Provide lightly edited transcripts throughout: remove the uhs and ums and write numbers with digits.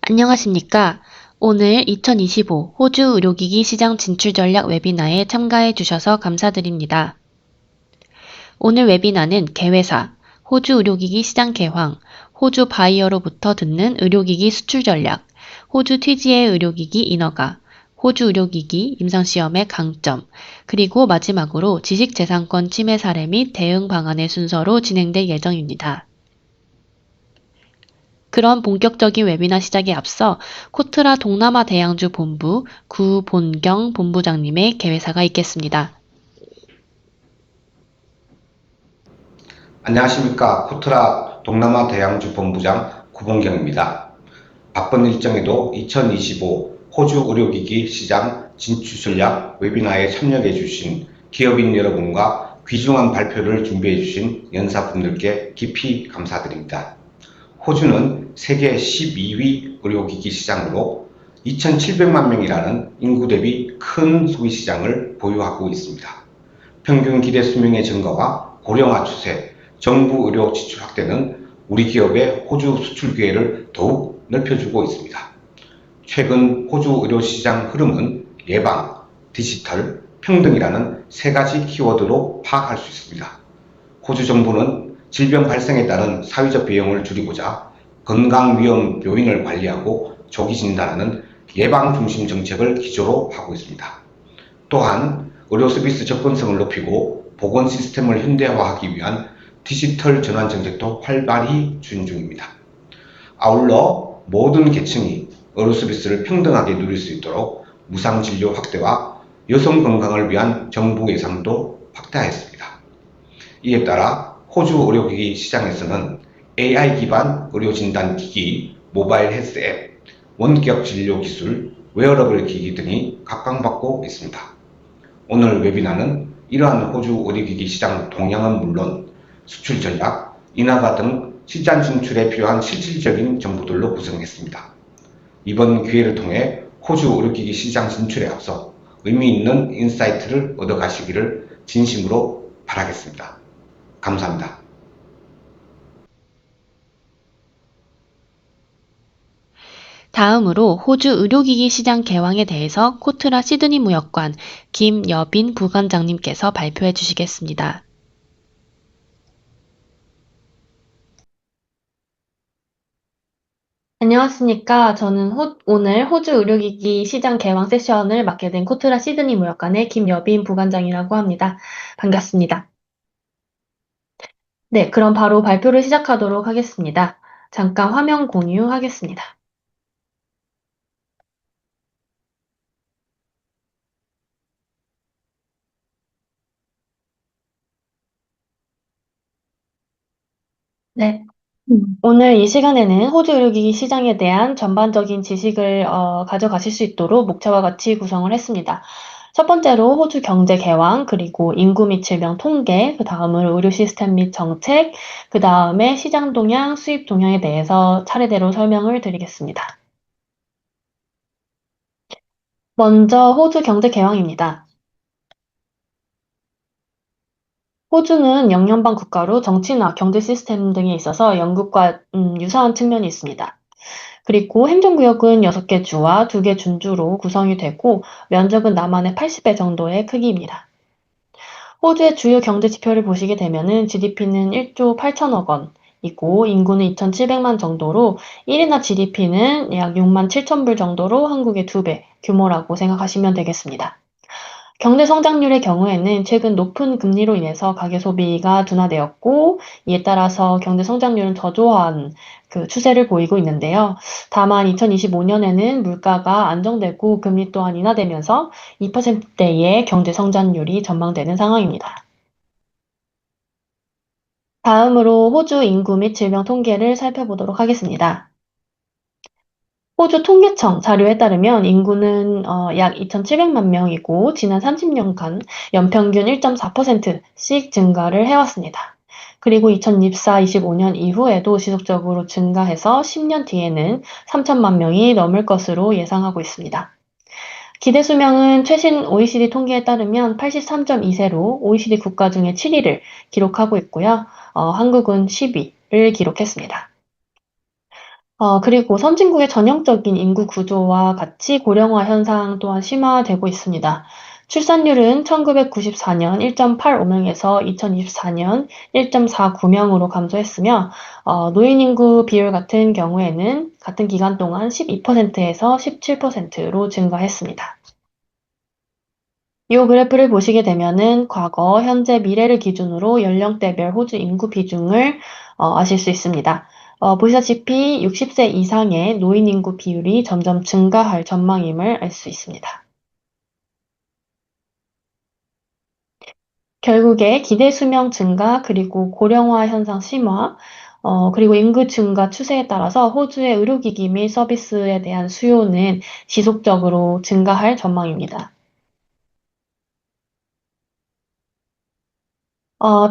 안녕하십니까. 오늘 2025 호주 의료기기 시장 진출 전략 웨비나에 참가해 주셔서 감사드립니다. 오늘 웨비나는 개회사, 호주 의료기기 시장 개황, 호주 바이어로부터 듣는 의료기기 수출 전략, 호주 TG의 의료기기 인허가, 호주 의료기기 임상시험의 강점, 그리고 마지막으로 지식재산권 침해 사례 및 대응 방안의 순서로 진행될 예정입니다. 그런 본격적인 웨비나 시작에 앞서 코트라 동남아 대양주 본부 구본경 본부장님의 개회사가 있겠습니다. 안녕하십니까. 코트라 동남아 대양주 본부장 구본경입니다. 바쁜 일정에도 2025 호주 의료기기 시장 진출 전략 웨비나에 참여해 주신 기업인 여러분과 귀중한 발표를 준비해 주신 연사분들께 깊이 감사드립니다. 호주는 세계 12위 의료기기 시장으로 2,700만 명이라는 인구 대비 큰 소비시장을 보유하고 있습니다. 평균 기대 수명의 증가와 고령화 추세, 정부 의료 지출 확대는 우리 기업의 호주 수출 기회를 더욱 넓혀주고 있습니다. 최근 호주 의료 시장 흐름은 예방, 디지털, 평등이라는 세 가지 키워드로 파악할 수 있습니다. 호주 정부는 질병 발생에 따른 사회적 비용을 줄이고자 건강 위험 요인을 관리하고 조기 진단하는 예방 중심 정책을 기조로 하고 있습니다. 또한 의료 서비스 접근성을 높이고 보건 시스템을 현대화하기 위한 디지털 전환 정책도 활발히 추진 중입니다. 아울러 모든 계층이 의료 서비스를 평등하게 누릴 수 있도록 무상 진료 확대와 여성 건강을 위한 정부 예산도 확대하였습니다. 이에 따라 호주 의료기기 시장에서는 AI 기반 의료진단기기, 모바일 헬스 앱, 원격 진료 기술, 웨어러블 기기 등이 각광받고 있습니다. 오늘 웨비나는 이러한 호주 의료기기 시장 동향은 물론 수출 전략, 인하가 등 시장 진출에 필요한 실질적인 정보들로 구성했습니다. 이번 기회를 통해 호주 의료기기 시장 진출에 앞서 의미 있는 인사이트를 얻어가시기를 진심으로 바라겠습니다. 감사합니다. 다음으로 호주 의료기기 시장 개황에 대해서 코트라 시드니 무역관 김여빈 부관장님께서 발표해 주시겠습니다. 안녕하십니까. 저는 오늘 호주 의료기기 시장 개황 세션을 맡게 된 코트라 시드니 무역관의 김여빈 부관장이라고 합니다. 반갑습니다. 네, 그럼 바로 발표를 시작하도록 하겠습니다. 잠깐 화면 공유하겠습니다. 네. 오늘 이 시간에는 호주 의료기기 시장에 대한 전반적인 지식을 가져가실 수 있도록 목차와 같이 구성을 했습니다. 첫 번째로 호주 경제 개황, 그리고 인구 및 질병 통계, 그 다음으로 의료 시스템 및 정책, 그 다음에 시장 동향, 수입 동향에 대해서 차례대로 설명을 드리겠습니다. 먼저 호주 경제 개황입니다. 호주는 영연방 국가로 정치나 경제 시스템 등에 있어서 영국과 유사한 측면이 있습니다. 그리고 행정구역은 6개 주와 2개 준주로 구성이 되고 면적은 남한의 80배 정도의 크기입니다. 호주의 주요 경제 지표를 보시게 되면은 GDP는 1조 8천억 원이고 인구는 2,700만 정도로 1인당 GDP는 약 6만 7천 불 정도로 한국의 2배 규모라고 생각하시면 되겠습니다. 경제 성장률의 경우에는 최근 높은 금리로 인해서 가계 소비가 둔화되었고 이에 따라서 경제 성장률은 저조한 그 추세를 보이고 있는데요. 다만 2025년에는 물가가 안정되고 금리 또한 인하되면서 2%대의 경제 성장률이 전망되는 상황입니다. 다음으로 호주 인구 및 질병 통계를 살펴보도록 하겠습니다. 호주 통계청 자료에 따르면 인구는 약 2,700만 명이고 지난 30년간 연평균 1.4%씩 증가를 해왔습니다. 그리고 2024-25년 이후에도 지속적으로 증가해서 10년 뒤에는 3천만 명이 넘을 것으로 예상하고 있습니다. 기대 수명은 최신 OECD 통계에 따르면 83.2세로 OECD 국가 중에 7위를 기록하고 있고요. 한국은 10위를 기록했습니다. 그리고 선진국의 전형적인 인구 구조와 같이 고령화 현상 또한 심화되고 있습니다. 출산율은 1994년 1.85명에서 2024년 1.49명으로 감소했으며, 노인 인구 비율 같은 경우에는 같은 기간 동안 12%에서 17%로 증가했습니다. 이 그래프를 보시게 되면은 과거, 현재, 미래를 기준으로 연령대별 호주 인구 비중을 아실 수 있습니다. 보시다시피 60세 이상의 노인 인구 비율이 점점 증가할 전망임을 알 수 있습니다. 결국에 기대 수명 증가, 그리고 고령화 현상 심화, 그리고 인구 증가 추세에 따라서 호주의 의료기기 및 서비스에 대한 수요는 지속적으로 증가할 전망입니다.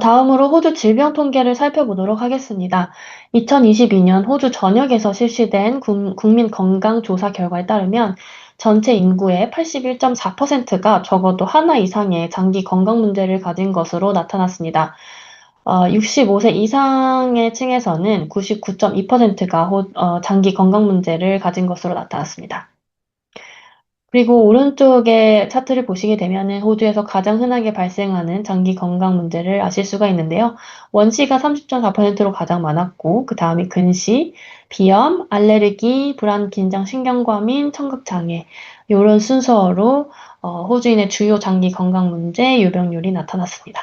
다음으로 호주 질병 통계를 살펴보도록 하겠습니다. 2022년 호주 전역에서 실시된 국민 건강 조사 결과에 따르면 전체 인구의 81.4%가 적어도 하나 이상의 장기 건강 문제를 가진 것으로 나타났습니다. 65세 이상의 층에서는 99.2%가 장기 건강 문제를 가진 것으로 나타났습니다. 그리고 오른쪽의 차트를 보시게 되면은 호주에서 가장 흔하게 발생하는 장기 건강 문제를 아실 수가 있는데요. 원시가 30.4%로 가장 많았고, 그 다음이 근시, 비염, 알레르기, 불안, 긴장, 신경과민, 청각장애, 이런 순서로 호주인의 주요 장기 건강 문제 유병률이 나타났습니다.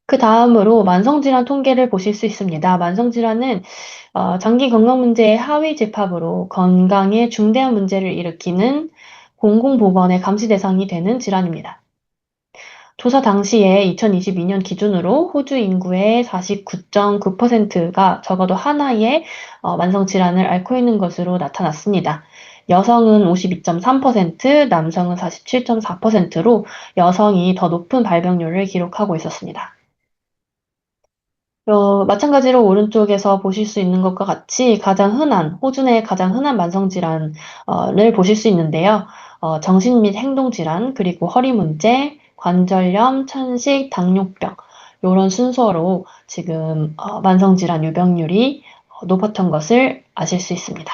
그 다음으로 만성질환 통계를 보실 수 있습니다. 만성질환은 장기 건강 문제의 하위 집합으로 건강에 중대한 문제를 일으키는 공공보건의 감시 대상이 되는 질환입니다. 조사 당시에 2022년 기준으로 호주 인구의 49.9%가 적어도 하나의 만성 질환을 앓고 있는 것으로 나타났습니다. 여성은 52.3%, 남성은 47.4%로 여성이 더 높은 발병률을 기록하고 있었습니다. 마찬가지로 오른쪽에서 보실 수 있는 것과 같이 호주 내 가장 흔한 만성질환을 보실 수 있는데요. 정신 및 행동질환, 그리고 허리 문제, 관절염, 천식, 당뇨병, 요런 순서로 지금 만성질환 유병률이 높았던 것을 아실 수 있습니다.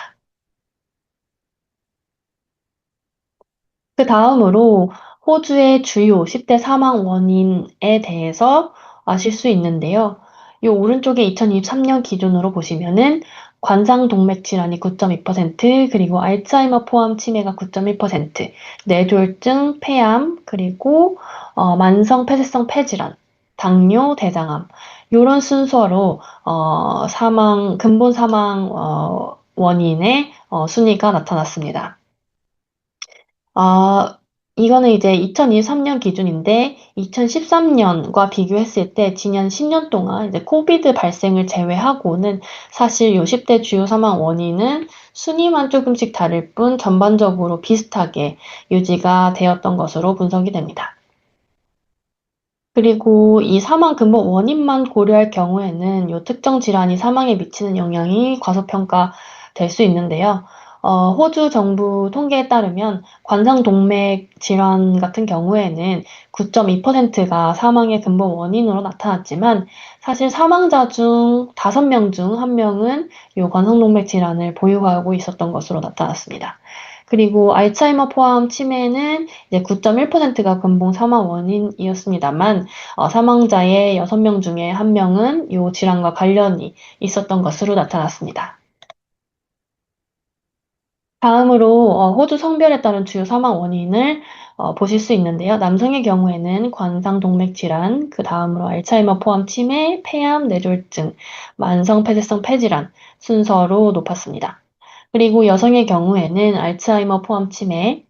그 다음으로 호주의 주요 10대 사망 원인에 대해서 아실 수 있는데요. 이 오른쪽에 2023년 기준으로 보시면은 관상동맥 질환이 9.2%, 그리고 알츠하이머 포함 치매가 9.1%, 뇌졸중, 폐암, 그리고 만성 폐쇄성 폐질환, 당뇨, 대장암 이런 순서로 근본 사망 원인의 순위가 나타났습니다. 아, 이거는 이제 2023년 기준인데 2013년과 비교했을 때 지난 10년 동안 이제 코비드 발생을 제외하고는 사실 요 10대 주요 사망 원인은 순위만 조금씩 다를 뿐 전반적으로 비슷하게 유지가 되었던 것으로 분석이 됩니다. 그리고 이 사망 근본 원인만 고려할 경우에는 요 특정 질환이 사망에 미치는 영향이 과소평가될 수 있는데요. 호주 정부 통계에 따르면 관상동맥 질환 같은 경우에는 9.2%가 사망의 근본 원인으로 나타났지만 사실 사망자 중 5명 중 1명은 요 관상동맥 질환을 보유하고 있었던 것으로 나타났습니다. 그리고 알츠하이머 포함 치매는 이제 9.1%가 근본 사망 원인이었습니다만, 사망자의 6명 중에 1명은 이 질환과 관련이 있었던 것으로 나타났습니다. 다음으로 호주 성별에 따른 주요 사망 원인을 보실 수 있는데요. 남성의 경우에는 관상동맥 질환, 그 다음으로 알츠하이머 포함 치매, 폐암, 뇌졸중, 만성 폐쇄성 폐질환 순서로 높았습니다. 그리고 여성의 경우에는 알츠하이머 포함 치매,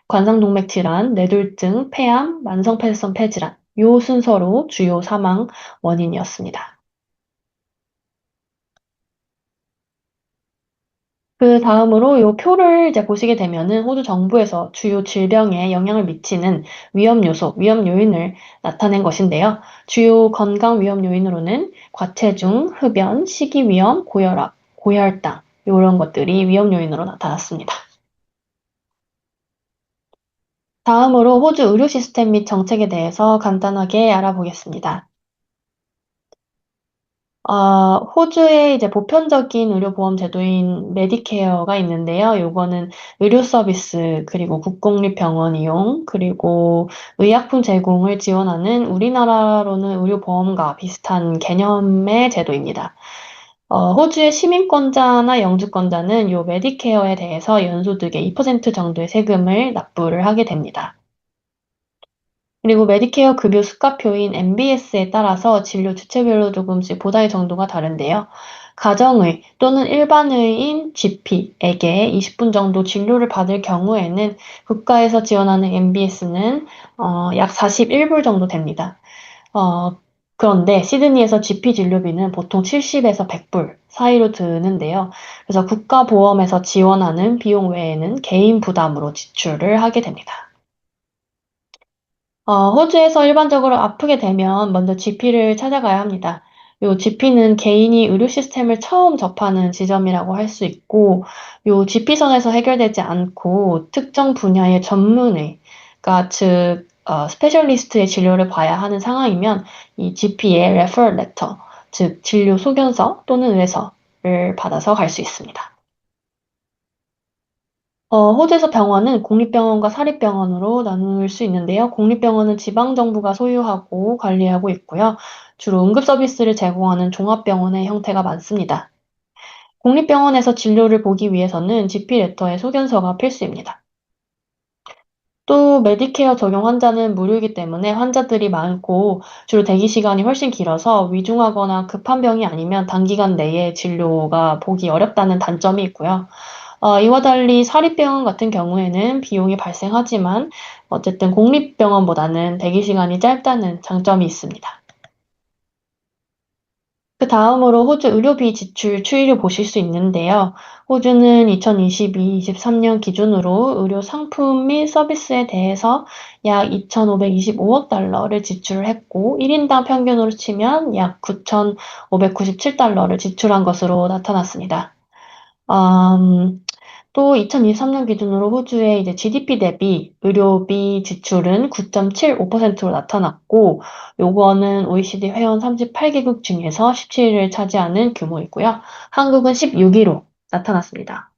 관상동맥 질환, 뇌졸중, 폐암, 만성폐쇄성 폐질환 요 순서로 주요 사망 원인이었습니다. 그 다음으로 요 표를 이제 보시게 되면은 호주 정부에서 주요 질병에 영향을 미치는 위험 요소, 위험 요인을 나타낸 것인데요. 주요 건강 위험 요인으로는 과체중, 흡연, 식이 위험, 고혈압, 고혈당 이런 것들이 위험 요인으로 나타났습니다. 다음으로 호주 의료 시스템 및 정책에 대해서 간단하게 알아보겠습니다. 호주에 이제 보편적인 의료보험 제도인 메디케어가 있는데요. 요거는 의료 서비스, 그리고 국공립병원 이용, 그리고 의약품 제공을 지원하는 우리나라로는 의료보험과 비슷한 개념의 제도입니다. 호주의 시민권자나 영주권자는 요 메디케어에 대해서 연소득의 2% 정도의 세금을 납부를 하게 됩니다. 그리고 메디케어 급여 수가표인 MBS에 따라서 진료 주체별로 조금씩 보장의 정도가 다른데요. 가정의 또는 일반의인 GP에게 20분 정도 진료를 받을 경우에는 국가에서 지원하는 MBS는 약 41불 정도 됩니다. 어, 그런데 시드니에서 GP 진료비는 보통 70에서 100불 사이로 드는데요. 그래서 국가보험에서 지원하는 비용 외에는 개인 부담으로 지출을 하게 됩니다. 호주에서 일반적으로 아프게 되면 먼저 GP를 찾아가야 합니다. 요 GP는 개인이 의료 시스템을 처음 접하는 지점이라고 할 수 있고, 요 GP선에서 해결되지 않고 특정 분야의 전문의, 그러니까 즉 스페셜리스트의 진료를 봐야 하는 상황이면 이 GP의 referral letter, 즉 진료 소견서 또는 의뢰서를 받아서 갈 수 있습니다. 호주에서 병원은 공립병원과 사립병원으로 나눌 수 있는데요. 공립병원은 지방정부가 소유하고 관리하고 있고요. 주로 응급 서비스를 제공하는 종합병원의 형태가 많습니다. 공립병원에서 진료를 보기 위해서는 GP 레터의 소견서가 필수입니다. 또 메디케어 적용 환자는 무료이기 때문에 환자들이 많고 주로 대기 시간이 훨씬 길어서 위중하거나 급한 병이 아니면 단기간 내에 진료가 보기 어렵다는 단점이 있고요. 이와 달리 사립병원 같은 경우에는 비용이 발생하지만 어쨌든 공립병원보다는 대기 시간이 짧다는 장점이 있습니다. 그 다음으로 호주 의료비 지출 추이를 보실 수 있는데요. 호주는 2022-23년 기준으로 의료 상품 및 서비스에 대해서 약 2,525억 달러를 지출을 했고, 1인당 평균으로 치면 약 9,597달러를 지출한 것으로 나타났습니다. 또 2023년 기준으로 호주의 이제 GDP 대비 의료비 지출은 9.75%로 나타났고, 요거는 OECD 회원 38개국 중에서 17위를 차지하는 규모이고요. 한국은 16위로 나타났습니다.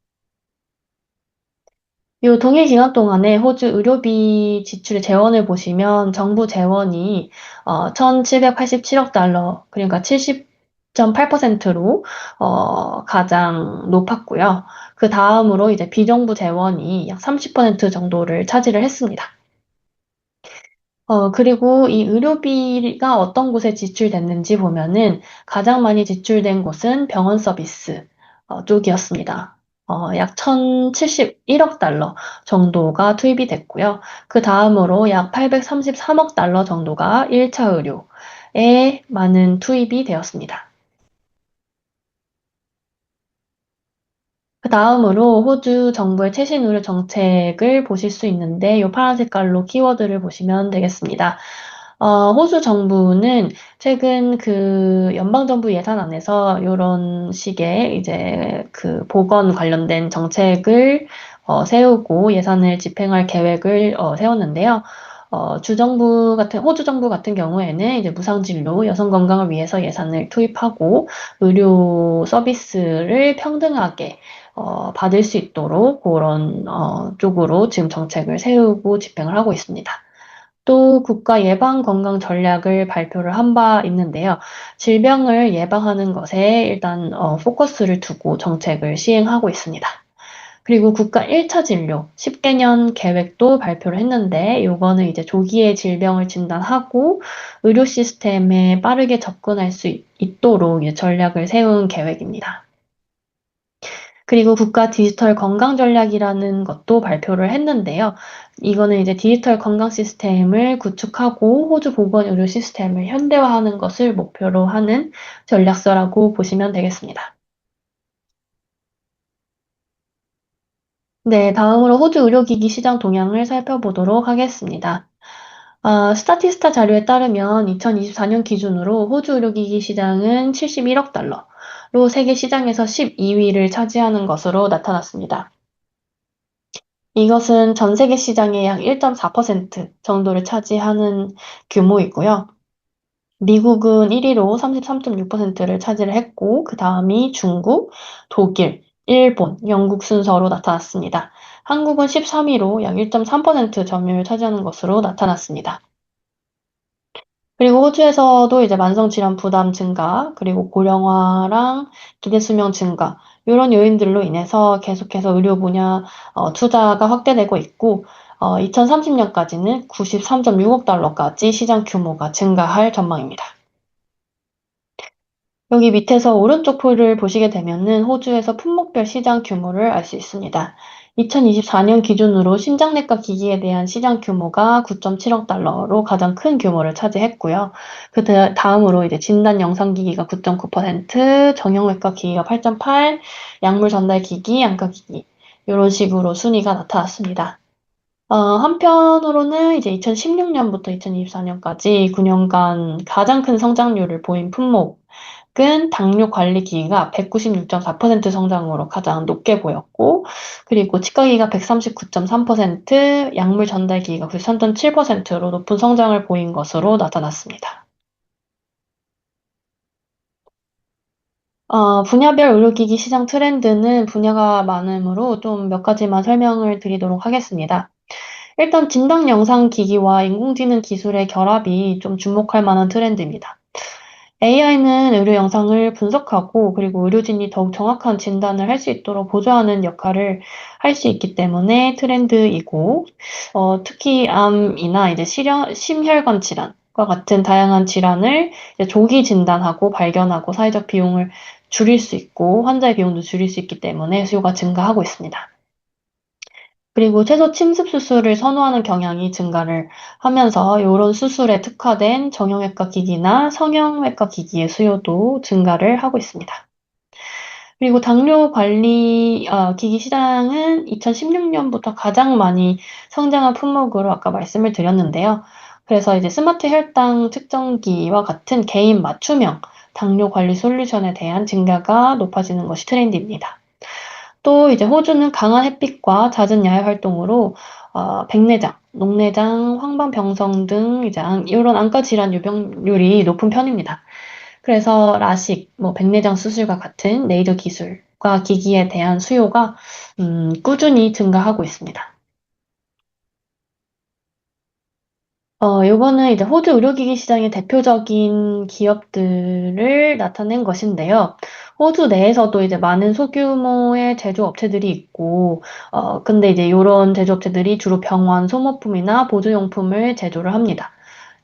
요 동일 기간 동안에 호주 의료비 지출의 재원을 보시면 정부 재원이 1,787억 달러, 그러니까 70.8%로 가장 높았고요. 그 다음으로 이제 비정부 재원이 약 30% 정도를 차지를 했습니다. 그리고 이 의료비가 어떤 곳에 지출됐는지 보면은 가장 많이 지출된 곳은 병원 서비스 쪽이었습니다. 약 1,071억 달러 정도가 투입이 됐고요. 그 다음으로 약 833억 달러 정도가 1차 의료에 많은 투입이 되었습니다. 그 다음으로 호주 정부의 최신 의료 정책을 보실 수 있는데, 이 파란 색깔로 키워드를 보시면 되겠습니다. 호주 정부는 최근 그 연방정부 예산안에서 이런 식의 이제 그 보건 관련된 정책을 세우고 예산을 집행할 계획을 세웠는데요. 호주 정부 같은 경우에는 이제 무상진료, 여성 건강을 위해서 예산을 투입하고 의료 서비스를 평등하게 받을 수 있도록 그런 쪽으로 지금 정책을 세우고 집행을 하고 있습니다. 또 국가 예방 건강 전략을 발표를 한 바 있는데요. 질병을 예방하는 것에 일단 포커스를 두고 정책을 시행하고 있습니다. 그리고 국가 1차 진료 10개년 계획도 발표를 했는데, 이거는 이제 조기에 질병을 진단하고 의료 시스템에 빠르게 접근할 수 있도록 전략을 세운 계획입니다. 그리고 국가 디지털 건강 전략이라는 것도 발표를 했는데요. 이거는 이제 디지털 건강 시스템을 구축하고 호주 보건 의료 시스템을 현대화하는 것을 목표로 하는 전략서라고 보시면 되겠습니다. 네, 다음으로 호주 의료기기 시장 동향을 살펴보도록 하겠습니다. 스타티스타 자료에 따르면 2024년 기준으로 호주 의료기기 시장은 71억 달러로 세계 시장에서 12위를 차지하는 것으로 나타났습니다. 이것은 전 세계 시장의 약 1.4% 정도를 차지하는 규모이고요. 미국은 1위로 33.6%를 차지를 했고, 그 다음이 중국, 독일, 일본, 영국 순서로 나타났습니다. 한국은 13위로 약 1.3% 점유율을 차지하는 것으로 나타났습니다. 그리고 호주에서도 이제 만성질환 부담 증가, 그리고 고령화랑 기대 수명 증가, 이런 요인들로 인해서 계속해서 의료 분야 투자가 확대되고 있고, 2030년까지는 93.6억 달러까지 시장 규모가 증가할 전망입니다. 여기 밑에서 오른쪽 표를 보시게 되면은 호주에서 품목별 시장 규모를 알 수 있습니다. 2024년 기준으로 심장내과 기기에 대한 시장 규모가 9.7억 달러로 가장 큰 규모를 차지했고요. 그 다음으로 이제 진단 영상기기가 9.9%, 정형외과 기기가 8.8, 약물 전달 기기, 안과 기기 이런 식으로 순위가 나타났습니다. 한편으로는 이제 2016년부터 2024년까지 9년간 가장 큰 성장률을 보인 품목 은 당뇨 관리 기기가 196.4% 성장으로 가장 높게 보였고, 그리고 치과 기기가 139.3%, 약물 전달 기기가 93.7%로 높은 성장을 보인 것으로 나타났습니다. 분야별 의료기기 시장 트렌드는 분야가 많으므로 좀 몇 가지만 설명을 드리도록 하겠습니다. 일단 진단 영상 기기와 인공지능 기술의 결합이 좀 주목할 만한 트렌드입니다. AI는 의료 영상을 분석하고 그리고 의료진이 더욱 정확한 진단을 할 수 있도록 보조하는 역할을 할 수 있기 때문에 트렌드이고, 특히 암이나 이제 심혈관 질환과 같은 다양한 질환을 이제 조기 진단하고 발견하고 사회적 비용을 줄일 수 있고 환자의 비용도 줄일 수 있기 때문에 수요가 증가하고 있습니다. 그리고 최소 침습 수술을 선호하는 경향이 증가를 하면서 이런 수술에 특화된 정형외과 기기나 성형외과 기기의 수요도 증가를 하고 있습니다. 그리고 당뇨 관리 기기 시장은 2016년부터 가장 많이 성장한 품목으로 아까 말씀을 드렸는데요. 그래서 이제 스마트 혈당 측정기와 같은 개인 맞춤형 당뇨 관리 솔루션에 대한 증가가 높아지는 것이 트렌드입니다. 또 이제 호주는 강한 햇빛과 잦은 야외 활동으로 백내장, 녹내장, 황반병성 등 이제 이런 안과 질환 유병률이 높은 편입니다. 그래서 라식, 뭐 백내장 수술과 같은 레이저 기술과 기기에 대한 수요가 꾸준히 증가하고 있습니다. 요거는 이제 호주 의료기기 시장의 대표적인 기업들을 나타낸 것인데요. 호주 내에서도 이제 많은 소규모의 제조업체들이 있고, 근데 이제 요런 제조업체들이 주로 병원, 소모품이나 보조용품을 제조를 합니다.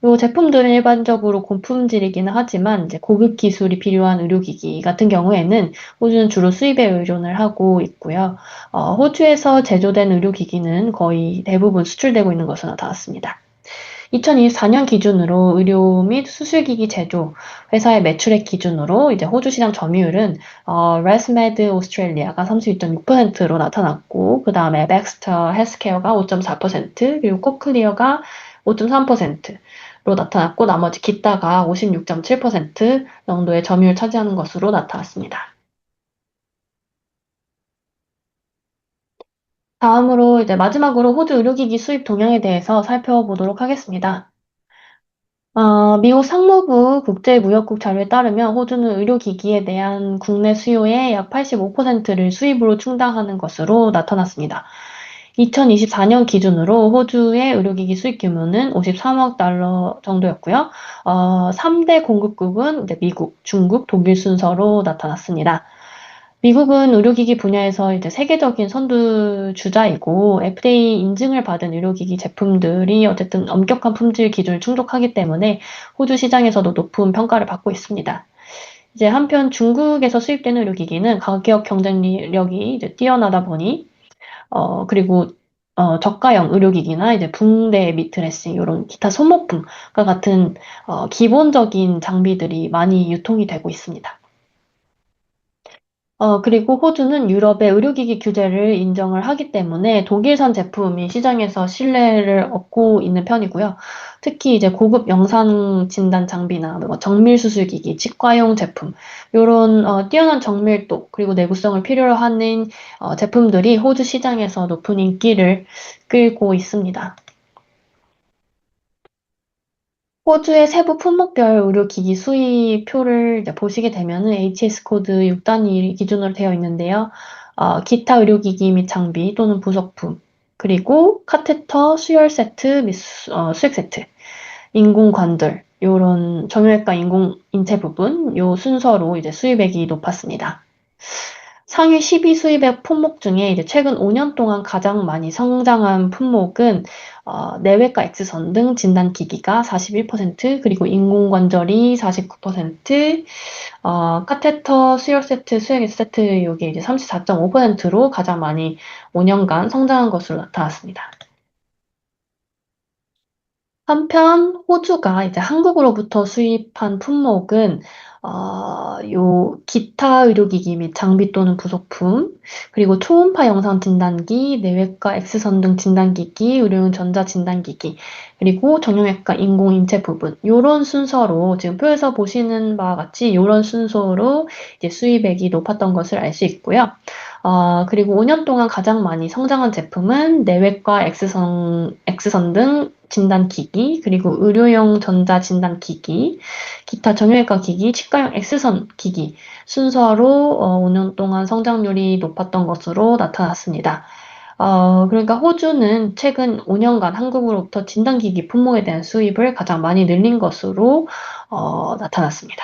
요 제품들은 일반적으로 고품질이기는 하지만 이제 고급 기술이 필요한 의료기기 같은 경우에는 호주는 주로 수입에 의존을 하고 있고요. 호주에서 제조된 의료기기는 거의 대부분 수출되고 있는 것으로 나타났습니다. 2024년 기준으로 의료 및 수술기기 제조 회사의 매출액 기준으로 이제 호주 시장 점유율은 레스메드 오스트레일리아가 32.6%로 나타났고 그 다음에 baxter 헬스케어가 5.4% 그리고 코클리어가 5.3%로 나타났고 나머지 기타가 56.7% 정도의 점유율을 차지하는 것으로 나타났습니다. 다음으로 이제 마지막으로 호주 의료기기 수입 동향에 대해서 살펴보도록 하겠습니다. 미국 상무부 국제무역국 자료에 따르면 호주는 의료기기에 대한 국내 수요의 약 85%를 수입으로 충당하는 것으로 나타났습니다. 2024년 기준으로 호주의 의료기기 수입 규모는 53억 달러 정도였고요. 3대 공급국은 이제 미국, 중국, 독일 순서로 나타났습니다. 미국은 의료기기 분야에서 이제 세계적인 선두주자이고 FDA 인증을 받은 의료기기 제품들이 어쨌든 엄격한 품질 기준을 충족하기 때문에 호주 시장에서도 높은 평가를 받고 있습니다. 이제 한편 중국에서 수입되는 의료기기는 가격 경쟁력이 이제 뛰어나다 보니 그리고 저가형 의료기기나 이제 붕대 및 드레싱 이런 기타 소모품과 같은 기본적인 장비들이 많이 유통이 되고 있습니다. 그리고 호주는 유럽의 의료기기 규제를 인정을 하기 때문에 독일산 제품이 시장에서 신뢰를 얻고 있는 편이고요. 특히 이제 고급 영상 진단 장비나 뭐 정밀 수술기기, 치과용 제품, 요런 뛰어난 정밀도 그리고 내구성을 필요로 하는 제품들이 호주 시장에서 높은 인기를 끌고 있습니다. 호주의 세부 품목별 의료기기 수입표를 이제 보시게 되면은 HS 코드 6단위 기준으로 되어 있는데요. 기타 의료기기 및 장비 또는 부속품, 그리고 카테터, 수혈 세트 및 수액 세트, 인공관절, 요런 정형외과 인공 인체 부분, 요 순서로 이제 수입액이 높았습니다. 상위 12 수입액 품목 중에 이제 최근 5년 동안 가장 많이 성장한 품목은 내외과 엑스선 등 진단기기가 41%, 그리고 인공관절이 49%, 카테터, 수혈 세트, 수액 세트 요게 이제 34.5%로 가장 많이 5년간 성장한 것으로 나타났습니다. 한편 호주가 이제 한국으로부터 수입한 품목은 요 기타 의료기기 및 장비 또는 부속품, 그리고 초음파 영상 진단기, 내외과 엑스선 등 진단기기, 의료용 전자 진단기기, 그리고 정형외과 인공인체 부분, 요런 순서로 지금 표에서 보시는 바와 같이 요런 순서로 이제 수입액이 높았던 것을 알 수 있고요. 그리고 5년 동안 가장 많이 성장한 제품은 내외과 엑스선 등 진단기기, 그리고 의료용 전자 진단기기, 기타 정형외과 기기, 치과용 엑스선 기기 순서로 5년 동안 성장률이 높았던 것으로 나타났습니다. 그러니까 호주는 최근 5년간 한국으로부터 진단기기 품목에 대한 수입을 가장 많이 늘린 것으로 나타났습니다.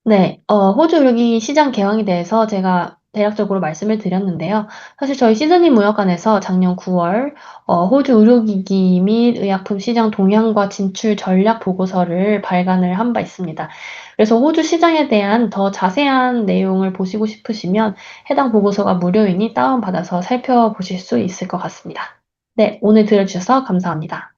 네, 호주 의료기 시장 개황에 대해서 제가 대략적으로 말씀을 드렸는데요. 사실 저희 시드니 무역관에서 작년 9월 호주 의료기기 및 의약품 시장 동향과 진출 전략 보고서를 발간을 한 바 있습니다. 그래서 호주 시장에 대한 더 자세한 내용을 보시고 싶으시면 해당 보고서가 무료이니 다운받아서 살펴보실 수 있을 것 같습니다. 네, 오늘 들어주셔서 감사합니다.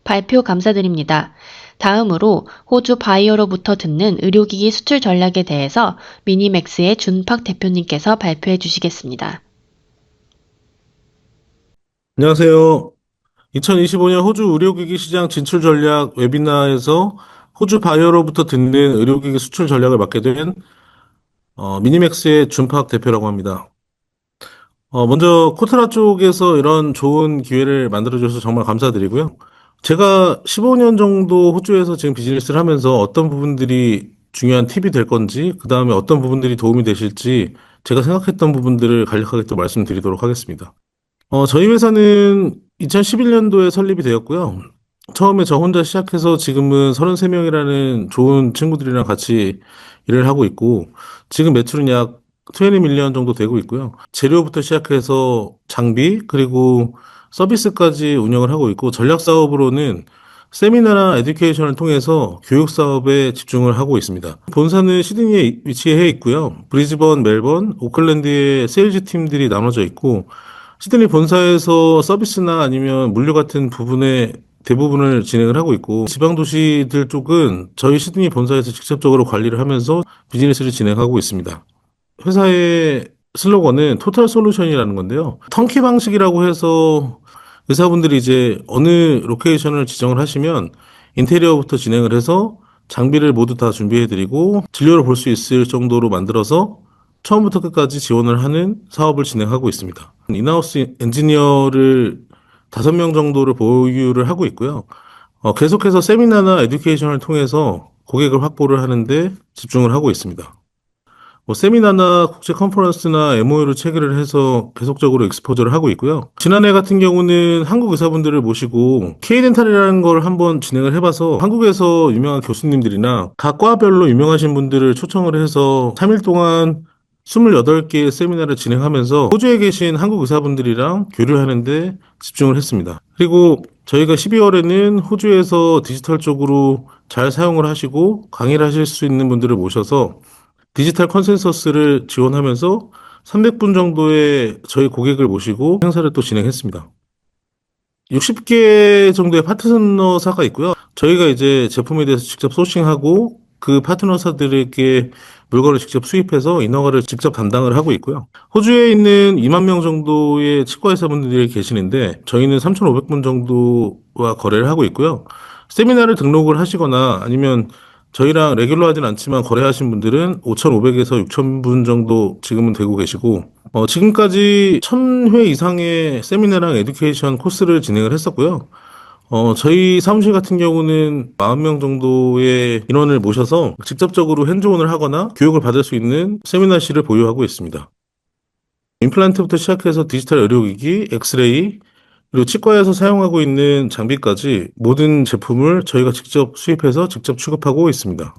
발표 감사드립니다. 다음으로 호주 바이오로부터 듣는 의료기기 수출 전략에 대해서 미니맥스의 준팍 대표님께서 발표해 주시겠습니다. 안녕하세요. 2025년 호주 의료기기 시장 진출 전략 웨비나에서 호주 바이오로부터 듣는 의료기기 수출 전략을 맡게 된 미니맥스의 준팍 대표라고 합니다. 먼저 코트라 쪽에서 이런 좋은 기회를 만들어줘서 정말 감사드리고요. 제가 15년 정도 호주에서 지금 비즈니스를 하면서 어떤 부분들이 중요한 팁이 될 건지, 그 다음에 어떤 부분들이 도움이 되실지 제가 생각했던 부분들을 간략하게 또 말씀드리도록 하겠습니다. 저희 회사는 2011년도에 설립이 되었고요. 처음에 저 혼자 시작해서 지금은 33명이라는 좋은 친구들이랑 같이 일을 하고 있고, 지금 매출은 약 20 밀리언 정도 되고 있고요. 재료부터 시작해서 장비, 그리고 서비스까지 운영을 하고 있고, 전략 사업으로는 세미나나 에듀케이션을 통해서 교육 사업에 집중을 하고 있습니다. 본사는 시드니에 위치해 있고요. 브리즈번, 멜번, 오클랜드에 세일즈 팀들이 나눠져 있고, 시드니 본사에서 서비스나 아니면 물류 같은 부분의 대부분을 진행을 하고 있고, 지방 도시들 쪽은 저희 시드니 본사에서 직접적으로 관리를 하면서 비즈니스를 진행하고 있습니다. 회사의 슬로건은 토탈 솔루션이라는 건데요. 턴키 방식이라고 해서 의사분들이 이제 어느 로케이션을 지정을 하시면 인테리어부터 진행을 해서 장비를 모두 다 준비해드리고 진료를 볼 수 있을 정도로 만들어서 처음부터 끝까지 지원을 하는 사업을 진행하고 있습니다. 인하우스 엔지니어를 5명 정도를 보유를 하고 있고요. 계속해서 세미나나 에듀케이션을 통해서 고객을 확보를 하는데 집중을 하고 있습니다. 세미나나 국제 컨퍼런스나 MOU를 체결을 해서 계속적으로 익스포저를 하고 있고요. 지난해 같은 경우는 한국 의사분들을 모시고 K덴탈이라는 걸 한번 진행을 해봐서 한국에서 유명한 교수님들이나 각 과별로 유명하신 분들을 초청을 해서 3일 동안 28개의 세미나를 진행하면서 호주에 계신 한국 의사분들이랑 교류하는데 집중을 했습니다. 그리고 저희가 12월에는 호주에서 디지털 쪽으로 잘 사용을 하시고 강의를 하실 수 있는 분들을 모셔서 디지털 컨센서스를 지원하면서 300분 정도의 저희 고객을 모시고 행사를 또 진행했습니다. 60개 정도의 파트너사가 있고요. 저희가 이제 제품에 대해서 직접 소싱하고 그 파트너사들에게 물건을 직접 수입해서 인허가를 직접 담당을 하고 있고요. 호주에 있는 2만 명 정도의 치과의사분들이 계시는데 저희는 3,500분 정도와 거래를 하고 있고요. 세미나를 등록을 하시거나 아니면 저희랑 레귤러 하진 않지만 거래하신 분들은 5,500에서 6,000분 정도 지금은 되고 계시고, 지금까지 1,000회 이상의 세미나랑 에듀케이션 코스를 진행을 했었고요. 저희 사무실 같은 경우는 40명 정도의 인원을 모셔서 직접적으로 핸즈온을 하거나 교육을 받을 수 있는 세미나실을 보유하고 있습니다. 임플란트부터 시작해서 디지털 의료기기, 엑스레이, 그리고 치과에서 사용하고 있는 장비까지 모든 제품을 저희가 직접 수입해서 직접 취급하고 있습니다.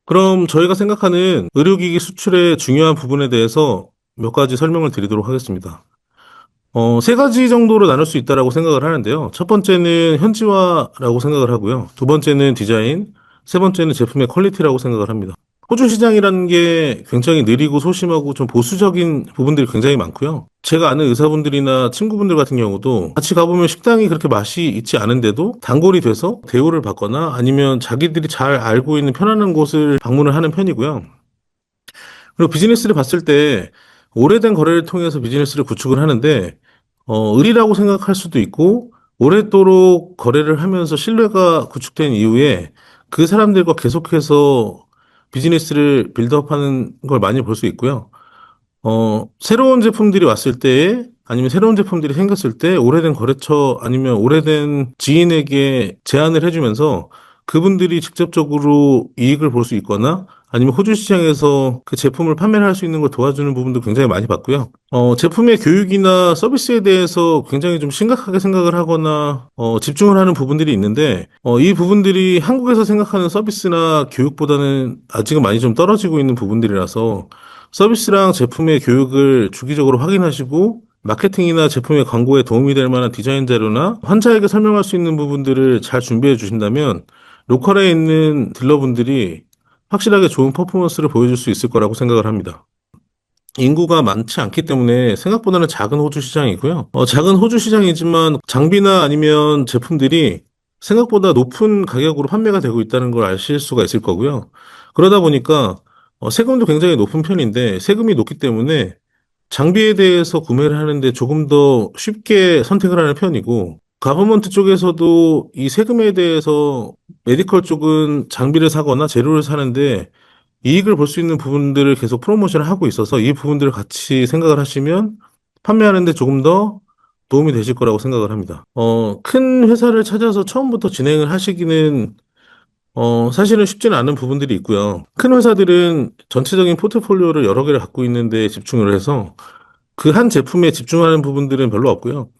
그럼 저희가 생각하는 의료기기 수출의 중요한 부분에 대해서 몇 가지 설명을 드리도록 하겠습니다. 세 가지 정도로 나눌 수 있다라고 생각을 하는데요. 첫 번째는 현지화라고 생각을 하고요. 두 번째는 디자인, 세 번째는 제품의 퀄리티라고 생각을 합니다. 호주 시장이라는 게 굉장히 느리고 소심하고 좀 보수적인 부분들이 굉장히 많고요. 제가 아는 의사분들이나 친구분들 같은 경우도 같이 가보면 식당이 그렇게 맛이 있지 않은데도 단골이 돼서 대우를 받거나 아니면 자기들이 잘 알고 있는 편안한 곳을 방문을 하는 편이고요. 그리고 비즈니스를 봤을 때 오래된 거래를 통해서 비즈니스를 구축을 하는데 을이라고 생각할 수도 있고 오랫도록 거래를 하면서 신뢰가 구축된 이후에 그 사람들과 계속해서 비즈니스를 빌드업하는 걸 많이 볼 수 있고요. 새로운 제품들이 왔을 때 아니면 새로운 제품들이 생겼을 때 오래된 거래처 아니면 오래된 지인에게 제안을 해주면서 그분들이 직접적으로 이익을 볼 수 있거나 아니면 호주 시장에서 그 제품을 판매를 할 수 있는 걸 도와주는 부분도 굉장히 많이 봤고요. 제품의 교육이나 서비스에 대해서 굉장히 좀 심각하게 생각을 하거나 집중을 하는 부분들이 있는데 이 부분들이 한국에서 생각하는 서비스나 교육보다는 아직은 많이 좀 떨어지고 있는 부분들이라서 서비스랑 제품의 교육을 주기적으로 확인하시고 마케팅이나 제품의 광고에 도움이 될 만한 디자인 자료나 환자에게 설명할 수 있는 부분들을 잘 준비해 주신다면 로컬에 있는 딜러분들이 확실하게 좋은 퍼포먼스를 보여줄 수 있을 거라고 생각을 합니다. 인구가 많지 않기 때문에 생각보다는 작은 호주 시장이고요. 작은 호주 시장이지만 장비나 아니면 제품들이 생각보다 높은 가격으로 판매가 되고 있다는 걸 아실 수가 있을 거고요. 그러다 보니까 세금도 굉장히 높은 편인데 세금이 높기 때문에 장비에 대해서 구매를 하는데 조금 더 쉽게 선택을 하는 편이고 가버먼트 쪽에서도 이 세금에 대해서 메디컬 쪽은 장비를 사거나 재료를 사는데 이익을 볼 수 있는 부분들을 계속 프로모션을 하고 있어서 이 부분들을 같이 생각을 하시면 판매하는데 조금 더 도움이 되실 거라고 생각을 합니다. 큰 회사를 찾아서 처음부터 진행을 하시기는 사실은 쉽지는 않은 부분들이 있고요. 큰 회사들은 전체적인 포트폴리오를 여러 개를 갖고 있는데 집중을 해서 그 한 제품에 집중하는 부분들은 별로 없고요.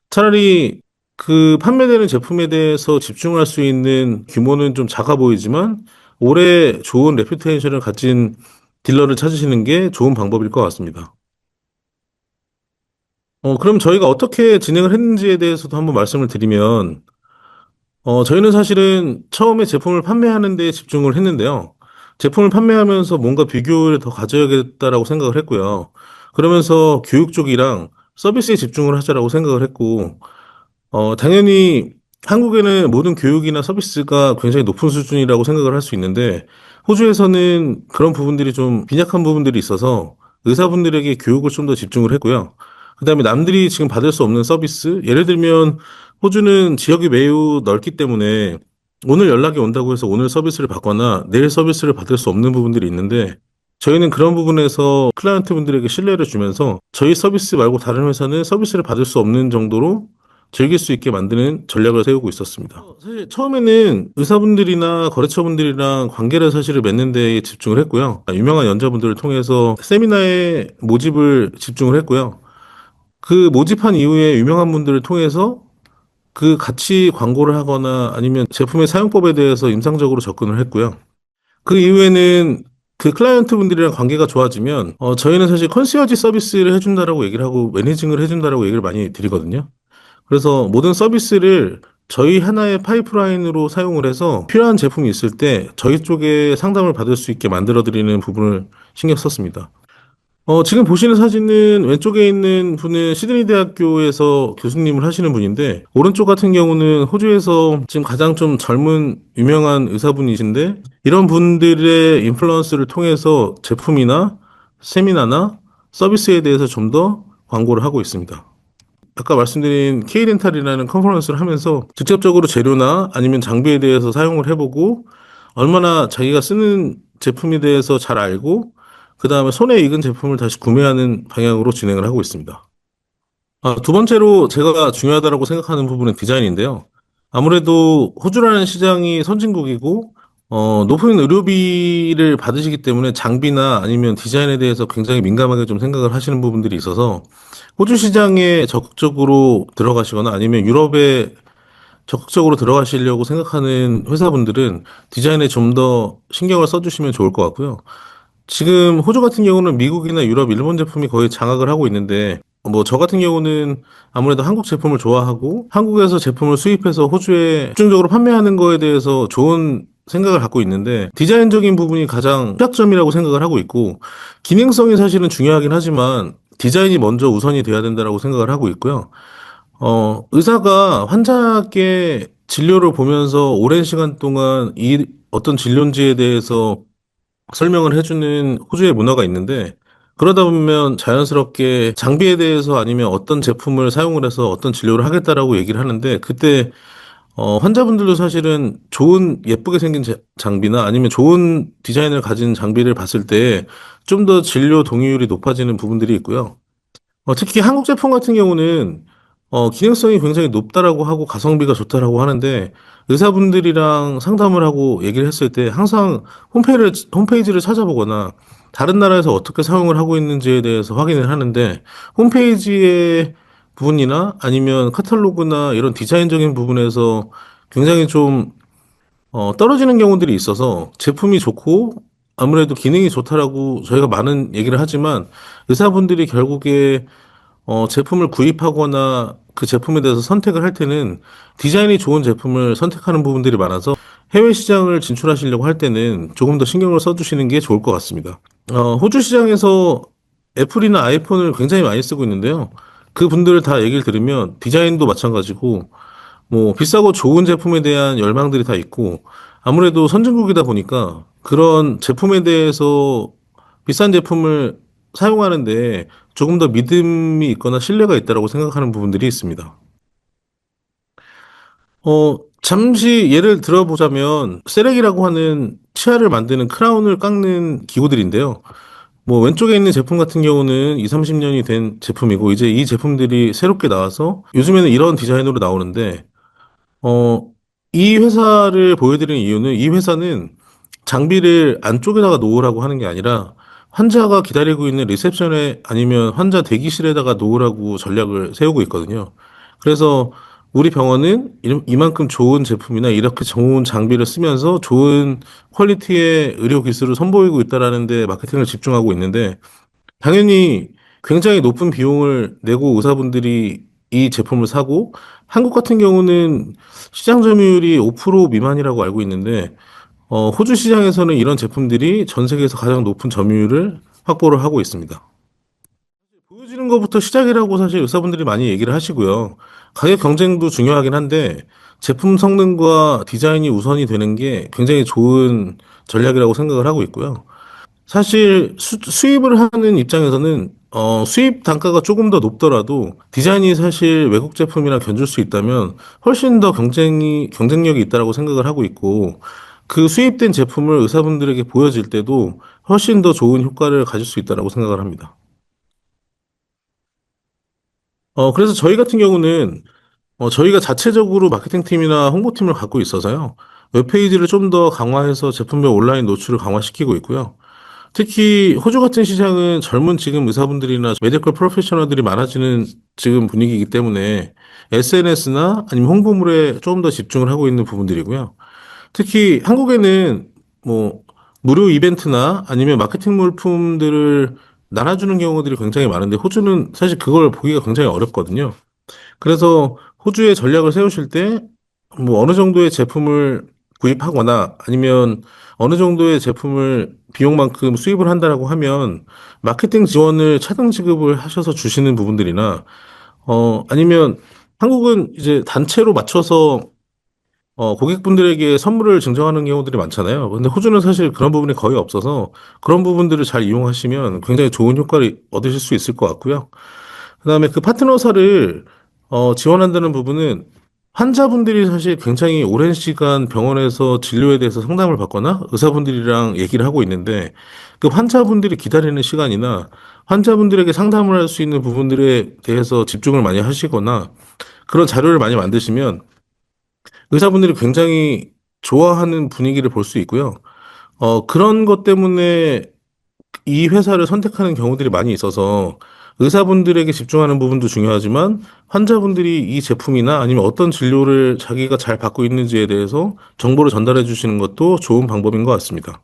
차라리 그 판매되는 제품에 대해서 집중할 수 있는 규모는 좀 작아 보이지만 오래 좋은 레퓨테이션을 가진 딜러를 찾으시는 게 좋은 방법일 것 같습니다. 그럼 저희가 어떻게 진행을 했는지에 대해서도 한번 말씀을 드리면 저희는 사실은 처음에 제품을 판매하는 데 집중을 했는데요. 제품을 판매하면서 뭔가 비교를 더 가져야겠다라고 생각을 했고요. 그러면서 교육 쪽이랑 서비스에 집중을 하자라고 생각을 했고, 당연히 한국에는 모든 교육이나 서비스가 굉장히 높은 수준이라고 생각을 할 수 있는데, 호주에서는 그런 부분들이 좀 빈약한 부분들이 있어서 의사분들에게 교육을 좀 더 집중을 했고요. 그 다음에 남들이 지금 받을 수 없는 서비스, 예를 들면 호주는 지역이 매우 넓기 때문에 오늘 연락이 온다고 해서 오늘 서비스를 받거나 내일 서비스를 받을 수 없는 부분들이 있는데 저희는 그런 부분에서 클라이언트 분들에게 신뢰를 주면서 저희 서비스 말고 다른 회사는 서비스를 받을 수 없는 정도로 즐길 수 있게 만드는 전략을 세우고 있었습니다. 사실 처음에는 의사분들이나 거래처분들이랑 관계를 사실을 맺는 데에 집중을 했고요. 유명한 연자분들을 통해서 세미나에 모집을 집중을 했고요. 그 모집한 이후에 유명한 분들을 통해서 그 같이 광고를 하거나 아니면 제품의 사용법에 대해서 임상적으로 접근을 했고요. 그 이후에는 그 클라이언트 분들이랑 관계가 좋아지면 저희는 사실 컨시어지 서비스를 해준다라고 얘기를 하고 매니징을 해준다라고 얘기를 많이 드리거든요. 그래서 모든 서비스를 저희 하나의 파이프라인으로 사용을 해서 필요한 제품이 있을 때 저희 쪽에 상담을 받을 수 있게 만들어드리는 부분을 신경 썼습니다. 지금 보시는 사진은 왼쪽에 있는 분은 시드니 대학교에서 교수님을 하시는 분인데, 오른쪽 같은 경우는 호주에서 지금 가장 좀 젊은 유명한 의사분이신데, 이런 분들의 인플루언스를 통해서 제품이나 세미나나 서비스에 대해서 좀 더 광고를 하고 있습니다. 아까 말씀드린 K렌탈이라는 컨퍼런스를 하면서 직접적으로 재료나 아니면 장비에 대해서 사용을 해보고 얼마나 자기가 쓰는 제품에 대해서 잘 알고 그 다음에 손에 익은 제품을 다시 구매하는 방향으로 진행을 하고 있습니다. 두 번째로 제가 중요하다고 생각하는 부분은 디자인인데요. 아무래도 호주라는 시장이 선진국이고, 높은 의료비를 받으시기 때문에 장비나 아니면 디자인에 대해서 굉장히 민감하게 좀 생각을 하시는 부분들이 있어서 호주 시장에 적극적으로 들어가시거나 아니면 유럽에 적극적으로 들어가시려고 생각하는 회사분들은 디자인에 좀 더 신경을 써주시면 좋을 것 같고요. 지금 호주 같은 경우는 미국이나 유럽, 일본 제품이 거의 장악을 하고 있는데, 뭐 저 같은 경우는 아무래도 한국 제품을 좋아하고 한국에서 제품을 수입해서 호주에 집중적으로 판매하는 거에 대해서 좋은 생각을 갖고 있는데 디자인적인 부분이 가장 취약점이라고 생각을 하고 있고 기능성이 사실은 중요하긴 하지만 디자인이 먼저 우선이 돼야 된다라고 생각을 하고 있고요. 의사가 환자께 진료를 보면서 오랜 시간 동안 이 어떤 진료인지에 대해서 설명을 해주는 호주의 문화가 있는데 그러다 보면 자연스럽게 장비에 대해서 아니면 어떤 제품을 사용을 해서 어떤 진료를 하겠다라고 얘기를 하는데 그때 환자분들도 사실은 좋은 예쁘게 생긴 장비나 아니면 좋은 디자인을 가진 장비를 봤을 때 좀 더 진료 동의율이 높아지는 부분들이 있고요. 특히 한국 제품 같은 경우는 기능성이 굉장히 높다라고 하고 가성비가 좋다라고 하는데 의사분들이랑 상담을 하고 얘기를 했을 때 항상 홈페이지를 찾아보거나 다른 나라에서 어떻게 사용을 하고 있는지에 대해서 확인을 하는데 홈페이지의 부분이나 아니면 카탈로그나 이런 디자인적인 부분에서 굉장히 좀 떨어지는 경우들이 있어서 제품이 좋고 아무래도 기능이 좋다라고 저희가 많은 얘기를 하지만 의사분들이 결국에 제품을 구입하거나 그 제품에 대해서 선택을 할 때는 디자인이 좋은 제품을 선택하는 부분들이 많아서 해외 시장을 진출하시려고 할 때는 조금 더 신경을 써주시는 게 좋을 것 같습니다. 호주 시장에서 애플이나 아이폰을 굉장히 많이 쓰고 있는데요. 그 분들 다 얘기를 들으면 디자인도 마찬가지고 뭐 비싸고 좋은 제품에 대한 열망들이 다 있고 아무래도 선진국이다 보니까 그런 제품에 대해서 비싼 제품을 사용하는데 조금 더 믿음이 있거나 신뢰가 있다라고 생각하는 부분들이 있습니다. 잠시 예를 들어보자면 세렉이라고 하는 치아를 만드는 크라운을 깎는 기구들인데요. 뭐 왼쪽에 있는 제품 같은 경우는 2, 30년이 된 제품이고 이제 이 제품들이 새롭게 나와서 요즘에는 이런 디자인으로 나오는데 어, 이 회사를 보여드리는 이유는 이 회사는 장비를 안쪽에다가 놓으라고 하는 게 아니라 환자가 기다리고 있는 리셉션에 아니면 환자 대기실에다가 놓으라고 전략을 세우고 있거든요. 그래서 우리 병원은 이만큼 좋은 제품이나 이렇게 좋은 장비를 쓰면서 좋은 퀄리티의 의료 기술을 선보이고 있다라는 데 마케팅을 집중하고 있는데 당연히 굉장히 높은 비용을 내고 의사분들이 이 제품을 사고 한국 같은 경우는 시장 점유율이 5% 미만이라고 알고 있는데 호주 시장에서는 이런 제품들이 전 세계에서 가장 높은 점유율을 확보를 하고 있습니다. 보여지는 것부터 시작이라고 사실 의사분들이 많이 얘기를 하시고요. 가격 경쟁도 중요하긴 한데 제품 성능과 디자인이 우선이 되는 게 굉장히 좋은 전략이라고 생각을 하고 있고요. 사실 수입을 하는 입장에서는 수입 단가가 조금 더 높더라도 디자인이 사실 외국 제품이랑 견줄 수 있다면 훨씬 더 경쟁력이 있다라고 생각을 하고 있고 그 수입된 제품을 의사분들에게 보여질 때도 훨씬 더 좋은 효과를 가질 수 있다라고 생각을 합니다. 그래서 저희 같은 경우는 저희가 자체적으로 마케팅 팀이나 홍보팀을 갖고 있어서요. 웹페이지를 좀 더 강화해서 제품별 온라인 노출을 강화시키고 있고요. 특히 호주 같은 시장은 젊은 지금 의사분들이나 메디컬 프로페셔널들이 많아지는 지금 분위기이기 때문에 SNS나 아니면 홍보물에 조금 더 집중을 하고 있는 부분들이고요. 특히 한국에는 뭐 무료 이벤트나 아니면 마케팅 물품들을 나눠주는 경우들이 굉장히 많은데 호주는 사실 그걸 보기가 굉장히 어렵거든요. 그래서 호주의 전략을 세우실 때 뭐 어느 정도의 제품을 구입하거나 아니면 어느 정도의 제품을 비용만큼 수입을 한다라고 하면 마케팅 지원을 차등 지급을 하셔서 주시는 부분들이나 아니면 한국은 이제 단체로 맞춰서 고객분들에게 선물을 증정하는 경우들이 많잖아요. 근데 호주는 사실 그런 부분이 거의 없어서 그런 부분들을 잘 이용하시면 굉장히 좋은 효과를 얻으실 수 있을 것 같고요. 그다음에 그 파트너사를 지원한다는 부분은 환자분들이 사실 굉장히 오랜 시간 병원에서 진료에 대해서 상담을 받거나 의사분들이랑 얘기를 하고 있는데 그 환자분들이 기다리는 시간이나 환자분들에게 상담을 할 수 있는 부분들에 대해서 집중을 많이 하시거나 그런 자료를 많이 만드시면 의사분들이 굉장히 좋아하는 분위기를 볼 수 있고요. 그런 것 때문에 이 회사를 선택하는 경우들이 많이 있어서 의사분들에게 집중하는 부분도 중요하지만 환자분들이 이 제품이나 아니면 어떤 진료를 자기가 잘 받고 있는지에 대해서 정보를 전달해 주시는 것도 좋은 방법인 것 같습니다.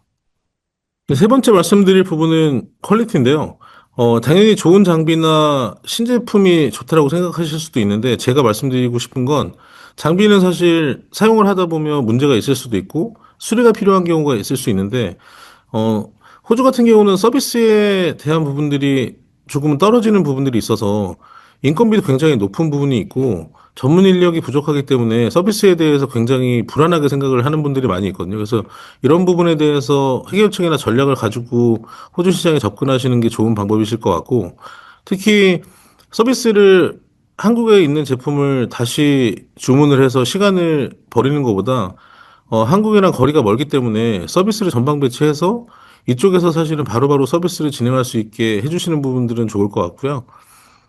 세 번째 말씀드릴 부분은 퀄리티인데요. 당연히 좋은 장비나 신제품이 좋다라고 생각하실 수도 있는데 제가 말씀드리고 싶은 건 장비는 사실 사용을 하다 보면 문제가 있을 수도 있고 수리가 필요한 경우가 있을 수 있는데 어, 호주 같은 경우는 서비스에 대한 부분들이 조금은 떨어지는 부분들이 있어서 인건비도 굉장히 높은 부분이 있고 전문 인력이 부족하기 때문에 서비스에 대해서 굉장히 불안하게 생각을 하는 분들이 많이 있거든요. 그래서 이런 부분에 대해서 해결책이나 전략을 가지고 호주 시장에 접근하시는 게 좋은 방법이실 것 같고 특히 서비스를 한국에 있는 제품을 다시 주문을 해서 시간을 버리는 것보다 한국이랑 거리가 멀기 때문에 서비스를 전방 배치해서 이쪽에서 사실은 바로바로 서비스를 진행할 수 있게 해주시는 부분들은 좋을 것 같고요.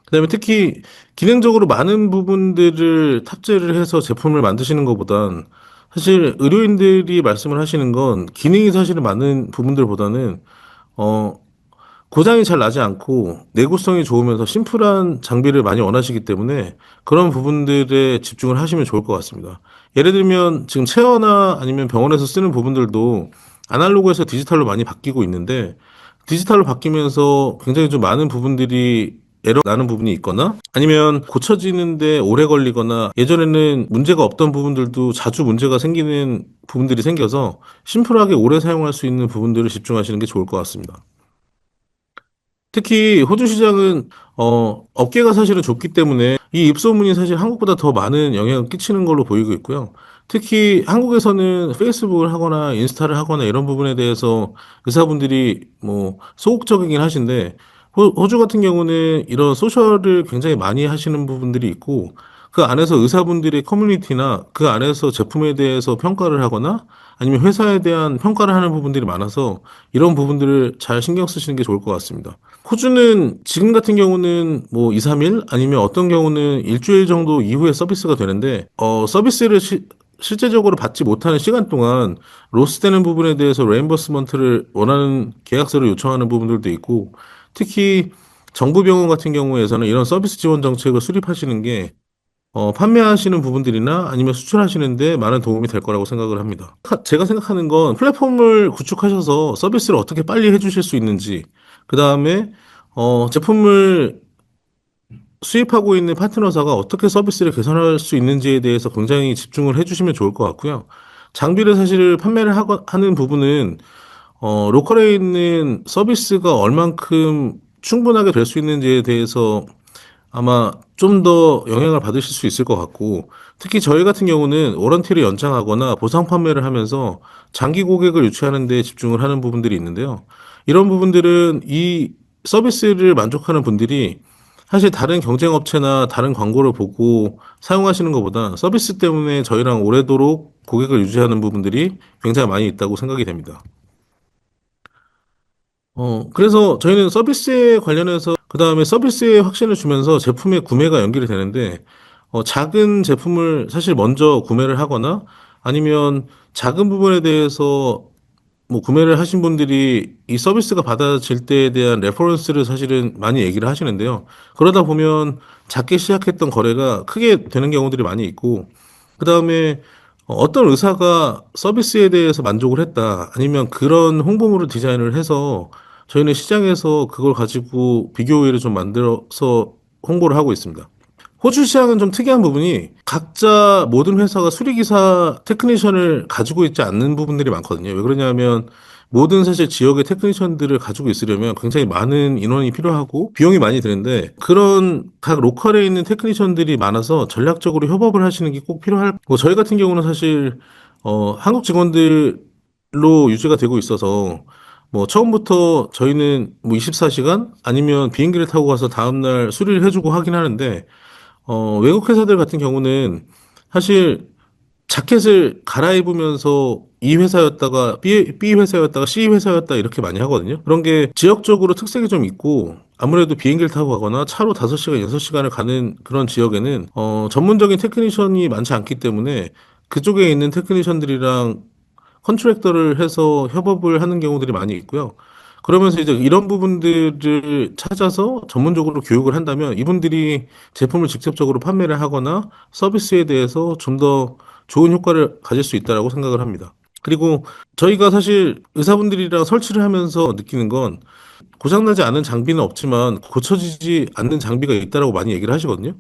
그다음에 특히 기능적으로 많은 부분들을 탑재를 해서 제품을 만드시는 것보단 사실 의료인들이 말씀을 하시는 건 기능이 사실은 많은 부분들보다는 어, 고장이 잘 나지 않고 내구성이 좋으면서 심플한 장비를 많이 원하시기 때문에 그런 부분들에 집중을 하시면 좋을 것 같습니다. 예를 들면 지금 체어나 아니면 병원에서 쓰는 부분들도 아날로그에서 디지털로 많이 바뀌고 있는데 디지털로 바뀌면서 굉장히 좀 많은 부분들이 에러 나는 부분이 있거나 아니면 고쳐지는데 오래 걸리거나 예전에는 문제가 없던 부분들도 자주 문제가 생기는 부분들이 생겨서 심플하게 오래 사용할 수 있는 부분들을 집중하시는 게 좋을 것 같습니다. 특히 호주 시장은 업계가 사실은 좁기 때문에 이 입소문이 사실 한국보다 더 많은 영향을 끼치는 걸로 보이고 있고요. 특히 한국에서는 페이스북을 하거나 인스타를 하거나 이런 부분에 대해서 의사분들이 뭐 소극적이긴 하신데 호주 같은 경우는 이런 소셜을 굉장히 많이 하시는 부분들이 있고 그 안에서 의사분들의 커뮤니티나 그 안에서 제품에 대해서 평가를 하거나 아니면 회사에 대한 평가를 하는 부분들이 많아서 이런 부분들을 잘 신경 쓰시는 게 좋을 것 같습니다. 호주는 지금 같은 경우는 뭐 2, 3일 아니면 어떤 경우는 일주일 정도 이후에 서비스가 되는데 서비스를 실제적으로 받지 못하는 시간 동안 로스되는 부분에 대해서 레임버스먼트를 원하는 계약서를 요청하는 부분들도 있고 특히 정부 병원 같은 경우에서는 이런 서비스 지원 정책을 수립하시는 게 판매하시는 부분들이나 아니면 수출하시는데 많은 도움이 될 거라고 생각을 합니다. 제가 생각하는 건 플랫폼을 구축하셔서 서비스를 어떻게 빨리 해주실 수 있는지, 그 다음에 제품을 수입하고 있는 파트너사가 어떻게 서비스를 개선할 수 있는지에 대해서 굉장히 집중을 해주시면 좋을 것 같고요. 장비를 사실 판매를 하는 부분은 로컬에 있는 서비스가 얼만큼 충분하게 될 수 있는지에 대해서 아마 좀 더 영향을 받으실 수 있을 것 같고, 특히 저희 같은 경우는 워런티를 연장하거나 보상 판매를 하면서 장기 고객을 유치하는 데 집중을 하는 부분들이 있는데요. 이런 부분들은 이 서비스를 만족하는 분들이 사실 다른 경쟁업체나 다른 광고를 보고 사용하시는 것보다 서비스 때문에 저희랑 오래도록 고객을 유지하는 부분들이 굉장히 많이 있다고 생각이 됩니다. 그래서 저희는 서비스에 관련해서 그 다음에 서비스에 확신을 주면서 제품의 구매가 연결이 되는데, 작은 제품을 사실 먼저 구매를 하거나 아니면 작은 부분에 대해서 뭐 구매를 하신 분들이 이 서비스가 받아질 때에 대한 레퍼런스를 사실은 많이 얘기를 하시는데요. 그러다 보면 작게 시작했던 거래가 크게 되는 경우들이 많이 있고, 그 다음에 어떤 의사가 서비스에 대해서 만족을 했다. 아니면 그런 홍보물을 디자인을 해서 저희는 시장에서 그걸 가지고 비교 우위를 좀 만들어서 홍보를 하고 있습니다. 호주 시장은 좀 특이한 부분이 각자 모든 회사가 수리기사 테크니션을 가지고 있지 않는 부분들이 많거든요. 왜 그러냐면 모든 사실 지역의 테크니션들을 가지고 있으려면 굉장히 많은 인원이 필요하고 비용이 많이 드는데 그런 각 로컬에 있는 테크니션들이 많아서 전략적으로 협업을 하시는 게 꼭 필요할, 뭐 저희 같은 경우는 사실 한국 직원들로 유지가 되고 있어서 뭐 처음부터 저희는 뭐 24시간 아니면 비행기를 타고 가서 다음날 수리를 해주고 하긴 하는데 외국 회사들 같은 경우는 사실 자켓을 갈아입으면서 이 회사였다가 B 회사였다가 C 회사였다 이렇게 많이 하거든요. 그런 게 지역적으로 특색이 좀 있고 아무래도 비행기를 타고 가거나 차로 5시간, 6시간을 가는 그런 지역에는 전문적인 테크니션이 많지 않기 때문에 그쪽에 있는 테크니션들이랑 컨트랙터를 해서 협업을 하는 경우들이 많이 있고요. 그러면서 이제 이런 부분들을 찾아서 전문적으로 교육을 한다면 이분들이 제품을 직접적으로 판매를 하거나 서비스에 대해서 좀 더 좋은 효과를 가질 수 있다라고 생각을 합니다. 그리고 저희가 사실 의사분들이랑 설치를 하면서 느끼는 건 고장나지 않은 장비는 없지만 고쳐지지 않는 장비가 있다라고 많이 얘기를 하시거든요.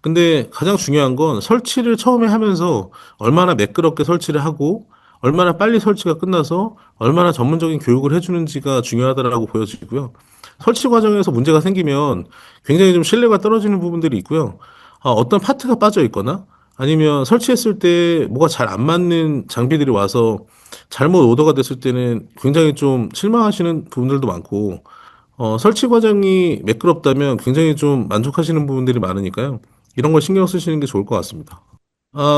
근데 가장 중요한 건 설치를 처음에 하면서 얼마나 매끄럽게 설치를 하고 얼마나 빨리 설치가 끝나서 얼마나 전문적인 교육을 해주는지가 중요하다라고 보여지고요. 설치 과정에서 문제가 생기면 굉장히 좀 신뢰가 떨어지는 부분들이 있고요. 어떤 파트가 빠져 있거나 아니면 설치했을 때 뭐가 잘 안 맞는 장비들이 와서 잘못 오더가 됐을 때는 굉장히 좀 실망하시는 부분들도 많고 설치 과정이 매끄럽다면 굉장히 좀 만족하시는 부분들이 많으니까요. 이런 걸 신경 쓰시는 게 좋을 것 같습니다.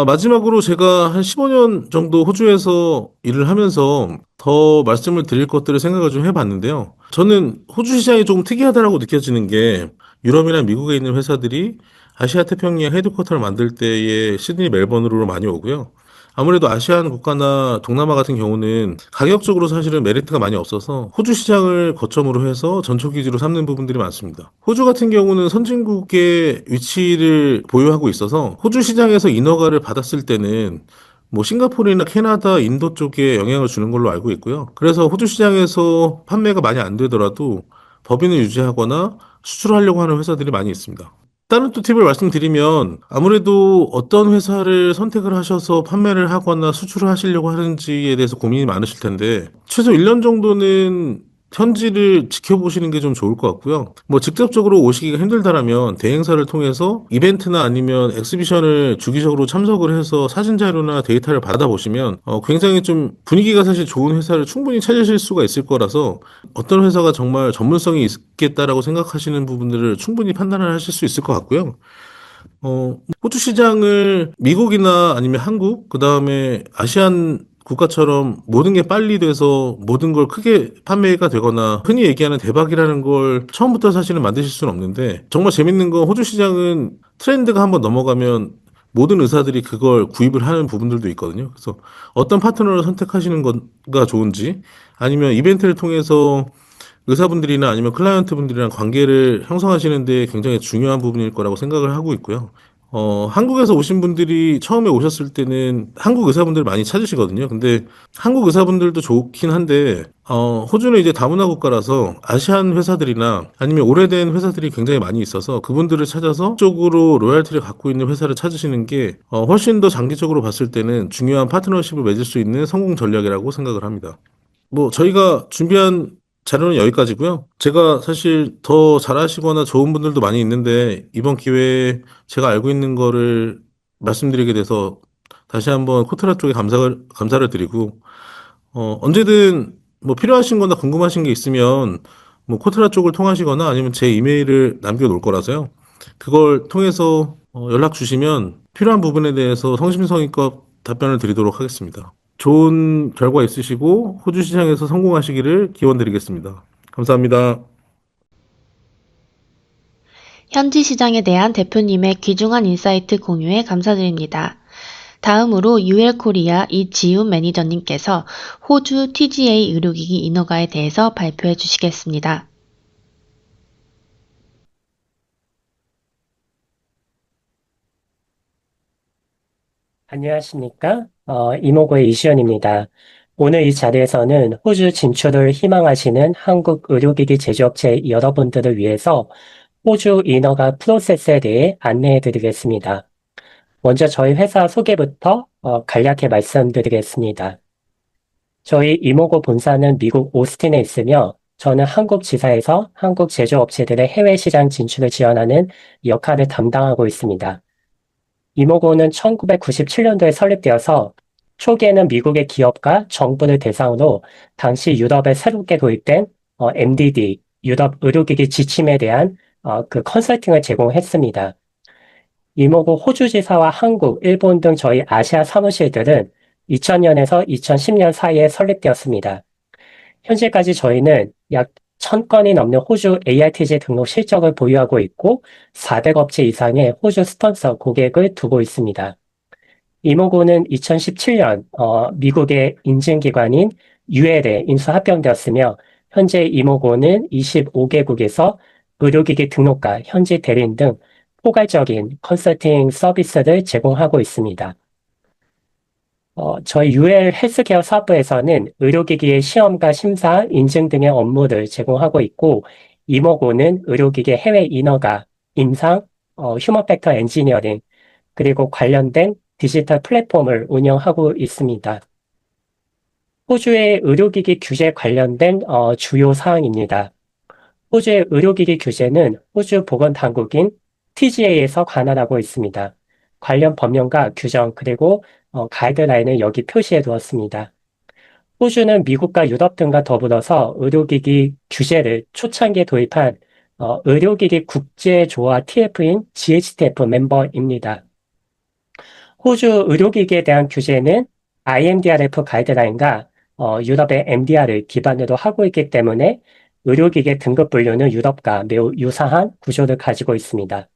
마지막으로 제가 한 15년 정도 호주에서 일을 하면서 더 말씀을 드릴 것들을 생각을 좀 해봤는데요. 저는 호주 시장이 조금 특이하다라고 느껴지는 게 유럽이나 미국에 있는 회사들이 아시아 태평양 헤드쿼터를 만들 때에 시드니 멜번으로 많이 오고요. 아무래도 아시안 국가나 동남아 같은 경우는 가격적으로 사실은 메리트가 많이 없어서 호주 시장을 거점으로 해서 전초 기지로 삼는 부분들이 많습니다. 호주 같은 경우는 선진국의 위치를 보유하고 있어서 호주 시장에서 인허가를 받았을 때는 뭐 싱가포르나 캐나다, 인도 쪽에 영향을 주는 걸로 알고 있고요. 그래서 호주 시장에서 판매가 많이 안 되더라도 법인을 유지하거나 수출하려고 하는 회사들이 많이 있습니다. 다른 또 팁을 말씀드리면 아무래도 어떤 회사를 선택을 하셔서 판매를 하거나 수출을 하시려고 하는지에 대해서 고민이 많으실 텐데 최소 1년 정도는 현지를 지켜보시는 게 좀 좋을 것 같고요. 뭐 직접적으로 오시기가 힘들다라면 대행사를 통해서 이벤트나 아니면 엑스비션을 주기적으로 참석을 해서 사진 자료나 데이터를 받아보시면 굉장히 좀 분위기가 사실 좋은 회사를 충분히 찾으실 수가 있을 거라서 어떤 회사가 정말 전문성이 있겠다라고 생각하시는 부분들을 충분히 판단을 하실 수 있을 것 같고요. 호주 시장을 미국이나 아니면 한국, 그 다음에 아시안 국가처럼 모든 게 빨리 돼서 모든 걸 크게 판매가 되거나 흔히 얘기하는 대박이라는 걸 처음부터 사실은 만드실 수는 없는데 정말 재밌는 건 호주 시장은 트렌드가 한번 넘어가면 모든 의사들이 그걸 구입을 하는 부분들도 있거든요. 그래서 어떤 파트너를 선택하시는 거가 좋은지 아니면 이벤트를 통해서 의사분들이나 아니면 클라이언트 분들이랑 관계를 형성하시는 데 굉장히 중요한 부분일 거라고 생각을 하고 있고요. 한국에서 오신 분들이 처음에 오셨을 때는 한국 의사분들 많이 찾으시거든요. 근데 한국 의사분들도 좋긴 한데, 호주는 이제 다문화 국가라서 아시안 회사들이나 아니면 오래된 회사들이 굉장히 많이 있어서 그분들을 찾아서 쪽으로 로열티를 갖고 있는 회사를 찾으시는 게 훨씬 더 장기적으로 봤을 때는 중요한 파트너십을 맺을 수 있는 성공 전략이라고 생각을 합니다. 뭐 저희가 준비한 자료는 여기까지고요. 제가 사실 더 잘하시거나 좋은 분들도 많이 있는데 이번 기회에 제가 알고 있는 거를 말씀드리게 돼서 다시 한번 코트라 쪽에 감사를 드리고 언제든 뭐 필요하신 거나 궁금하신 게 있으면 뭐 코트라 쪽을 통하시거나 아니면 제 이메일을 남겨놓을 거라서요. 그걸 통해서 연락 주시면 필요한 부분에 대해서 성심성의껏 답변을 드리도록 하겠습니다. 좋은 결과 있으시고 호주 시장에서 성공하시기를 기원드리겠습니다. 감사합니다. 현지 시장에 대한 대표님의 귀중한 인사이트 공유에 감사드립니다. 다음으로 UL 코리아 이지훈 매니저님께서 호주 TGA 의료기기 인허가에 대해서 발표해 주시겠습니다. 안녕하십니까? 이모고의 이시연입니다. 오늘 이 자리에서는 호주 진출을 희망하시는 한국 의료기기 제조업체 여러분들을 위해서 호주 인허가 프로세스에 대해 안내해 드리겠습니다. 먼저 저희 회사 소개부터 간략히 말씀드리겠습니다. 저희 이모고 본사는 미국 오스틴에 있으며 저는 한국 지사에서 한국 제조업체들의 해외 시장 진출을 지원하는 역할을 담당하고 있습니다. 이모고는 1997년도에 설립되어서 초기에는 미국의 기업과 정부를 대상으로 당시 유럽에 새롭게 도입된 MDD, 유럽 의료기기 지침에 대한 그 컨설팅을 제공했습니다. 이모고 호주지사와 한국, 일본 등 저희 아시아 사무실들은 2000년에서 2010년 사이에 설립되었습니다. 현재까지 저희는 약 1000건이 넘는 호주 ARTG 등록 실적을 보유하고 있고 400업체 이상의 호주 스폰서 고객을 두고 있습니다. 이모고는 2017년 미국의 인증기관인 UL에 인수합병되었으며 현재 이모고는 25개국에서 의료기기 등록과 현지 대리인 등 포괄적인 컨설팅 서비스를 제공하고 있습니다. 저희 UL 헬스케어 사업부에서는 의료기기의 시험과 심사, 인증 등의 업무를 제공하고 있고, 이모고는 의료기기 해외 인허가, 임상, 휴먼 팩터 엔지니어링, 그리고 관련된 디지털 플랫폼을 운영하고 있습니다. 호주의 의료기기 규제 관련된 주요 사항입니다. 호주의 의료기기 규제는 호주 보건당국인 TGA에서 관할하고 있습니다. 관련 법령과 규정 그리고 가이드라인을 여기 표시해 두었습니다. 호주는 미국과 유럽 등과 더불어서 의료기기 규제를 초창기에 도입한 의료기기 국제조화 TF인 GHTF 멤버입니다. 호주 의료기기에 대한 규제는 IMDRF 가이드라인과 유럽의 MDR을 기반으로 하고 있기 때문에 의료기기 등급 분류는 유럽과 매우 유사한 구조를 가지고 있습니다.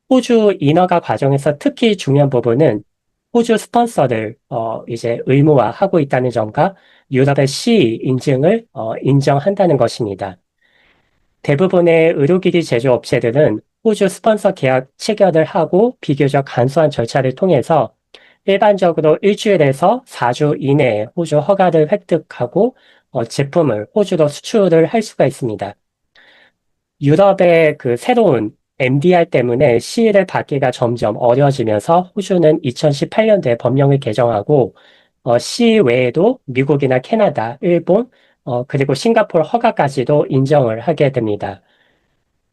호주 인허가 과정에서 특히 중요한 부분은 호주 스폰서를 이제 의무화하고 있다는 점과 유럽의 CE 인증을 인정한다는 것입니다. 대부분의 의료기기 제조업체들은 호주 스폰서 계약 체결을 하고 비교적 간소한 절차를 통해서 일반적으로 일주일에서 4주 이내에 호주 허가를 획득하고 제품을 호주로 수출을 할 수가 있습니다. 유럽의 그 새로운 MDR 때문에 CE를 받기가 점점 어려워지면서 호주는 2018년도에 법령을 개정하고 CE 외에도 미국이나 캐나다, 일본, 그리고 싱가포르 허가까지도 인정을 하게 됩니다.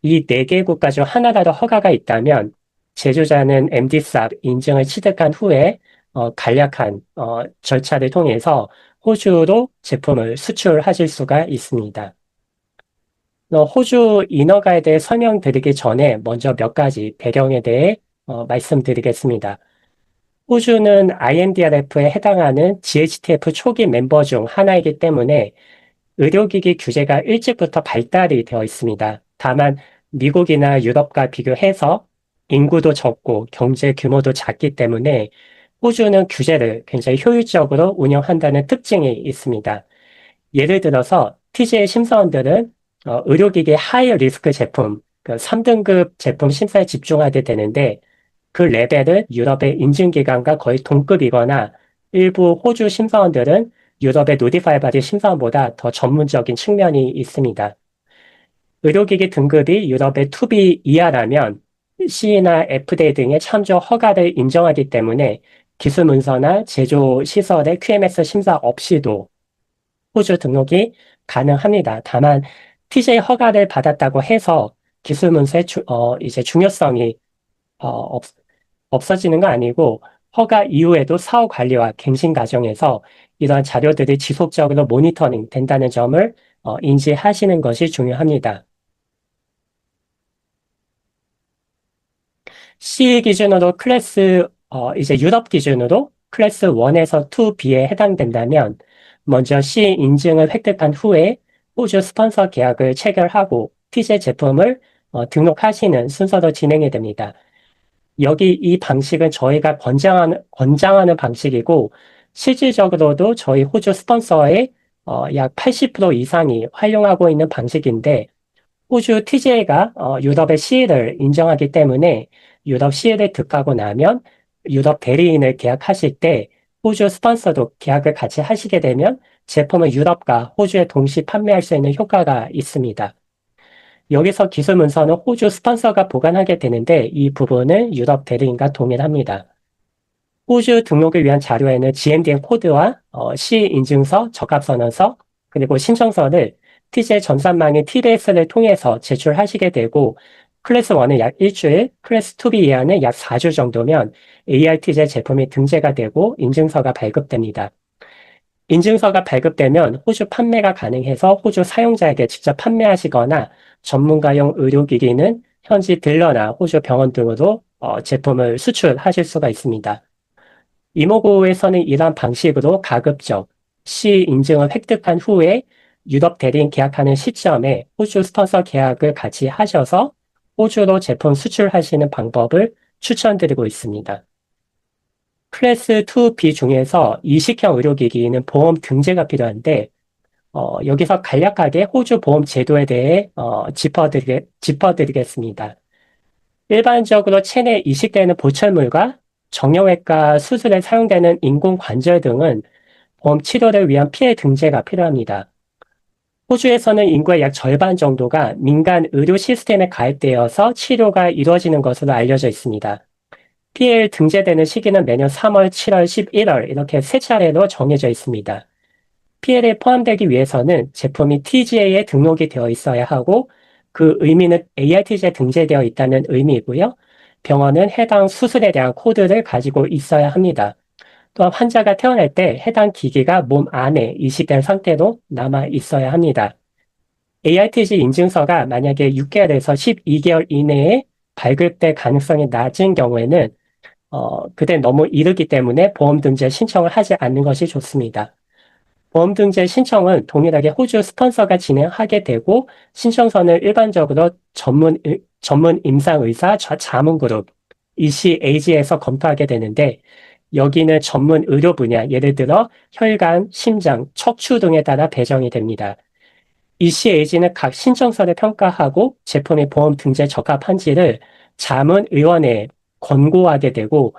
이 4개 국가 중 하나라도 허가가 있다면 제조자는 MDSAP 인증을 취득한 후에 간략한 절차를 통해서 호주로 제품을 수출하실 수가 있습니다. 호주 인허가에 대해 설명드리기 전에 먼저 몇 가지 배경에 대해 말씀드리겠습니다. 호주는 IMDRF에 해당하는 GHTF 초기 멤버 중 하나이기 때문에 의료기기 규제가 일찍부터 발달이 되어 있습니다. 다만 미국이나 유럽과 비교해서 인구도 적고 경제 규모도 작기 때문에 호주는 규제를 굉장히 효율적으로 운영한다는 특징이 있습니다. 예를 들어서 TGA 심사원들은 의료기기 하이 리스크 제품, 그 3등급 제품 심사에 집중하게 되는데 그 레벨은 유럽의 인증기관과 거의 동급이거나 일부 호주 심사원들은 유럽의 노티파이 바디 심사원보다 더 전문적인 측면이 있습니다. 의료기기 등급이 유럽의 2B 이하라면 C나 FDA 등의 참조 허가를 인정하기 때문에 기술 문서나 제조 시설의 QMS 심사 없이도 호주 등록이 가능합니다. 다만 TJ 허가를 받았다고 해서 기술 문서의 이제 중요성이 없어지는 건 아니고 허가 이후에도 사후 관리와 갱신 과정에서 이러한 자료들이 지속적으로 모니터링 된다는 점을 인지하시는 것이 중요합니다. C 기준으로 이제 유럽 기준으로 클래스 1에서 2B에 해당된다면 먼저 C 인증을 획득한 후에 호주 스폰서 계약을 체결하고 TJ 제품을 등록하시는 순서로 진행이 됩니다. 여기 이 방식은 저희가 권장하는 방식이고 실질적으로도 저희 호주 스폰서의 약 80% 이상이 활용하고 있는 방식인데 호주 TGA가 유럽의 CE를 인정하기 때문에 유럽 CE를 득하고 나면 유럽 대리인을 계약하실 때 호주 스폰서도 계약을 같이 하시게 되면 제품을 유럽과 호주에 동시 판매할 수 있는 효과가 있습니다. 여기서 기술 문서는 호주 스폰서가 보관하게 되는데 이 부분은 유럽 대리인과 동일합니다. 호주 등록을 위한 자료에는 GMDN 코드와 C 인증서, 적합선언서, 그리고 신청서를 TGA 전산망인 TBS를 통해서 제출하시게 되고 클래스 1은 약 일주일, 클래스 2B 이하는 약 4주 정도면 ARTJ 제품이 등재가 되고 인증서가 발급됩니다. 인증서가 발급되면 호주 판매가 가능해서 호주 사용자에게 직접 판매하시거나 전문가용 의료기기는 현지 딜러나 호주 병원 등으로 제품을 수출하실 수가 있습니다. 이모고에서는 이러한 방식으로 가급적 C 인증을 획득한 후에 유럽 대리인 계약하는 시점에 호주 스폰서 계약을 같이 하셔서 호주로 제품 수출하시는 방법을 추천드리고 있습니다. 클래스 2B 중에서 이식형 의료기기는 보험 등재가 필요한데 여기서 간략하게 호주 보험 제도에 대해 짚어드리겠습니다. 일반적으로 체내 이식되는 보철물과 정형외과 수술에 사용되는 인공관절 등은 보험 치료를 위한 피해 등재가 필요합니다. 호주에서는 인구의 약 절반 정도가 민간 의료 시스템에 가입되어서 치료가 이루어지는 것으로 알려져 있습니다. 피해를 등재되는 시기는 매년 3월, 7월, 11월 이렇게 세 차례로 정해져 있습니다. PL에 포함되기 위해서는 제품이 TGA에 등록이 되어 있어야 하고 그 의미는 ARTG에 등재되어 있다는 의미이고요. 병원은 해당 수술에 대한 코드를 가지고 있어야 합니다. 또한 환자가 태어날 때 해당 기기가 몸 안에 이식된 상태로 남아 있어야 합니다. ARTG 인증서가 만약에 6개월에서 12개월 이내에 발급될 가능성이 낮은 경우에는 그때 너무 이르기 때문에 보험 등재 신청을 하지 않는 것이 좋습니다. 보험 등재 신청은 동일하게 호주 스폰서가 진행하게 되고 신청서는 일반적으로 전문 임상의사 자문그룹 ECAG에서 검토하게 되는데 여기는 전문 의료 분야, 예를 들어 혈관, 심장, 척추 등에 따라 배정이 됩니다. ECAG는 각 신청서를 평가하고 제품의 보험 등재 적합한지를 자문위원회에 권고하게 되고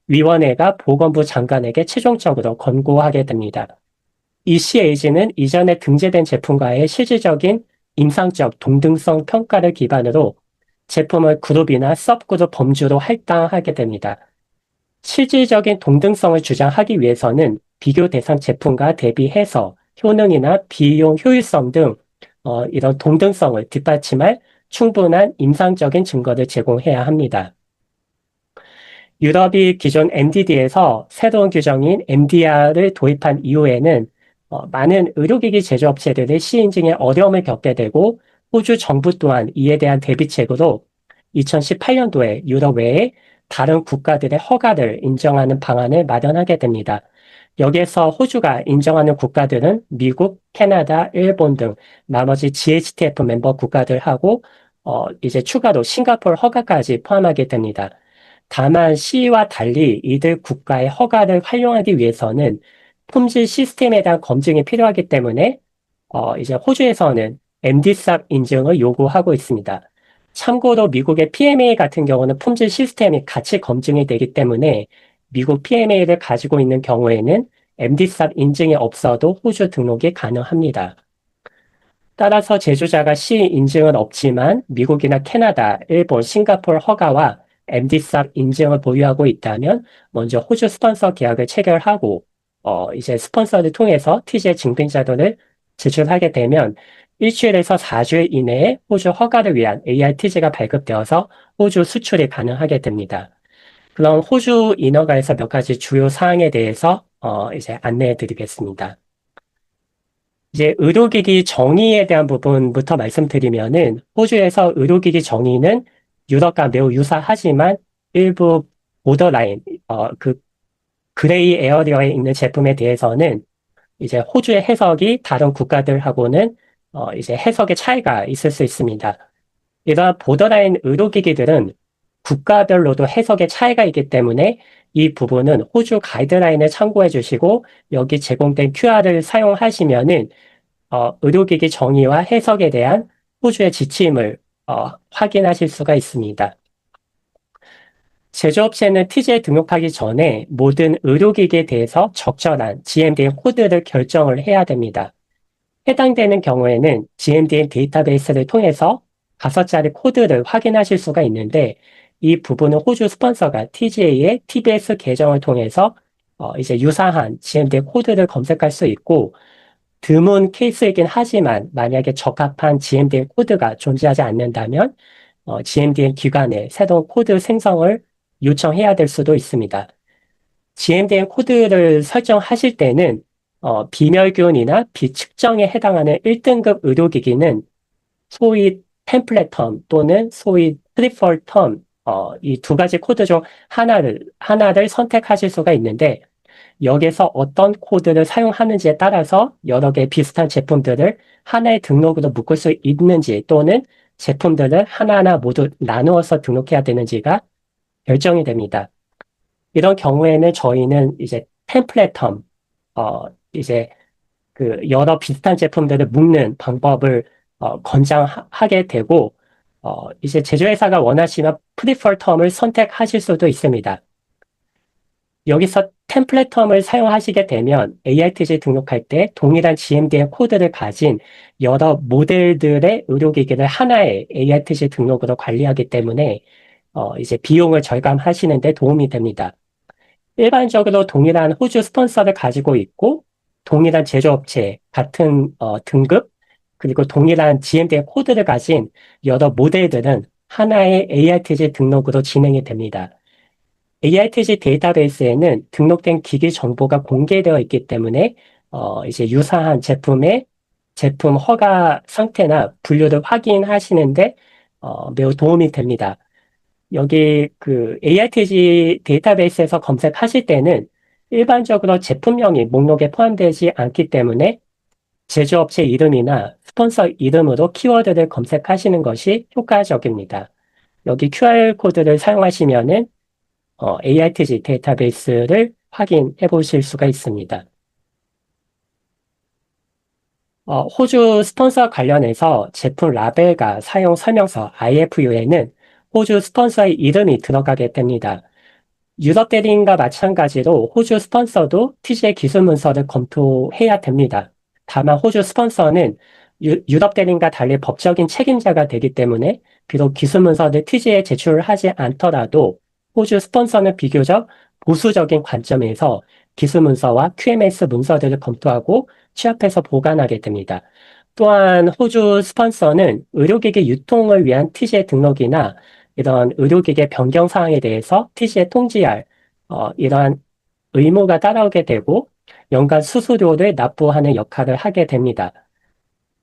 위원회가 보건부 장관에게 최종적으로 권고하게 됩니다. ECAG는 이전에 등재된 제품과의 실질적인 임상적 동등성 평가를 기반으로 제품을 그룹이나 서브그룹 범주로 할당하게 됩니다. 실질적인 동등성을 주장하기 위해서는 비교 대상 제품과 대비해서 효능이나 비용 효율성 등 이런 동등성을 뒷받침할 충분한 임상적인 증거를 제공해야 합니다. 유럽이 기존 MDD에서 새로운 규정인 MDR을 도입한 이후에는 많은 의료기기 제조업체들이 시인증에 어려움을 겪게 되고 호주 정부 또한 이에 대한 대비책으로 2018년도에 유럽 외에 다른 국가들의 허가를 인정하는 방안을 마련하게 됩니다. 여기에서 호주가 인정하는 국가들은 미국, 캐나다, 일본 등 나머지 GHTF 멤버 국가들하고 이제 추가로 싱가포르 허가까지 포함하게 됩니다. 다만 C와 달리 이들 국가의 허가를 활용하기 위해서는 품질 시스템에 대한 검증이 필요하기 때문에 이제 호주에서는 MDSAP 인증을 요구하고 있습니다. 참고로 미국의 PMA 같은 경우는 품질 시스템이 같이 검증이 되기 때문에 미국 PMA를 가지고 있는 경우에는 MDSAP 인증이 없어도 호주 등록이 가능합니다. 따라서 제조자가 C 인증은 없지만 미국이나 캐나다, 일본, 싱가포르 허가와 MDSAP 인증을 보유하고 있다면 먼저 호주 스폰서 계약을 체결하고 이제 스폰서를 통해서 TG의 증빙자료를 제출하게 되면 일주일에서 4주일 이내에 호주 허가를 위한 ARTG가 발급되어서 호주 수출이 가능하게 됩니다. 그럼 호주 인허가에서 몇 가지 주요 사항에 대해서 이제 안내해 드리겠습니다. 이제 의료기기 정의에 대한 부분부터 말씀드리면은 호주에서 의료기기 정의는 유럽과 매우 유사하지만 일부 보더라인, 그 그레이 에어리어에 있는 제품에 대해서는 이제 호주의 해석이 다른 국가들하고는 이제 해석의 차이가 있을 수 있습니다. 이러한 보더라인 의료기기들은 국가별로도 해석의 차이가 있기 때문에 이 부분은 호주 가이드라인을 참고해 주시고 여기 제공된 QR을 사용하시면은 의료기기 정의와 해석에 대한 호주의 지침을 확인하실 수가 있습니다. 제조업체는 TG에 등록하기 전에 모든 의료기기에 대해서 적절한 GMDN 코드를 결정을 해야 됩니다. 해당되는 경우에는 GMDN 데이터베이스를 통해서 5자리 코드를 확인하실 수가 있는데 이 부분은 호주 스폰서가 TGA의 TBS 계정을 통해서 이제 유사한 GMDN 코드를 검색할 수 있고 드문 케이스이긴 하지만 만약에 적합한 GMDN 코드가 존재하지 않는다면 GMDN 기관에 새로운 코드 생성을 요청해야 될 수도 있습니다. GMDN 코드를 설정하실 때는 비멸균이나 비측정에 해당하는 1등급 의료기기는 소위 템플릿 텀 또는 소위 프리펄 텀 이 두 가지 코드 중 하나를 선택하실 수가 있는데, 여기서 어떤 코드를 사용하는지에 따라서 여러 개 비슷한 제품들을 하나의 등록으로 묶을 수 있는지 또는 제품들을 하나하나 모두 나누어서 등록해야 되는지가 결정이 됩니다. 이런 경우에는 저희는 이제 템플릿텀, 이제 그 여러 비슷한 제품들을 묶는 방법을 권장하게 되고, 이제 제조회사가 원하시면 프리퍼 텀을 선택하실 수도 있습니다. 여기서 템플릿텀을 사용하시게 되면 ARTG 등록할 때 동일한 GMD의 코드를 가진 여러 모델들의 의료기기를 하나의 ARTG 등록으로 관리하기 때문에 이제 비용을 절감하시는 데 도움이 됩니다. 일반적으로 동일한 호주 스폰서를 가지고 있고 동일한 제조업체, 같은 등급, 그리고 동일한 GMD의 코드를 가진 여러 모델들은 하나의 ARTG 등록으로 진행이 됩니다. ARTG 데이터베이스에는 등록된 기기 정보가 공개되어 있기 때문에 이제 유사한 제품의 제품 허가 상태나 분류를 확인하시는데 매우 도움이 됩니다. 여기 그 ARTG 데이터베이스에서 검색하실 때는 일반적으로 제품명이 목록에 포함되지 않기 때문에 제조업체 이름이나 스폰서 이름으로 키워드를 검색하시는 것이 효과적입니다. 여기 QR코드를 사용하시면은 ARTG 데이터베이스를 확인해 보실 수가 있습니다. 호주 스폰서 관련해서 제품 라벨과 사용 설명서 IFU에는 호주 스폰서의 이름이 들어가게 됩니다. 유럽 대리인과 마찬가지로 호주 스폰서도 TG의 기술 문서를 검토해야 됩니다. 다만 호주 스폰서는 유럽 대리인과 달리 법적인 책임자가 되기 때문에 비록 기술 문서를 TG에 제출하지 않더라도 호주 스폰서는 비교적 보수적인 관점에서 기술 문서와 QMS 문서들을 검토하고 취합해서 보관하게 됩니다. 또한 호주 스폰서는 의료기기 유통을 위한 TG의 등록이나 이런 의료기기 변경 사항에 대해서 TG에 통지할 이러한 의무가 따라오게 되고 연간 수수료를 납부하는 역할을 하게 됩니다.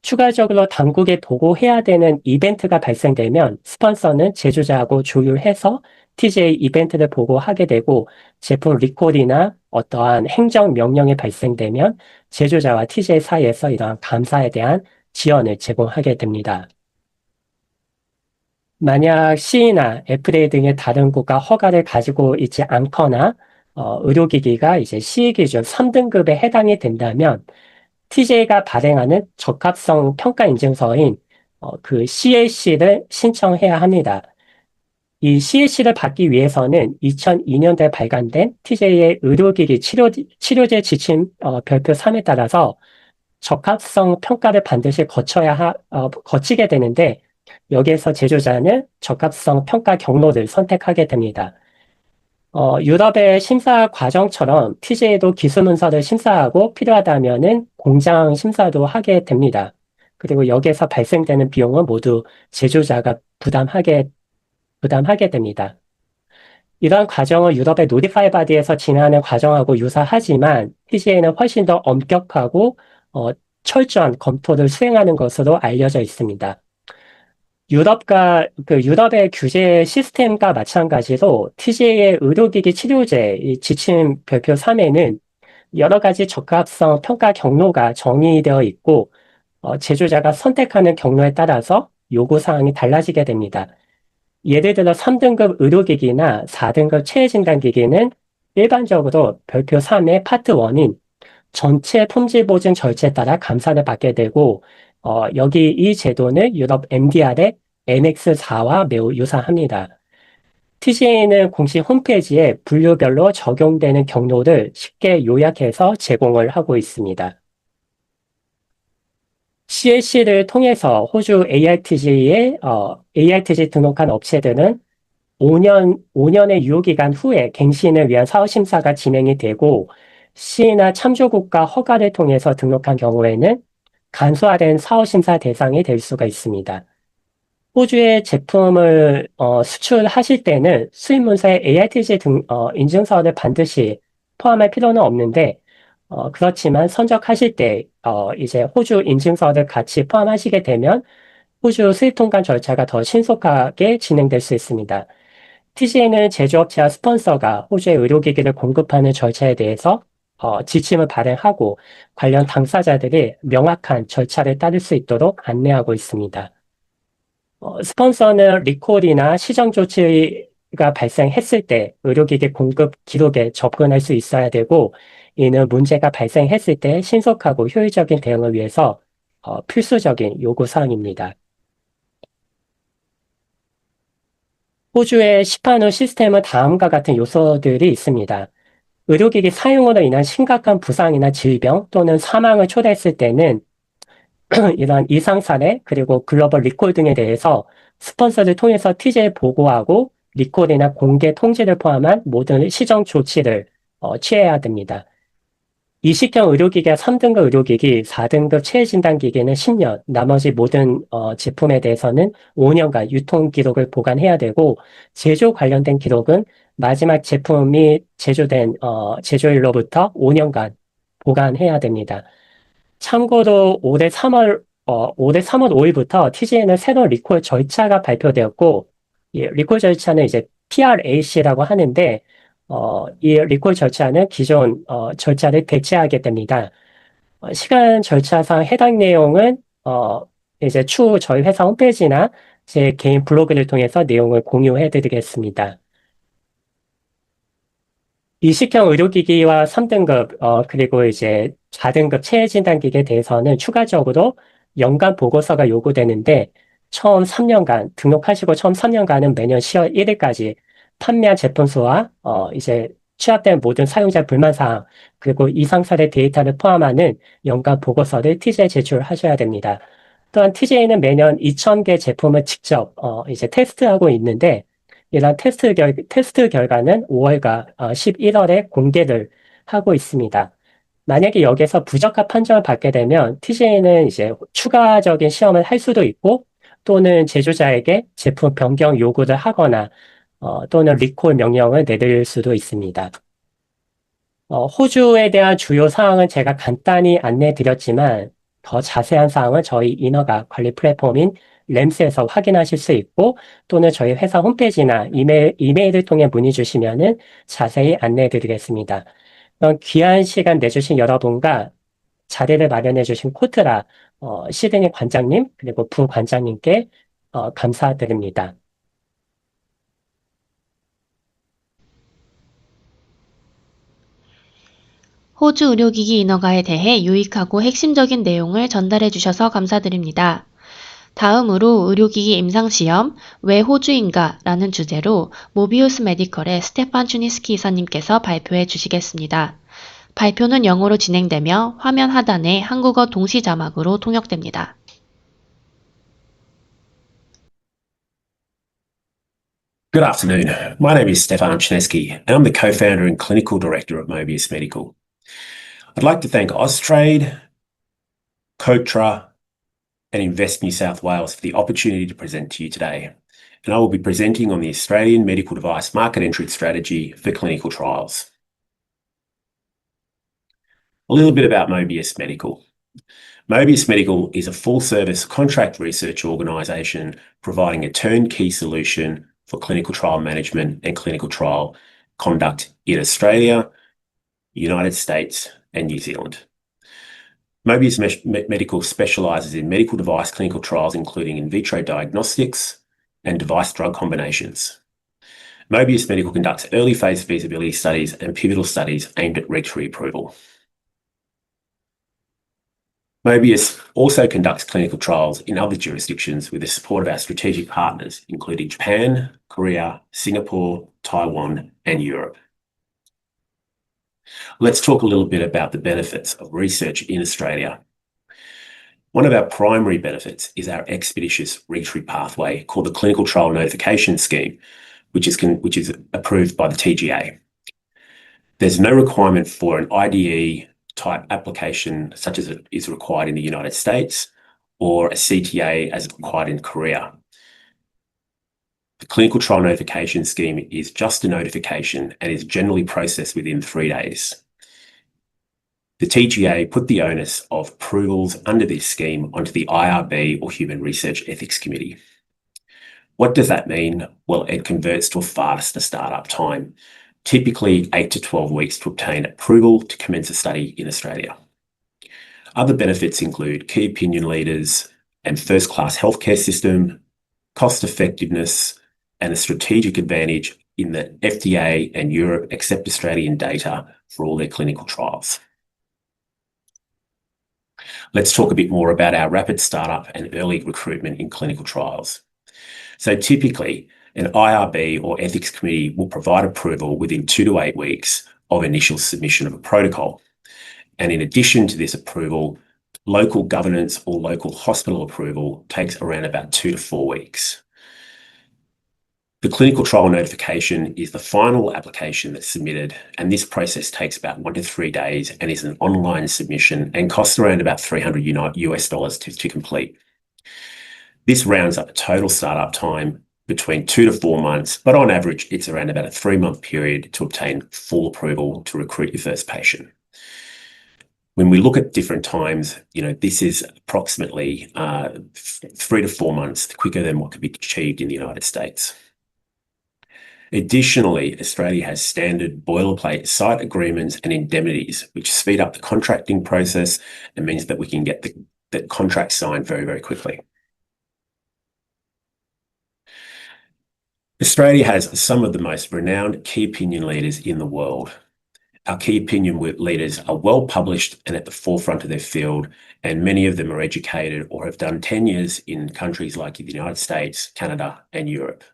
추가적으로 당국에 보고해야 되는 이벤트가 발생되면 스폰서는 제조자하고 조율해서 TGA 이벤트를 보고하게 되고 제품 리콜이나 어떠한 행정 명령이 발생되면 제조자와 TGA 사이에서 이러한 감사에 대한 지원을 제공하게 됩니다. 만약 C나 FDA 등의 다른 국가 허가를 가지고 있지 않거나 의료기기가 이제 CE 기준 3등급에 해당이 된다면 TGA가 발행하는 적합성 평가 인증서인 그 CAC를 신청해야 합니다. 이 CAC를 받기 위해서는 2002년도에 발간된 TGA의 의료기기 치료제 지침 별표 3에 따라서 적합성 평가를 반드시 거치게 되는데 여기에서 제조자는 적합성 평가 경로를 선택하게 됩니다. 유럽의 심사 과정처럼 TGA도 기술 문서를 심사하고 필요하다면은 공장 심사도 하게 됩니다. 그리고 여기에서 발생되는 비용은 모두 제조자가 부담하게 됩니다. 이러한 과정은 유럽의 노티파이 바디에서 진행하는 과정하고 유사하지만 TGA는 훨씬 더 엄격하고 철저한 검토를 수행하는 것으로 알려져 있습니다. 유럽의 규제 시스템과 마찬가지로 TGA의 의료기기 치료제 지침 별표 3에는 여러 가지 적합성 평가 경로가 정의되어 있고 제조자가 선택하는 경로에 따라서 요구사항이 달라지게 됩니다. 예를 들어 3등급 의료기기나 4등급 체해진단기기는 일반적으로 별표 3의 파트 1인 전체 품질 보증 절차에 따라 감사를 받게 되고 여기 이 제도는 유럽 MDR의 NX4와 매우 유사합니다. TGA는 공식 홈페이지에 분류별로 적용되는 경로를 쉽게 요약해서 제공을 하고 있습니다. CAC를 통해서 호주 ARTG 등록한 업체들은 5년의 유효기간 후에 갱신을 위한 사후심사가 진행이 되고 C나 참조국가 허가를 통해서 등록한 경우에는 간소화된 사후심사 대상이 될 수가 있습니다. 호주의 제품을 수출하실 때는 수입문서에 ARTG 인증서를 반드시 포함할 필요는 없는데 그렇지만 선적하실 때 이제 호주 인증서를 같이 포함하시게 되면 호주 수입 통관 절차가 더 신속하게 진행될 수 있습니다. TGA는 제조업체와 스폰서가 호주의 의료기기를 공급하는 절차에 대해서 지침을 발행하고 관련 당사자들이 명확한 절차를 따를 수 있도록 안내하고 있습니다. 스폰서는 리콜이나 시정 조치가 발생했을 때 의료기기 공급 기록에 접근할 수 있어야 되고, 이는 문제가 발생했을 때 신속하고 효율적인 대응을 위해서 필수적인 요구사항입니다. 호주의 시판후 시스템은 다음과 같은 요소들이 있습니다. 의료기기 사용으로 인한 심각한 부상이나 질병 또는 사망을 초래했을 때는 이런 이상 사례 그리고 글로벌 리콜 등에 대해서 스폰서를 통해서 TJ에 보고하고 리콜이나 공개 통지를 포함한 모든 시정 조치를 취해야 됩니다. 이식형 의료기기와 3등급 의료기기, 4등급 체해진단기기는 10년, 나머지 모든 제품에 대해서는 5년간 유통 기록을 보관해야 되고, 제조 관련된 기록은 마지막 제품이 제조된 제조일로부터 5년간 보관해야 됩니다. 참고로 올해 3월 5일부터 TGN은 새로운 리콜 절차가 발표되었고, 이 리콜 절차는 이제 PRAC라고 하는데, 이 리콜 절차는 기존 절차를 대체하게 됩니다. 시간 절차상 해당 내용은 이제 추후 저희 회사 홈페이지나 제 개인 블로그를 통해서 내용을 공유해 드리겠습니다. 이식형 의료기기와 3등급, 그리고 이제 4등급 체해진단기기에 대해서는 추가적으로 연간 보고서가 요구되는데, 처음 3년간, 등록하시고 처음 3년간은 매년 10월 1일까지 판매한 제품 수와, 이제 취합된 모든 사용자 불만사항, 그리고 이상 사례 데이터를 포함하는 연간 보고서를 TJ에 제출하셔야 됩니다. 또한 TJ는 매년 2,000개 제품을 직접, 이제 테스트하고 있는데, 이런 테스트 결과는 5월과 11월에 공개를 하고 있습니다. 만약에 여기서 부적합 판정을 받게 되면 TJ는 이제 추가적인 시험을 할 수도 있고, 또는 제조자에게 제품 변경 요구를 하거나 또는 리콜 명령을 내릴 수도 있습니다. 호주에 대한 주요 사항은 제가 간단히 안내해 드렸지만, 더 자세한 사항은 저희 인허가 관리 플랫폼인 램스에서 확인하실 수 있고, 또는 저희 회사 홈페이지나 이메일을 통해 문의 주시면은 자세히 안내해 드리겠습니다. 그럼 귀한 시간 내주신 여러분과 자리를 마련해 주신 코트라 시드니 관장님 그리고 부관장님께 감사드립니다. 호주 의료기기 인허가에 대해 유익하고 핵심적인 내용을 전달해 주셔서 감사드립니다. 다음으로 의료기기 임상시험, 왜 호주인가? 라는 주제로 모비우스 메디컬의 스테판 추니스키 이사님께서 발표해 주시겠습니다. 발표는 영어로 진행되며 화면 하단에 한국어 동시 자막으로 통역됩니다. Good afternoon. My name is Stefan Chinesky, and I'm the co-founder and clinical director of Mobius Medical. I'd like to thank Austrade, Cotra, and Invest New South Wales for the opportunity to present to you today. And I will be presenting on the Australian medical device market entry strategy for clinical trials. A little bit about Mobius Medical. Mobius Medical is a full-service contract research organisation providing a turnkey solution for clinical trial management and clinical trial conduct in Australia, United States, and New Zealand. Mobius Medical specialises in medical device clinical trials, including in vitro diagnostics and device drug combinations. Mobius Medical conducts early phase feasibility studies and pivotal studies aimed at regulatory approval. Mobius also conducts clinical trials in other jurisdictions with the support of our strategic partners, including Japan, Korea, Singapore, Taiwan, and Europe. Let's talk a little bit about the benefits of research in Australia. One of our primary benefits is our expeditious regulatory pathway called the Clinical Trial Notification Scheme, which is approved by the TGA. There's no requirement for an IDE type application such as it is required in the United States or a CTA as required in Korea. The Clinical Trial Notification Scheme is just a notification and is generally processed within 3 days. The TGA put the onus of approvals under this scheme onto the IRB or Human Research Ethics Committee. What does that mean? Well, it converts to a faster startup time, typically 8 to 12 weeks to obtain approval to commence a study in Australia. Other benefits include key opinion leaders and first-class healthcare system, cost effectiveness, and a strategic advantage in that FDA and Europe accept Australian data for all their clinical trials. Let's talk a bit more about our rapid startup and early recruitment in clinical trials. So typically, an IRB or ethics committee will provide approval within 2 to 8 weeks of initial submission of a protocol. And in addition to this approval, local governance or local hospital approval takes around about 2 to 4 weeks. The clinical trial notification is the final application that's submitted, and this process takes about 1 to 3 days and is an online submission and costs around about $300 to complete. This rounds up a total startup time between 2 to 4 months, but on average, it's around about a 3-month period to obtain full approval to recruit your first patient. When we look at different times, this is approximately 3 to 4 months quicker than what could be achieved in the United States. Additionally, Australia has standard boilerplate site agreements and indemnities, which speed up the contracting process and means that we can get the contract signed very, very quickly. Australia has some of the most renowned key opinion leaders in the world. Our key opinion leaders are well published and at the forefront of their field, and many of them are educated or have done 10 years in countries like the United States, Canada, and Europe.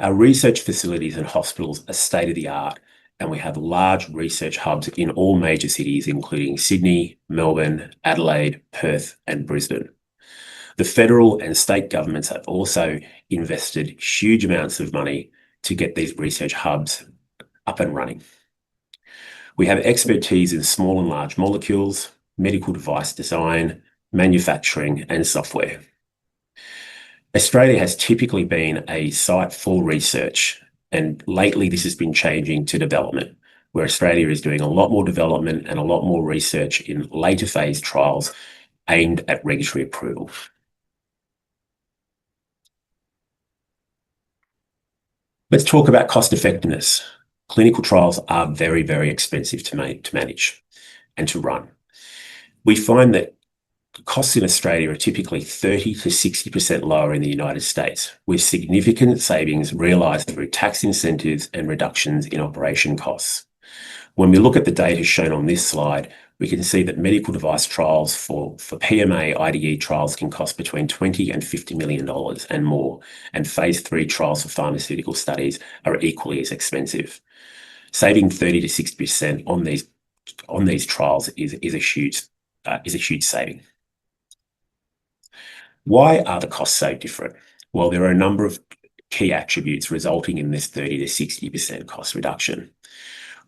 Our research facilities and hospitals are state-of-the-art, and we have large research hubs in all major cities, including Sydney, Melbourne, Adelaide, Perth, and Brisbane. The federal and state governments have also invested huge amounts of money to get these research hubs up and running. We have expertise in small and large molecules, medical device design, manufacturing, and software. Australia has typically been a site for research, and lately this has been changing to development, where Australia is doing a lot more development and a lot more research in later phase trials aimed at regulatory approval. Let's talk about cost effectiveness. Clinical trials are very, very expensive to manage and to run. We find that costs in Australia are typically 30 to 60% lower in the United States, with significant savings realised through tax incentives and reductions in operation costs. When we look at the data shown on this slide, we can see that medical device trials for PMA IDE trials can cost between $20 and $50 million and more, and phase 3 trials for pharmaceutical studies are equally as expensive. Saving 30 to 60% on these trials is a huge saving. Why are the costs so different? Well, there are a number of key attributes resulting in this 30 to 60% cost reduction.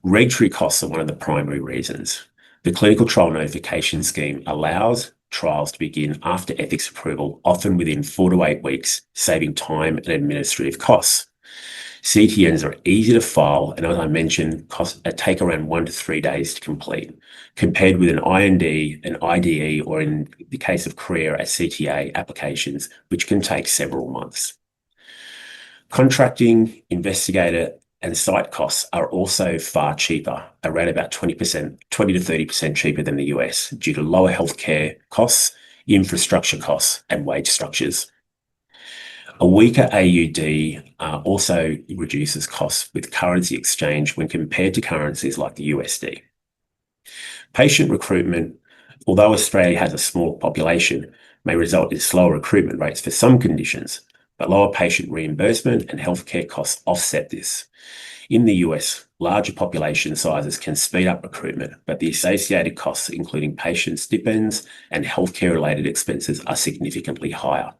Regulatory costs are one of the primary reasons. The clinical trial notification scheme allows trials to begin after ethics approval, often within 4 to 8 weeks, saving time and administrative costs. CTNs are easy to file, and as I mentioned, take around 1 to 3 days to complete, compared with an IND, an IDE, or in the case of Korea, a CTA applications, which can take several months. Contracting, investigator, and site costs are also far cheaper, around about 20 to 30% cheaper than the US, due to lower healthcare costs, infrastructure costs, and wage structures. A weaker AUD also reduces costs with currency exchange when compared to currencies like the USD. Patient recruitment, although Australia has a small population, may result in slower recruitment rates for some conditions, but lower patient reimbursement and healthcare costs offset this. In the US, larger population sizes can speed up recruitment, but the associated costs, including patient stipends and healthcare-related expenses, are significantly higher.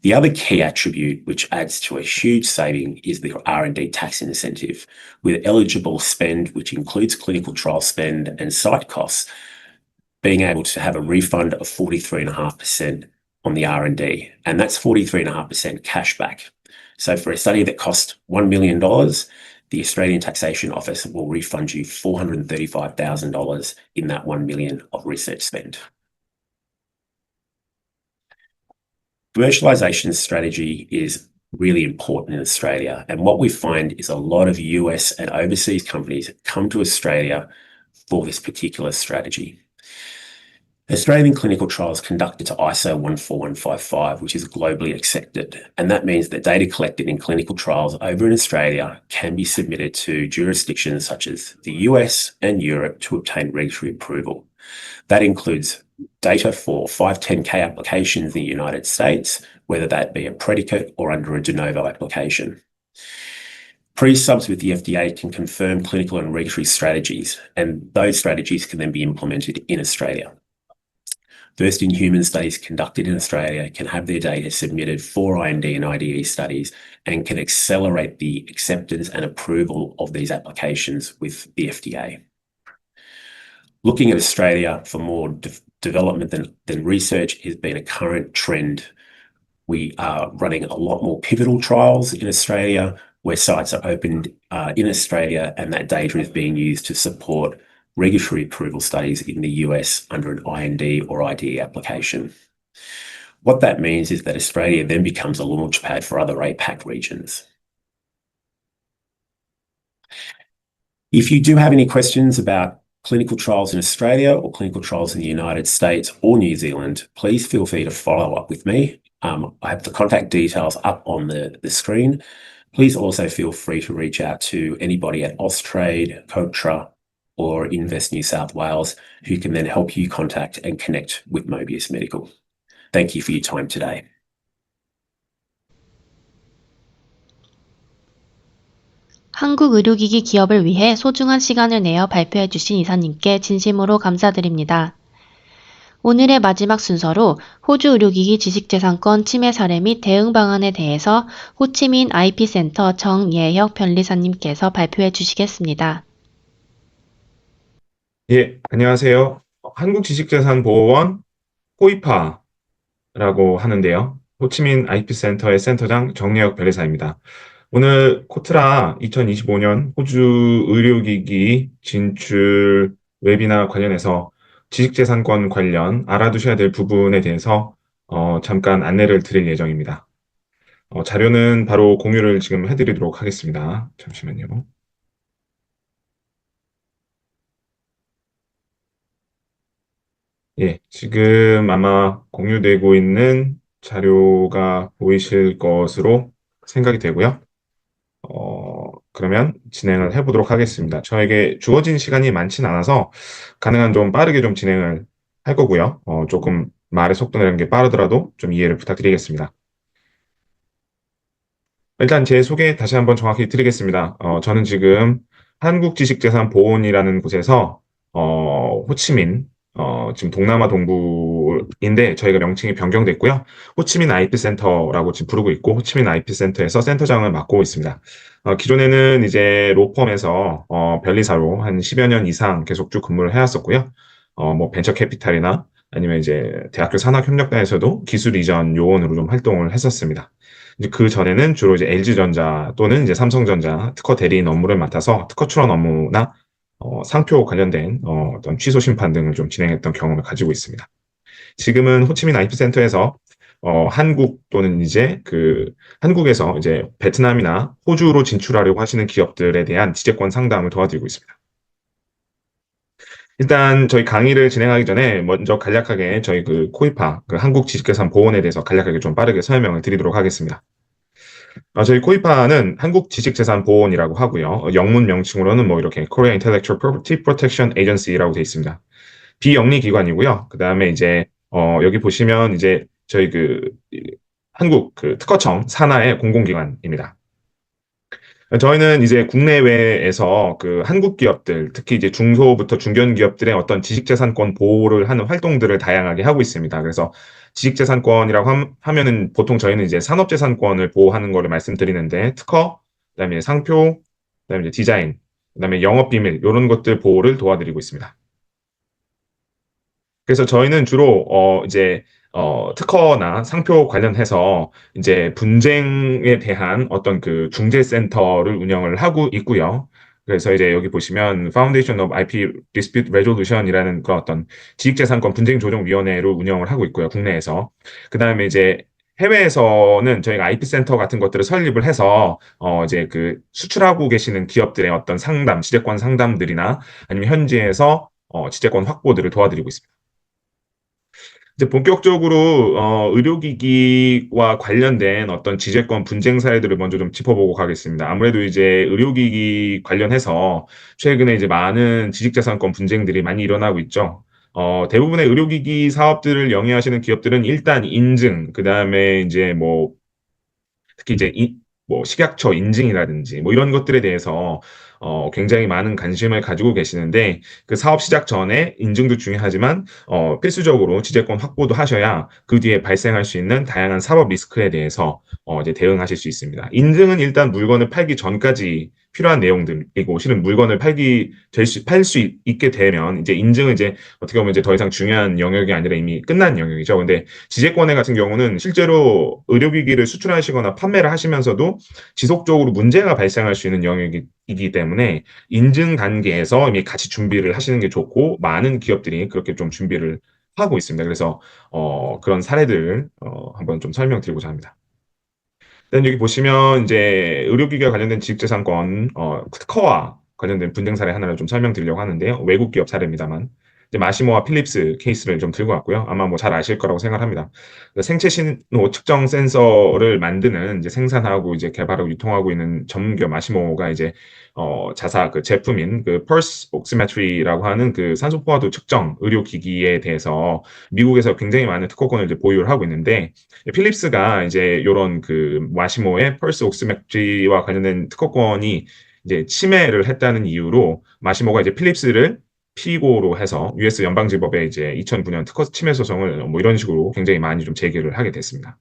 The other key attribute which adds to a huge saving is the R&D tax incentive, with eligible spend, which includes clinical trial spend and site costs, being able to have a refund of 43.5% on the R&D, and that's 43.5% cash back. So for a study that cost $1 million, the Australian Taxation Office will refund you $435,000 in that $1 million of research spend. Commercialization strategy is really important in Australia, and what we find is a lot of US and overseas companies come to Australia for this particular strategy. Australian clinical trials conducted to ISO 14155, which is globally accepted, and that means that data collected in clinical trials over in Australia can be submitted to jurisdictions such as the US and Europe to obtain regulatory approval. That includes data for 510K applications in the United States, whether that be a predicate or under a de novo application. Pre-subs with the FDA can confirm clinical and regulatory strategies, and those strategies can then be implemented in Australia. First-in-human studies conducted in Australia can have their data submitted for IND and IDE studies and can accelerate the acceptance and approval of these applications with the FDA. Looking at Australia for more development than research has been a current trend. We are running a lot more pivotal trials in Australia where sites are opened in Australia, and that data is being used to support regulatory approval studies in the US under an IND or IDE application. What that means is that Australia then becomes a launch pad for other APAC regions. If you do have any questions about clinical trials in Australia or clinical trials in the United States or New Zealand, please feel free to follow up with me. I have the contact details up on the screen. Please also feel free to reach out to anybody at Austrade, Cotra, or Invest New South Wales, who can then help you contact and connect with Mobius Medical. Thank you for your time today. 한국 의료기기 기업을 위해 소중한 시간을 내어 발표해 주신 이사님께 진심으로 감사드립니다. 오늘의 마지막 순서로 호주 의료기기 지식재산권 침해 사례 및 대응 방안에 대해서 호치민 IP센터 정예혁 변리사님께서 발표해 주시겠습니다. 예, 안녕하세요. 한국지식재산보호원 호이파라고 하는데요. 호치민 IP센터의 센터장 정예혁 변리사입니다. 오늘 코트라 2025년 호주 의료기기 진출 웨비나 관련해서 지식재산권 관련 알아두셔야 될 부분에 대해서 잠깐 안내를 드릴 예정입니다. 자료는 바로 공유를 지금 해드리도록 하겠습니다. 잠시만요. 예, 지금 아마 공유되고 있는 자료가 보이실 것으로 생각이 되고요. 그러면 진행을 해보도록 하겠습니다. 저에게 주어진 시간이 많진 않아서 가능한 좀 빠르게 좀 진행을 할 거고요. 조금 말의 속도 내는 게 빠르더라도 좀 이해를 부탁드리겠습니다. 일단 제 소개 다시 한번 정확히 드리겠습니다. 저는 지금 한국지식재산보호원이라는 곳에서 호치민 지금 동남아 동부인데 저희가 명칭이 변경됐고요. 호치민 IP센터라고 지금 부르고 있고 호치민 IP센터에서 센터장을 맡고 있습니다. 기존에는 이제 로펌에서 변리사로 한 10여 년 이상 계속 쭉 근무를 해왔었고요. 뭐 벤처 캐피탈이나 아니면 이제 대학교 산학협력단에서도 기술 이전 요원으로 좀 활동을 했었습니다. 이제 그 전에는 주로 이제 LG전자 또는 이제 삼성전자 특허 대리인 업무를 맡아서 특허 출원 업무나 상표 관련된 어떤 취소 심판 등을 좀 진행했던 경험을 가지고 있습니다. 지금은 호치민 IP센터에서 한국 또는 이제 한국에서 이제 베트남이나 호주로 진출하려고 하시는 기업들에 대한 지재권 상담을 도와드리고 있습니다. 일단 저희 강의를 진행하기 전에 먼저 간략하게 저희 코이파 한국지식재산보호원에 대해서 간략하게 좀 빠르게 설명을 드리도록 하겠습니다. 저희 코이파는 한국지식재산보호원이라고 하고요. 영문 명칭으로는 뭐 이렇게 Korea Intellectual Property Protection Agency라고 되어 있습니다. 비영리 기관이고요. 그 다음에 이제 여기 보시면 이제 저희 한국 특허청 산하의 공공기관입니다. 저희는 이제 국내외에서 한국 기업들, 특히 이제 중소부터 중견 기업들의 어떤 지식재산권 보호를 하는 활동들을 다양하게 하고 있습니다. 그래서 지식재산권이라고 하면은 보통 저희는 이제 산업재산권을 보호하는 거를 말씀드리는데 특허, 그다음에 상표, 그다음에 이제 디자인, 그다음에 영업비밀 이런 것들 보호를 도와드리고 있습니다. 그래서 저희는 주로 이제 특허나 상표 관련해서 이제 분쟁에 대한 어떤 중재센터를 운영을 하고 있고요. 그래서 이제 여기 보시면 Foundation of IP Dispute Resolution이라는 그런 어떤 지식재산권 분쟁조정위원회를 운영을 하고 있고요. 국내에서. 그 다음에 이제 해외에서는 저희가 IP 센터 같은 것들을 설립을 해서 이제 그 수출하고 계시는 기업들의 어떤 상담, 지재권 상담들이나 아니면 현지에서 지재권 확보들을 도와드리고 있습니다. 이제 본격적으로 의료기기와 관련된 어떤 지재권 분쟁 사례들을 먼저 좀 짚어보고 가겠습니다. 아무래도 이제 의료기기 관련해서 최근에 이제 많은 지식재산권 분쟁들이 많이 일어나고 있죠. 대부분의 의료기기 사업들을 영위하시는 기업들은 일단 인증, 그 다음에 이제 뭐 특히 이제 뭐 식약처 인증이라든지 뭐 이런 것들에 대해서 굉장히 많은 관심을 가지고 계시는데 그 사업 시작 전에 인증도 중요하지만 필수적으로 지재권 확보도 하셔야 그 뒤에 발생할 수 있는 다양한 사법 리스크에 대해서 이제 대응하실 수 있습니다. 인증은 일단 물건을 팔기 전까지 필요한 내용들이고 실은 물건을 팔 수 있게 되면 이제 인증은 이제 어떻게 보면 이제 더 이상 중요한 영역이 아니라 이미 끝난 영역이죠. 근데 지재권회 같은 경우는 실제로 의료기기를 수출하시거나 판매를 하시면서도 지속적으로 문제가 발생할 수 있는 영역이기 때문에 인증 단계에서 이미 같이 준비를 하시는 게 좋고 많은 기업들이 그렇게 좀 준비를 하고 있습니다. 그래서 그런 사례들 한번 좀 설명드리고자 합니다. 일단 여기 보시면 이제 의료기기와 관련된 지식재산권 특허와 관련된 분쟁 사례 하나를 좀 설명드리려고 하는데요. 외국 기업 사례입니다만 이제 마시모와 필립스 케이스를 좀 들고 왔고요. 아마 뭐 잘 아실 거라고 생각합니다. 생체 신호 측정 센서를 만드는 이제 생산하고 이제 개발하고 유통하고 있는 전문기업 마시모가 이제 자사 그 제품인 그 펄스 옥시메트리라고 하는 그 산소 포화도 측정 의료기기에 대해서 미국에서 굉장히 많은 특허권을 이제 보유를 하고 있는데 필립스가 이제 요런 그 마시모의 펄스 옥시메트리와 관련된 특허권이 이제 침해를 했다는 이유로 마시모가 이제 필립스를 피고로 해서 US 연방지법에 이제 2009년 특허 침해 소송을 뭐 이런 식으로 굉장히 많이 좀 제기를 하게 됐습니다.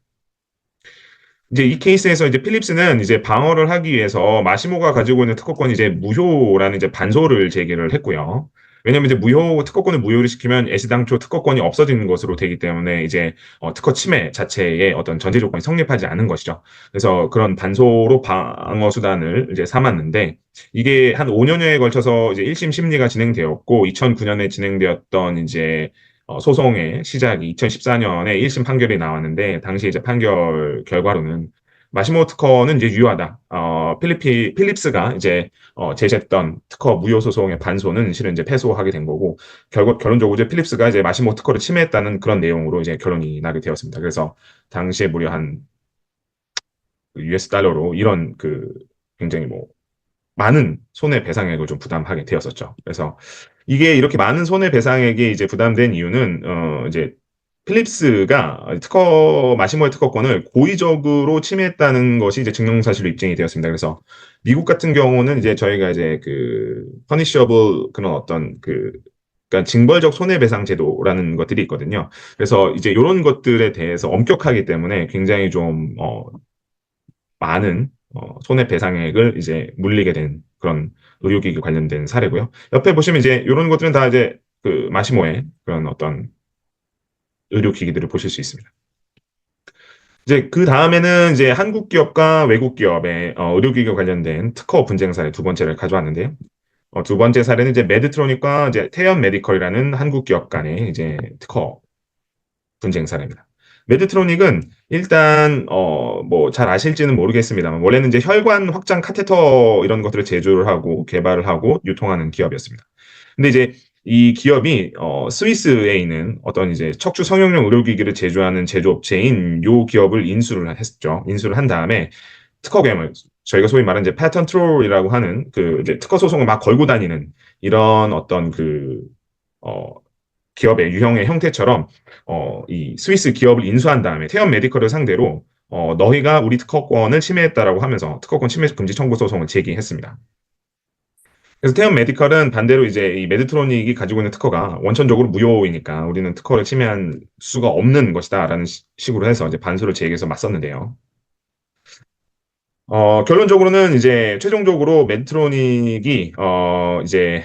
이제 이 케이스에서 이제 필립스는 이제 방어를 하기 위해서 마시모가 가지고 있는 특허권이 이제 무효라는 이제 반소를 제기를 했고요. 왜냐면 이제 특허권을 무효를 시키면 애시당초 특허권이 없어지는 것으로 되기 때문에 이제 특허 침해 자체의 어떤 전제 조건이 성립하지 않은 것이죠. 그래서 그런 반소로 방어 수단을 이제 삼았는데 이게 한 5년여에 걸쳐서 이제 1심 심리가 진행되었고 2009년에 진행되었던 이제 소송의 시작이 2014년에 1심 판결이 나왔는데 당시 이제 판결 결과로는 마시모 특허는 이제 유효하다. 필립스가 이제 제시했던 특허 무효 소송의 반소는 실은 이제 패소하게 된 거고 결론적으로 이제 필립스가 이제 마시모 특허를 침해했다는 그런 내용으로 이제 결론이 나게 되었습니다. 그래서 당시에 무려 한 US 달러로 이런 그 굉장히 뭐 많은 손해배상액을 좀 부담하게 되었었죠. 그래서 이게 이렇게 많은 손해배상액이 이제 부담된 이유는 이제 필립스가 마시모의 특허권을 고의적으로 침해했다는 것이 이제 증명사실로 입증이 되었습니다. 그래서 미국 같은 경우는 이제 저희가 이제 그 퍼니셔블 그런 어떤 그러니까 징벌적 손해배상 제도라는 것들이 있거든요. 그래서 이제 이런 것들에 대해서 엄격하기 때문에 굉장히 좀 많은 손해배상액을 이제 물리게 된 그런 의료기기 관련된 사례고요. 옆에 보시면 이제 이런 것들은 다 이제 그 마시모의 그런 어떤 의료기기들을 보실 수 있습니다. 이제 그 다음에는 이제 한국 기업과 외국 기업의 의료기기 관련된 특허 분쟁 사례 두 번째를 가져왔는데요. 두 번째 사례는 이제 메드트로닉과 이제 태연 메디컬이라는 한국 기업 간의 이제 특허 분쟁 사례입니다. 메드트로닉은 일단 뭐 잘 아실지는 모르겠습니다만 원래는 이제 혈관 확장 카테터 이런 것들을 제조를 하고 개발을 하고 유통하는 기업이었습니다. 근데 이제 이 기업이 스위스에 있는 어떤 이제 척추 성형용 의료기기를 제조하는 제조업체인 요 기업을 인수를 했죠. 인수를 한 다음에 특허 괴물 저희가 소위 말하는 이제 패턴 트롤이라고 하는 그 이제 특허 소송을 막 걸고 다니는 이런 어떤 기업의 유형의 형태처럼 이 스위스 기업을 인수한 다음에 태연 메디컬을 상대로 너희가 우리 특허권을 침해했다라고 하면서 특허권 침해 금지 청구 소송을 제기했습니다. 그래서 태연 메디컬은 반대로 이제 이 메드트로닉이 가지고 있는 특허가 원천적으로 무효이니까 우리는 특허를 침해한 수가 없는 것이다라는 식으로 해서 이제 반소를 제기해서 맞섰는데요. 결론적으로는 이제 최종적으로 메드트로닉이 이제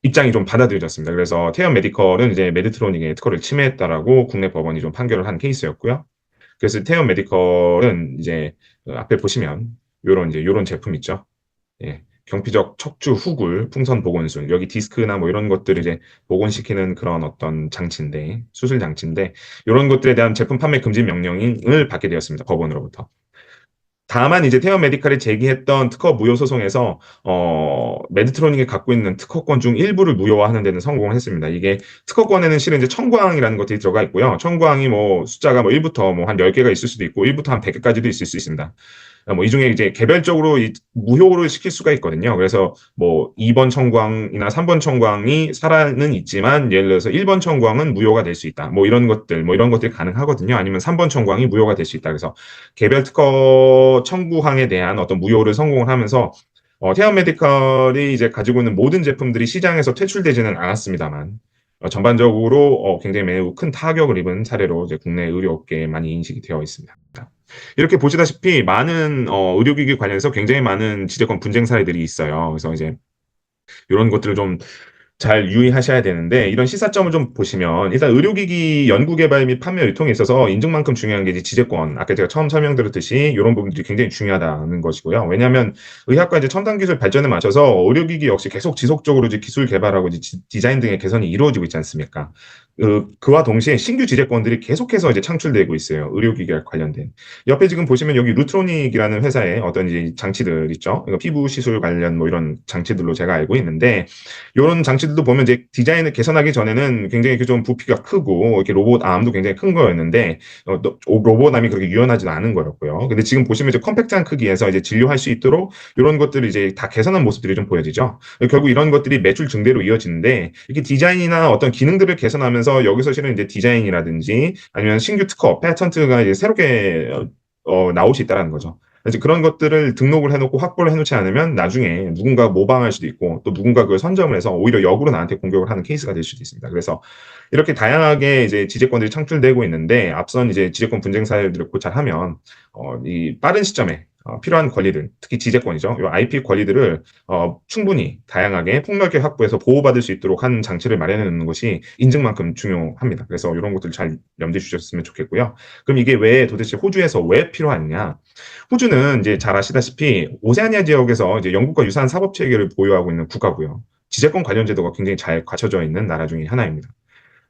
입장이 좀 받아들여졌습니다. 그래서 태연 메디컬은 이제 메드트로닉의 특허를 침해했다라고 국내 법원이 좀 판결을 한 케이스였고요. 그래서 태연 메디컬은 이제 앞에 보시면 요런 제품 있죠. 예. 경피적 척추 후굴, 풍선 복원술, 여기 디스크나 뭐 이런 것들을 이제 복원시키는 그런 어떤 장치인데, 수술 장치인데, 이런 것들에 대한 제품 판매 금지 명령을 받게 되었습니다. 법원으로부터. 다만 이제 태어 메디칼이 제기했던 특허 무효 소송에서 메드트로닉이 갖고 있는 특허권 중 일부를 무효화하는 데는 성공을 했습니다. 이게 특허권에는 실은 이제 청구항이라는 것들이 들어가 있고요. 청구항이 뭐 숫자가 뭐 1부터 뭐 한 10개가 있을 수도 있고 1부터 한 100개까지도 있을 수 있습니다. 뭐 이 중에 이제 개별적으로 무효를 시킬 수가 있거든요. 그래서 뭐 2번 청구항이나 3번 청구항이 살아는 있지만 예를 들어서 1번 청구항은 무효가 될 수 있다. 뭐 이런 것들이 가능하거든요. 아니면 3번 청구항이 무효가 될 수 있다. 그래서 개별 특허 청구항에 대한 어떤 무효를 성공을 하면서 태아 메디컬이 이제 가지고 있는 모든 제품들이 시장에서 퇴출되지는 않았습니다만 전반적으로 굉장히 매우 큰 타격을 입은 사례로 이제 국내 의료업계에 많이 인식이 되어 있습니다. 이렇게 보시다시피 많은 의료기기 관련해서 굉장히 많은 지재권 분쟁 사례들이 있어요. 그래서 이제 이런 것들을 좀 잘 유의하셔야 되는데 이런 시사점을 좀 보시면 일단 의료기기 연구개발 및 판매 유통에 있어서 인증만큼 중요한 게 이제 지재권. 아까 제가 처음 설명드렸듯이 이런 부분들이 굉장히 중요하다는 것이고요. 왜냐하면 의학과 이제 첨단 기술 발전에 맞춰서 의료기기 역시 계속 지속적으로 이제 기술 개발하고 이제 디자인 등의 개선이 이루어지고 있지 않습니까? 그와 동시에 신규 지재권들이 계속해서 이제 창출되고 있어요. 의료기기와 관련된. 옆에 지금 보시면 여기 루트로닉이라는 회사의 어떤 이제 장치들 있죠. 이거 피부 시술 관련 뭐 이런 장치들로 제가 알고 있는데 이런 장치들도 보면 이제 디자인을 개선하기 전에는 굉장히 좀 부피가 크고 이렇게 로봇 암도 굉장히 큰 거였는데 로봇 암이 그렇게 유연하지도 않은 거였고요. 근데 지금 보시면 이제 컴팩트한 크기에서 이제 진료할 수 있도록 이런 것들을 이제 다 개선한 모습들이 좀 보여지죠. 결국 이런 것들이 매출 증대로 이어지는데 이렇게 디자인이나 어떤 기능들을 개선하면서 여기서 실은 이제 디자인이라든지 아니면 신규 특허, 패턴트가 이제 새롭게 나올 수 있다는 거죠. 그래서 그런 것들을 등록을 해놓고 확보를 해놓지 않으면 나중에 누군가 모방할 수도 있고 또 누군가 그걸 선점을 해서 오히려 역으로 나한테 공격을 하는 케이스가 될 수도 있습니다. 그래서 이렇게 다양하게 이제 지재권들이 창출되고 있는데 앞선 이제 지재권 분쟁 사례들을 고찰하면 이 빠른 시점에 필요한 권리들, 특히 지재권이죠. 이 IP 권리들을 충분히 다양하게 폭넓게 확보해서 보호받을 수 있도록 한 장치를 마련해 놓는 것이 인증만큼 중요합니다. 그래서 이런 것들 잘 염두에 주셨으면 좋겠고요. 그럼 이게 왜 도대체 호주에서 왜 필요하냐? 호주는 이제 잘 아시다시피 오세아니아 지역에서 이제 영국과 유사한 사법 체계를 보유하고 있는 국가고요. 지재권 관련 제도가 굉장히 잘 갖춰져 있는 나라 중에 하나입니다.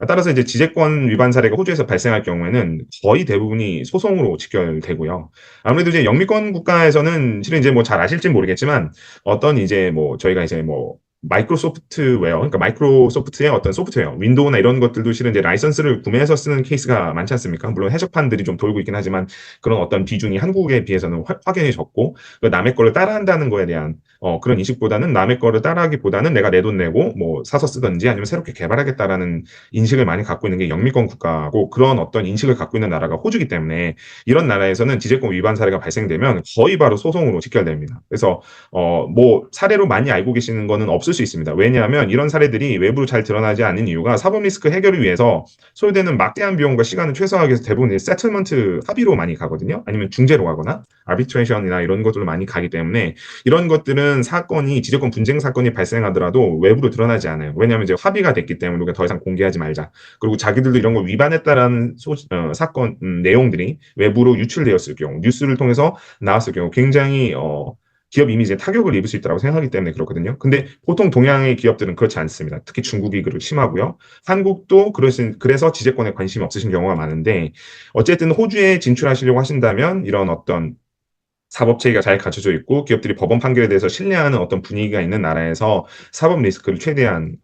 따라서 이제 지재권 위반 사례가 호주에서 발생할 경우에는 거의 대부분이 소송으로 직결되고요. 아무래도 이제 영미권 국가에서는 실은 이제 뭐 잘 아실지 모르겠지만 어떤 이제 뭐 저희가 이제 뭐 마이크로소프트웨어, 그러니까 마이크로소프트의 어떤 소프트웨어, 윈도우나 이런 것들도 실은 이제 라이선스를 구매해서 쓰는 케이스가 많지 않습니까? 물론 해적판들이 좀 돌고 있긴 하지만 그런 어떤 비중이 한국에 비해서는 확연히 적고 남의 거를 따라한다는 거에 대한 그런 인식보다는 남의 거를 따라하기보다는 내가 내 돈 내고 뭐 사서 쓰든지 아니면 새롭게 개발하겠다라는 인식을 많이 갖고 있는 게 영미권 국가고 그런 어떤 인식을 갖고 있는 나라가 호주기 때문에 이런 나라에서는 지재권 위반 사례가 발생되면 거의 바로 소송으로 직결됩니다. 그래서 뭐 사례로 많이 알고 계시는 거는 없을 수 있습니다. 왜냐하면 이런 사례들이 외부로 잘 드러나지 않는 이유가 사법 리스크 해결을 위해서 소요되는 막대한 비용과 시간을 최소화하기 위해서 대부분 세틀먼트 합의로 많이 가거든요. 아니면 중재로 가거나 아비트레이션이나 이런 것들로 많이 가기 때문에 이런 것들은 지재권 분쟁 사건이 발생하더라도 외부로 드러나지 않아요. 왜냐하면 이제 합의가 됐기 때문에 우리가 더 이상 공개하지 말자. 그리고 자기들도 이런 걸 위반했다라는 사건 내용들이 외부로 유출되었을 경우, 뉴스를 통해서 나왔을 경우 굉장히 기업 이미지에 타격을 입을 수 있다고 생각하기 때문에 그렇거든요. 근데 보통 동양의 기업들은 그렇지 않습니다. 특히 중국이 그렇게 심하고요. 한국도 그래서 지재권에 관심이 없으신 경우가 많은데 어쨌든 호주에 진출하시려고 하신다면 이런 어떤 사법체계가 잘 갖춰져 있고 기업들이 법원 판결에 대해서 신뢰하는 어떤 분위기가 있는 나라에서 사법 리스크를 최대한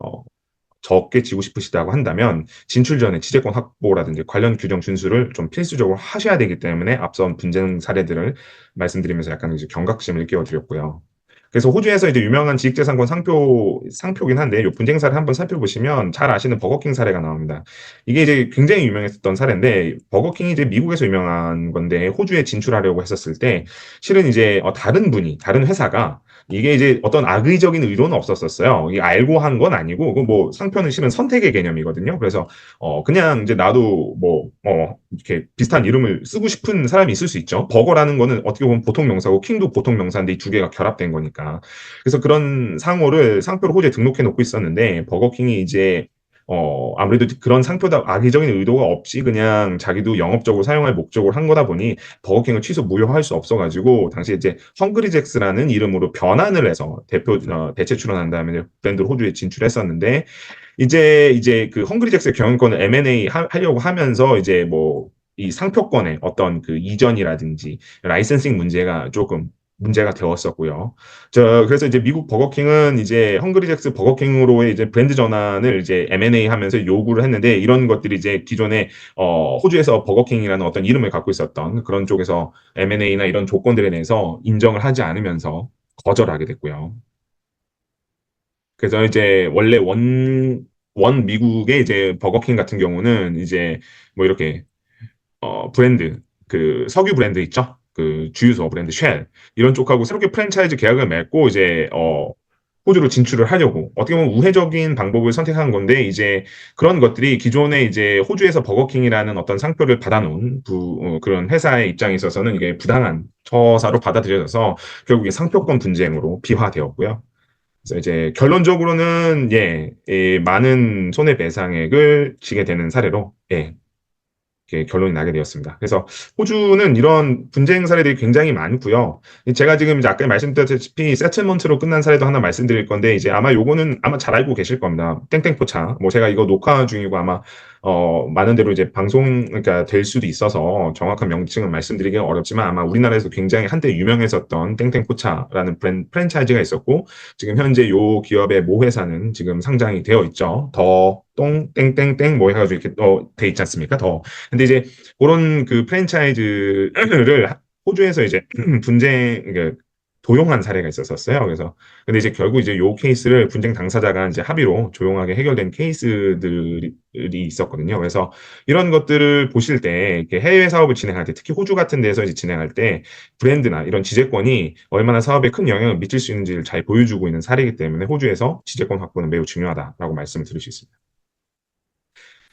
적게 지고 싶으시다고 한다면 진출 전에 지재권 확보라든지 관련 규정 준수를 좀 필수적으로 하셔야 되기 때문에 앞선 분쟁 사례들을 말씀드리면서 약간 이제 경각심을 일깨워드렸고요. 그래서 호주에서 이제 유명한 지식재산권 상표긴 한데 이 분쟁 사례 한번 살펴보시면 잘 아시는 버거킹 사례가 나옵니다. 이게 이제 굉장히 유명했던 사례인데 버거킹이 이제 미국에서 유명한 건데 호주에 진출하려고 했었을 때 실은 이제 다른 회사가 이게 이제 어떤 악의적인 의도는 없었었어요. 이게 알고 한 건 아니고, 뭐, 상표는 실은 선택의 개념이거든요. 그래서, 그냥 이제 나도 뭐, 이렇게 비슷한 이름을 쓰고 싶은 사람이 있을 수 있죠. 버거라는 거는 어떻게 보면 보통 명사고, 킹도 보통 명사인데 이 두 개가 결합된 거니까. 그래서 그런 상표를 호주에 등록해 놓고 있었는데, 버거킹이 이제, 아무래도 그런 상표다 악의적인 의도가 없이 그냥 자기도 영업적으로 사용할 목적으로 한 거다 보니 버거킹을 취소 무효할 수 없어가지고 당시에 이제 헝그리잭스라는 이름으로 변환을 해서 대체 출원한 다음에 브랜드로 호주에 진출했었는데 이제 그 헝그리잭스의 경영권을 M&A 하려고 하면서 이제 뭐 이 상표권의 어떤 그 이전이라든지 라이센싱 문제가 조금 문제가 되었었고요. 그래서 이제 미국 버거킹은 이제 헝그리잭스 버거킹으로의 이제 브랜드 전환을 이제 M&A 하면서 요구를 했는데 이런 것들이 이제 기존에 호주에서 버거킹이라는 어떤 이름을 갖고 있었던 그런 쪽에서 M&A나 이런 조건들에 대해서 인정을 하지 않으면서 거절하게 됐고요. 그래서 이제 원래 원 미국의 이제 버거킹 같은 경우는 이제 뭐 이렇게 브랜드, 그 석유 브랜드 있죠? 그 주유소 브랜드 쉘 이런 쪽하고 새롭게 프랜차이즈 계약을 맺고 이제 호주로 진출을 하려고 어떻게 보면 우회적인 방법을 선택한 건데 이제 그런 것들이 기존에 이제 호주에서 버거킹이라는 어떤 상표를 받아놓은 그런 회사의 입장에 있어서는 이게 부당한 처사로 받아들여져서 결국에 상표권 분쟁으로 비화되었고요. 그래서 이제 결론적으로는 많은 손해배상액을 지게 되는 사례로 이렇게 결론이 나게 되었습니다. 그래서 호주는 이런 분쟁 사례들이 굉장히 많고요. 제가 지금 이제 아까 말씀드렸다시피 세틀먼트로 끝난 사례도 하나 말씀드릴 건데 이제 아마 요거는 아마 잘 알고 계실 겁니다. 땡땡포차. 뭐 제가 이거 녹화 중이고 아마 많은 대로 이제 그러니까 될 수도 있어서 정확한 명칭은 말씀드리기는 어렵지만 아마 우리나라에서 굉장히 한때 유명했었던 땡땡포차라는 프랜차이즈가 있었고 지금 현재 요 기업의 모 회사는 지금 상장이 되어 있죠. 땡땡땡 뭐 해가지고 이렇게 돼 있지 않습니까? 근데 이제 그런 그 프랜차이즈를 호주에서 이제 그러니까 도용한 사례가 있었어요. 그래서 근데 이제 결국 이제 요 케이스를 분쟁 당사자가 이제 합의로 조용하게 해결된 케이스들이 있었거든요. 그래서 이런 것들을 보실 때 이렇게 해외 사업을 진행할 때 특히 호주 같은 데서 이제 진행할 때 브랜드나 이런 지재권이 얼마나 사업에 큰 영향을 미칠 수 있는지를 잘 보여주고 있는 사례이기 때문에 호주에서 지재권 확보는 매우 중요하다라고 말씀을 드릴 수 있습니다.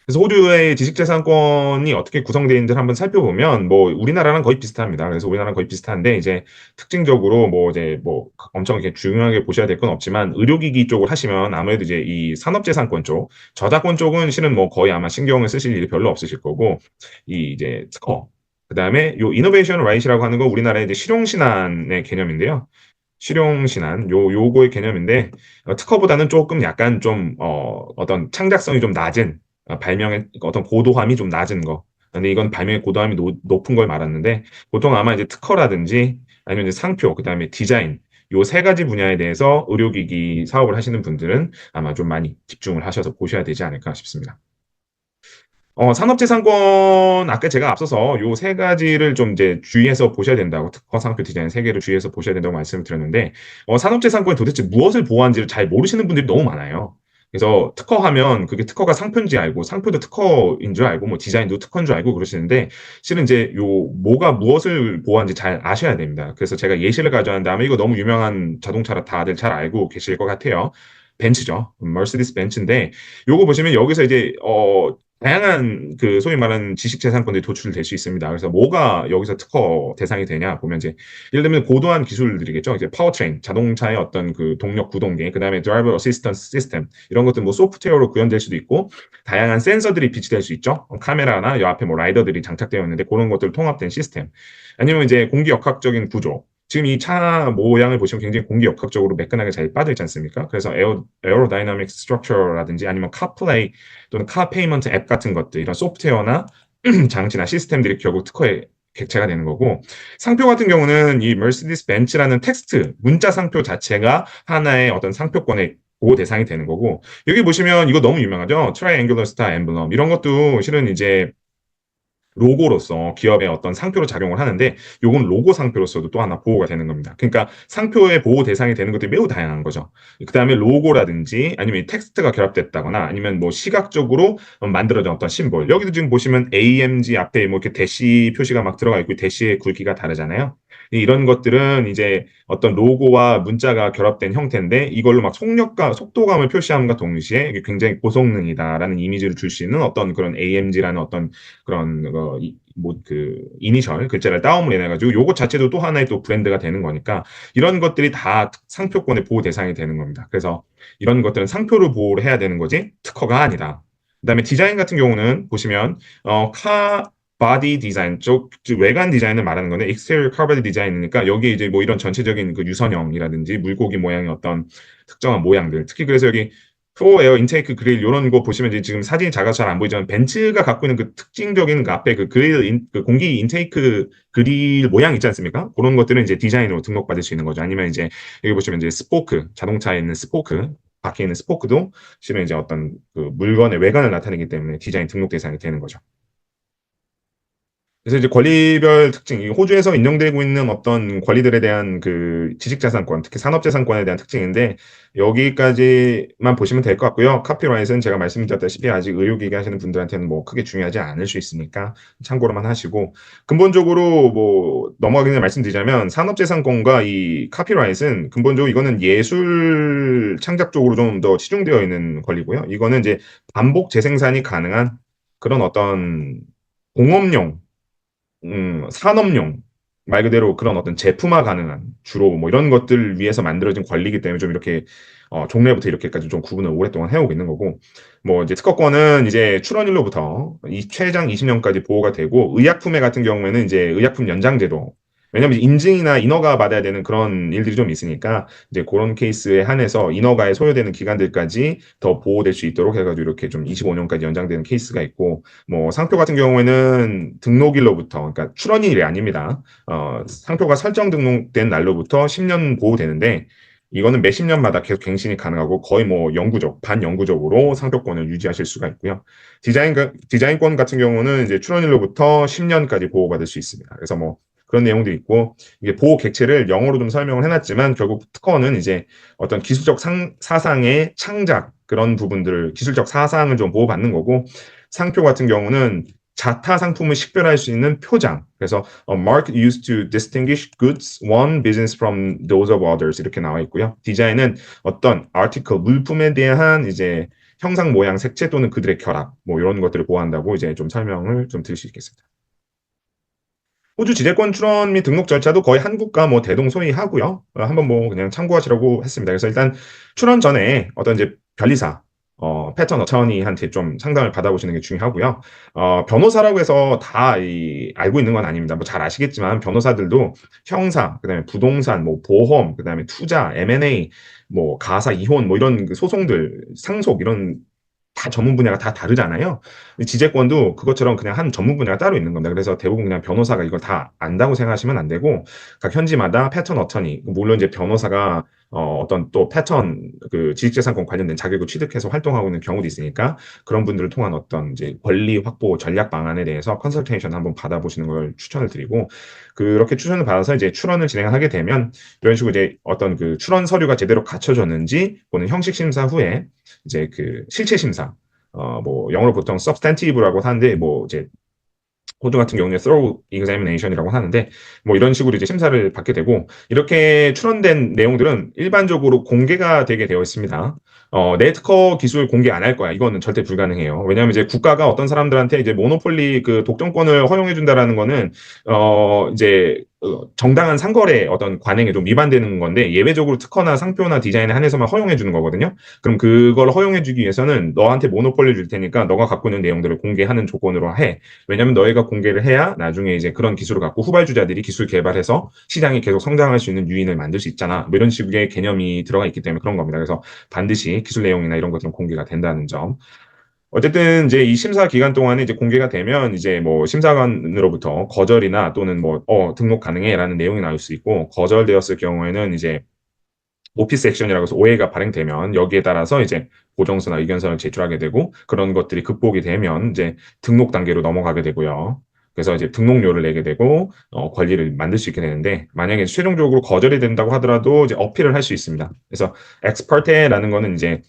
그래서 호주의 지식재산권이 어떻게 구성되어 있는지 한번 살펴보면 뭐 우리나라랑 거의 비슷합니다. 그래서 우리나라랑 거의 비슷한데 이제 특징적으로 뭐 이제 뭐 엄청 이렇게 중요하게 보셔야 될 건 없지만 의료기기 쪽을 하시면 아무래도 이제 이 산업재산권 쪽, 저작권 쪽은 실은 뭐 거의 아마 신경을 쓰실 일이 별로 없으실 거고 이 이제 특허, 그다음에 요 이노베이션 라이트라고 하는 거 우리나라의 이제 실용신안의 개념인데요. 실용신안 요거의 개념인데 특허보다는 조금 약간 좀 어떤 창작성이 좀 낮은 발명의 어떤 고도함이 좀 낮은 거. 근데 이건 발명의 고도함이 높은 걸 말하는데 보통 아마 이제 특허라든지 아니면 이제 상표, 그다음에 디자인 요 세 가지 분야에 대해서 의료기기 사업을 하시는 분들은 아마 좀 많이 집중을 하셔서 보셔야 되지 않을까 싶습니다. 산업재산권 아까 제가 앞서서 요 세 가지를 좀 이제 주의해서 보셔야 된다고 특허, 상표, 디자인 세 개를 주의해서 보셔야 된다고 말씀을 드렸는데 산업재산권이 도대체 무엇을 보호하는지를 잘 모르시는 분들이 너무 많아요. 그래서 특허하면 그게 특허가 상표인지 알고 상표도 특허인 줄 알고 뭐 디자인도 특허인 줄 알고 그러시는데 실은 이제 요 뭐가 무엇을 보호하는지 잘 아셔야 됩니다. 그래서 제가 예시를 가져왔는데 아마 이거 너무 유명한 자동차라 다들 잘 알고 계실 것 같아요. 벤츠죠. 머세디스 벤츠인데 요거 보시면 여기서 이제 다양한 그 소위 말하는 지식재산권들이 도출될 수 있습니다. 그래서 뭐가 여기서 특허 대상이 되냐 보면 이제 예를 들면 고도한 기술들이겠죠. 이제 파워트레인, 자동차의 어떤 그 동력 구동계, 그다음에 드라이버 어시스턴스 시스템 이런 것들 뭐 소프트웨어로 구현될 수도 있고 다양한 센서들이 비치될 수 있죠. 카메라나 요 앞에 뭐 라이더들이 장착되어 있는데 그런 것들 통합된 시스템. 아니면 이제 공기역학적인 구조. 지금 이 차 모양을 보시면 굉장히 공기역학적으로 매끈하게 잘 빠져 있지 않습니까? 그래서 에어로다이나믹 스트럭처라든지 아니면 카플레이 또는 카페이먼트 앱 같은 것들 이런 소프트웨어나 장치나 시스템들이 결국 특허에 객체가 되는 거고 상표 같은 경우는 이 머세디스 벤츠라는 텍스트 문자 상표 자체가 하나의 어떤 상표권의 보호 대상이 되는 거고 여기 보시면 이거 너무 유명하죠. 트라이앵귤러 스타 엠블럼 이런 것도 실은 이제 로고로서 기업의 어떤 상표로 작용을 하는데 요건 로고 상표로서도 또 하나 보호가 되는 겁니다. 그러니까 상표의 보호 대상이 되는 것들이 매우 다양한 거죠. 그다음에 로고라든지 아니면 텍스트가 결합됐다거나 아니면 뭐 시각적으로 만들어진 어떤 심볼. 여기도 지금 보시면 AMG 앞에 뭐 이렇게 대시 표시가 막 들어가 있고 대시의 굵기가 다르잖아요. 이런 것들은 이제 어떤 로고와 문자가 결합된 형태인데 이걸로 막 속력과 속도감을 표시함과 동시에 이게 굉장히 고성능이다라는 이미지를 줄 수 있는 어떤 그런 AMG라는 어떤 그런 뭐 그 이니셜 글자를 다운을 해가지고 요것 자체도 또 하나의 또 브랜드가 되는 거니까 이런 것들이 다 상표권의 보호 대상이 되는 겁니다. 그래서 이런 것들은 상표를 보호를 해야 되는 거지 특허가 아니다. 그다음에 디자인 같은 경우는 보시면 바디 디자인 즉 외관 디자인을 말하는 건데 exterior car body 디자인이니까 여기에 이제 뭐 이런 전체적인 그 유선형이라든지 물고기 모양의 어떤 특정한 모양들 특히 그래서 여기 프로 에어 인테이크 그릴 이런 거 보시면 이제 지금 사진이 작아서 잘 안 보이지만 벤츠가 갖고 있는 그 특징적인 그 앞에 그 그 공기 인테이크 그릴 모양 있지 않습니까? 그런 것들은 이제 디자인으로 등록받을 수 있는 거죠. 아니면 이제 여기 보시면 이제 스포크 자동차에 있는 스포크 밖에 있는 스포크도 실은 이제 어떤 그 물건의 외관을 나타내기 때문에 디자인 등록 대상이 되는 거죠. 그래서 이제 권리별 특징, 이 호주에서 인정되고 있는 어떤 권리들에 대한 그 지식자산권, 특히 산업재산권에 대한 특징인데 여기까지만 보시면 될 것 같고요. 카피라이트는 제가 말씀드렸다시피 아직 의료기기 하시는 분들한테는 뭐 크게 중요하지 않을 수 있으니까 참고로만 하시고 근본적으로 뭐 넘어가기 전에 말씀드리자면 산업재산권과 이 카피라이트는 근본적으로 이거는 예술 창작 쪽으로 좀 더 치중되어 있는 권리고요. 이거는 이제 반복 재생산이 가능한 그런 어떤 공업용 산업용 말 그대로 그런 어떤 제품화 가능한 주로 뭐 이런 것들 위해서 만들어진 권리이기 때문에 좀 이렇게 종래부터 이렇게까지 좀 구분을 오랫동안 해오고 있는 거고 뭐 이제 특허권은 이제 출원일로부터 이 최장 20년까지 보호가 되고 의약품에 같은 경우에는 이제 의약품 연장제도 왜냐면 인증이나 인허가 받아야 되는 그런 일들이 좀 있으니까 이제 그런 케이스에 한해서 인허가에 소요되는 기간들까지 더 보호될 수 있도록 해가지고 이렇게 좀 25년까지 연장되는 케이스가 있고 뭐 상표 같은 경우에는 등록일로부터 그러니까 출원일이 아닙니다. 상표가 설정 등록된 날로부터 10년 보호되는데 이거는 몇십 년마다 계속 갱신이 가능하고 거의 뭐 영구적, 반영구적으로 상표권을 유지하실 수가 있고요. 디자인권 같은 경우는 이제 출원일로부터 10년까지 보호받을 수 있습니다. 그래서 뭐 그런 내용도 있고 이게 보호 객체를 영어로 좀 설명을 해놨지만 결국 특허는 이제 어떤 기술적 사상의 창작 그런 부분들을 기술적 사상을 좀 보호받는 거고 상표 같은 경우는 자타 상품을 식별할 수 있는 표장 그래서 a mark used to distinguish goods one business from those of others 이렇게 나와 있고요. 디자인은 어떤 article 물품에 대한 이제 형상 모양 색채 또는 그들의 결합 뭐 이런 것들을 보호한다고 이제 좀 설명을 좀 드릴 수 있겠습니다. 호주 지재권 출원 및 등록 절차도 거의 한국과 뭐 대동소이하고요. 한번 뭐 그냥 참고하시라고 했습니다. 그래서 일단 출원 전에 어떤 이제 변리사, 패턴 어터니한테 좀 상담을 받아보시는 게 중요하고요. 변호사라고 해서 다 알고 있는 건 아닙니다. 뭐 잘 아시겠지만 변호사들도 형사, 그다음에 부동산, 뭐 보험, 그다음에 투자, M&A, 뭐 가사, 이혼, 뭐 이런 그 소송들, 상속 이런 다 전문 분야가 다 다르잖아요. 지재권도 그것처럼 그냥 한 전문 분야가 따로 있는 겁니다. 그래서 대부분 그냥 변호사가 이걸 다 안다고 생각하시면 안 되고 각 현지마다 패턴 어터니 물론 이제 변호사가 어떤 또 패턴 그 지식재산권 관련된 자격을 취득해서 활동하고 있는 경우도 있으니까 그런 분들을 통한 어떤 이제 권리 확보 전략 방안에 대해서 컨설테이션 한번 받아보시는 걸 추천을 드리고 그렇게 추천을 받아서 이제 출원을 진행하게 되면 이런 식으로 이제 어떤 그 출원 서류가 제대로 갖춰졌는지 보는 형식 심사 후에 이제 그 실체 심사 뭐 영어로 보통 substantive라고 하는데 뭐 이제 호주 같은 경우는 thorough examination이라고 하는데 뭐 이런 식으로 이제 심사를 받게 되고 이렇게 출원된 내용들은 일반적으로 공개가 되게 되어 있습니다. 내 특허 기술 공개 안 할 거야. 이거는 절대 불가능해요. 왜냐하면 이제 국가가 어떤 사람들한테 이제 모노폴리 그 독점권을 허용해 준다라는 거는 이제 정당한 상거래 어떤 관행에도 위반되는 건데 예외적으로 특허나 상표나 디자인에 한해서만 허용해 주는 거거든요. 그럼 그걸 허용해 주기 위해서는 너한테 모노폴리 줄 테니까 너가 갖고 있는 내용들을 공개하는 조건으로 해. 왜냐면 너희가 공개를 해야 나중에 이제 그런 기술을 갖고 후발주자들이 기술 개발해서 시장이 계속 성장할 수 있는 유인을 만들 수 있잖아. 뭐 이런 식의 개념이 들어가 있기 때문에 그런 겁니다. 그래서 반드시 기술 내용이나 이런 것들은 공개가 된다는 점. 어쨌든 이제 이 심사 기간 동안에 이제 공개가 되면 이제 뭐 심사관으로부터 거절이나 또는 뭐 등록 가능해라는 내용이 나올 수 있고 거절되었을 경우에는 이제 오피스 액션이라고 해서 오해가 발행되면 여기에 따라서 이제 고정서나 의견서를 제출하게 되고 그런 것들이 극복이 되면 이제 등록 단계로 넘어가게 되고요. 그래서 이제 등록료를 내게 되고 권리를 만들 수 있게 되는데 만약에 최종적으로 거절이 된다고 하더라도 이제 어필을 할 수 있습니다. 그래서 엑스퍼테라는 거는 이제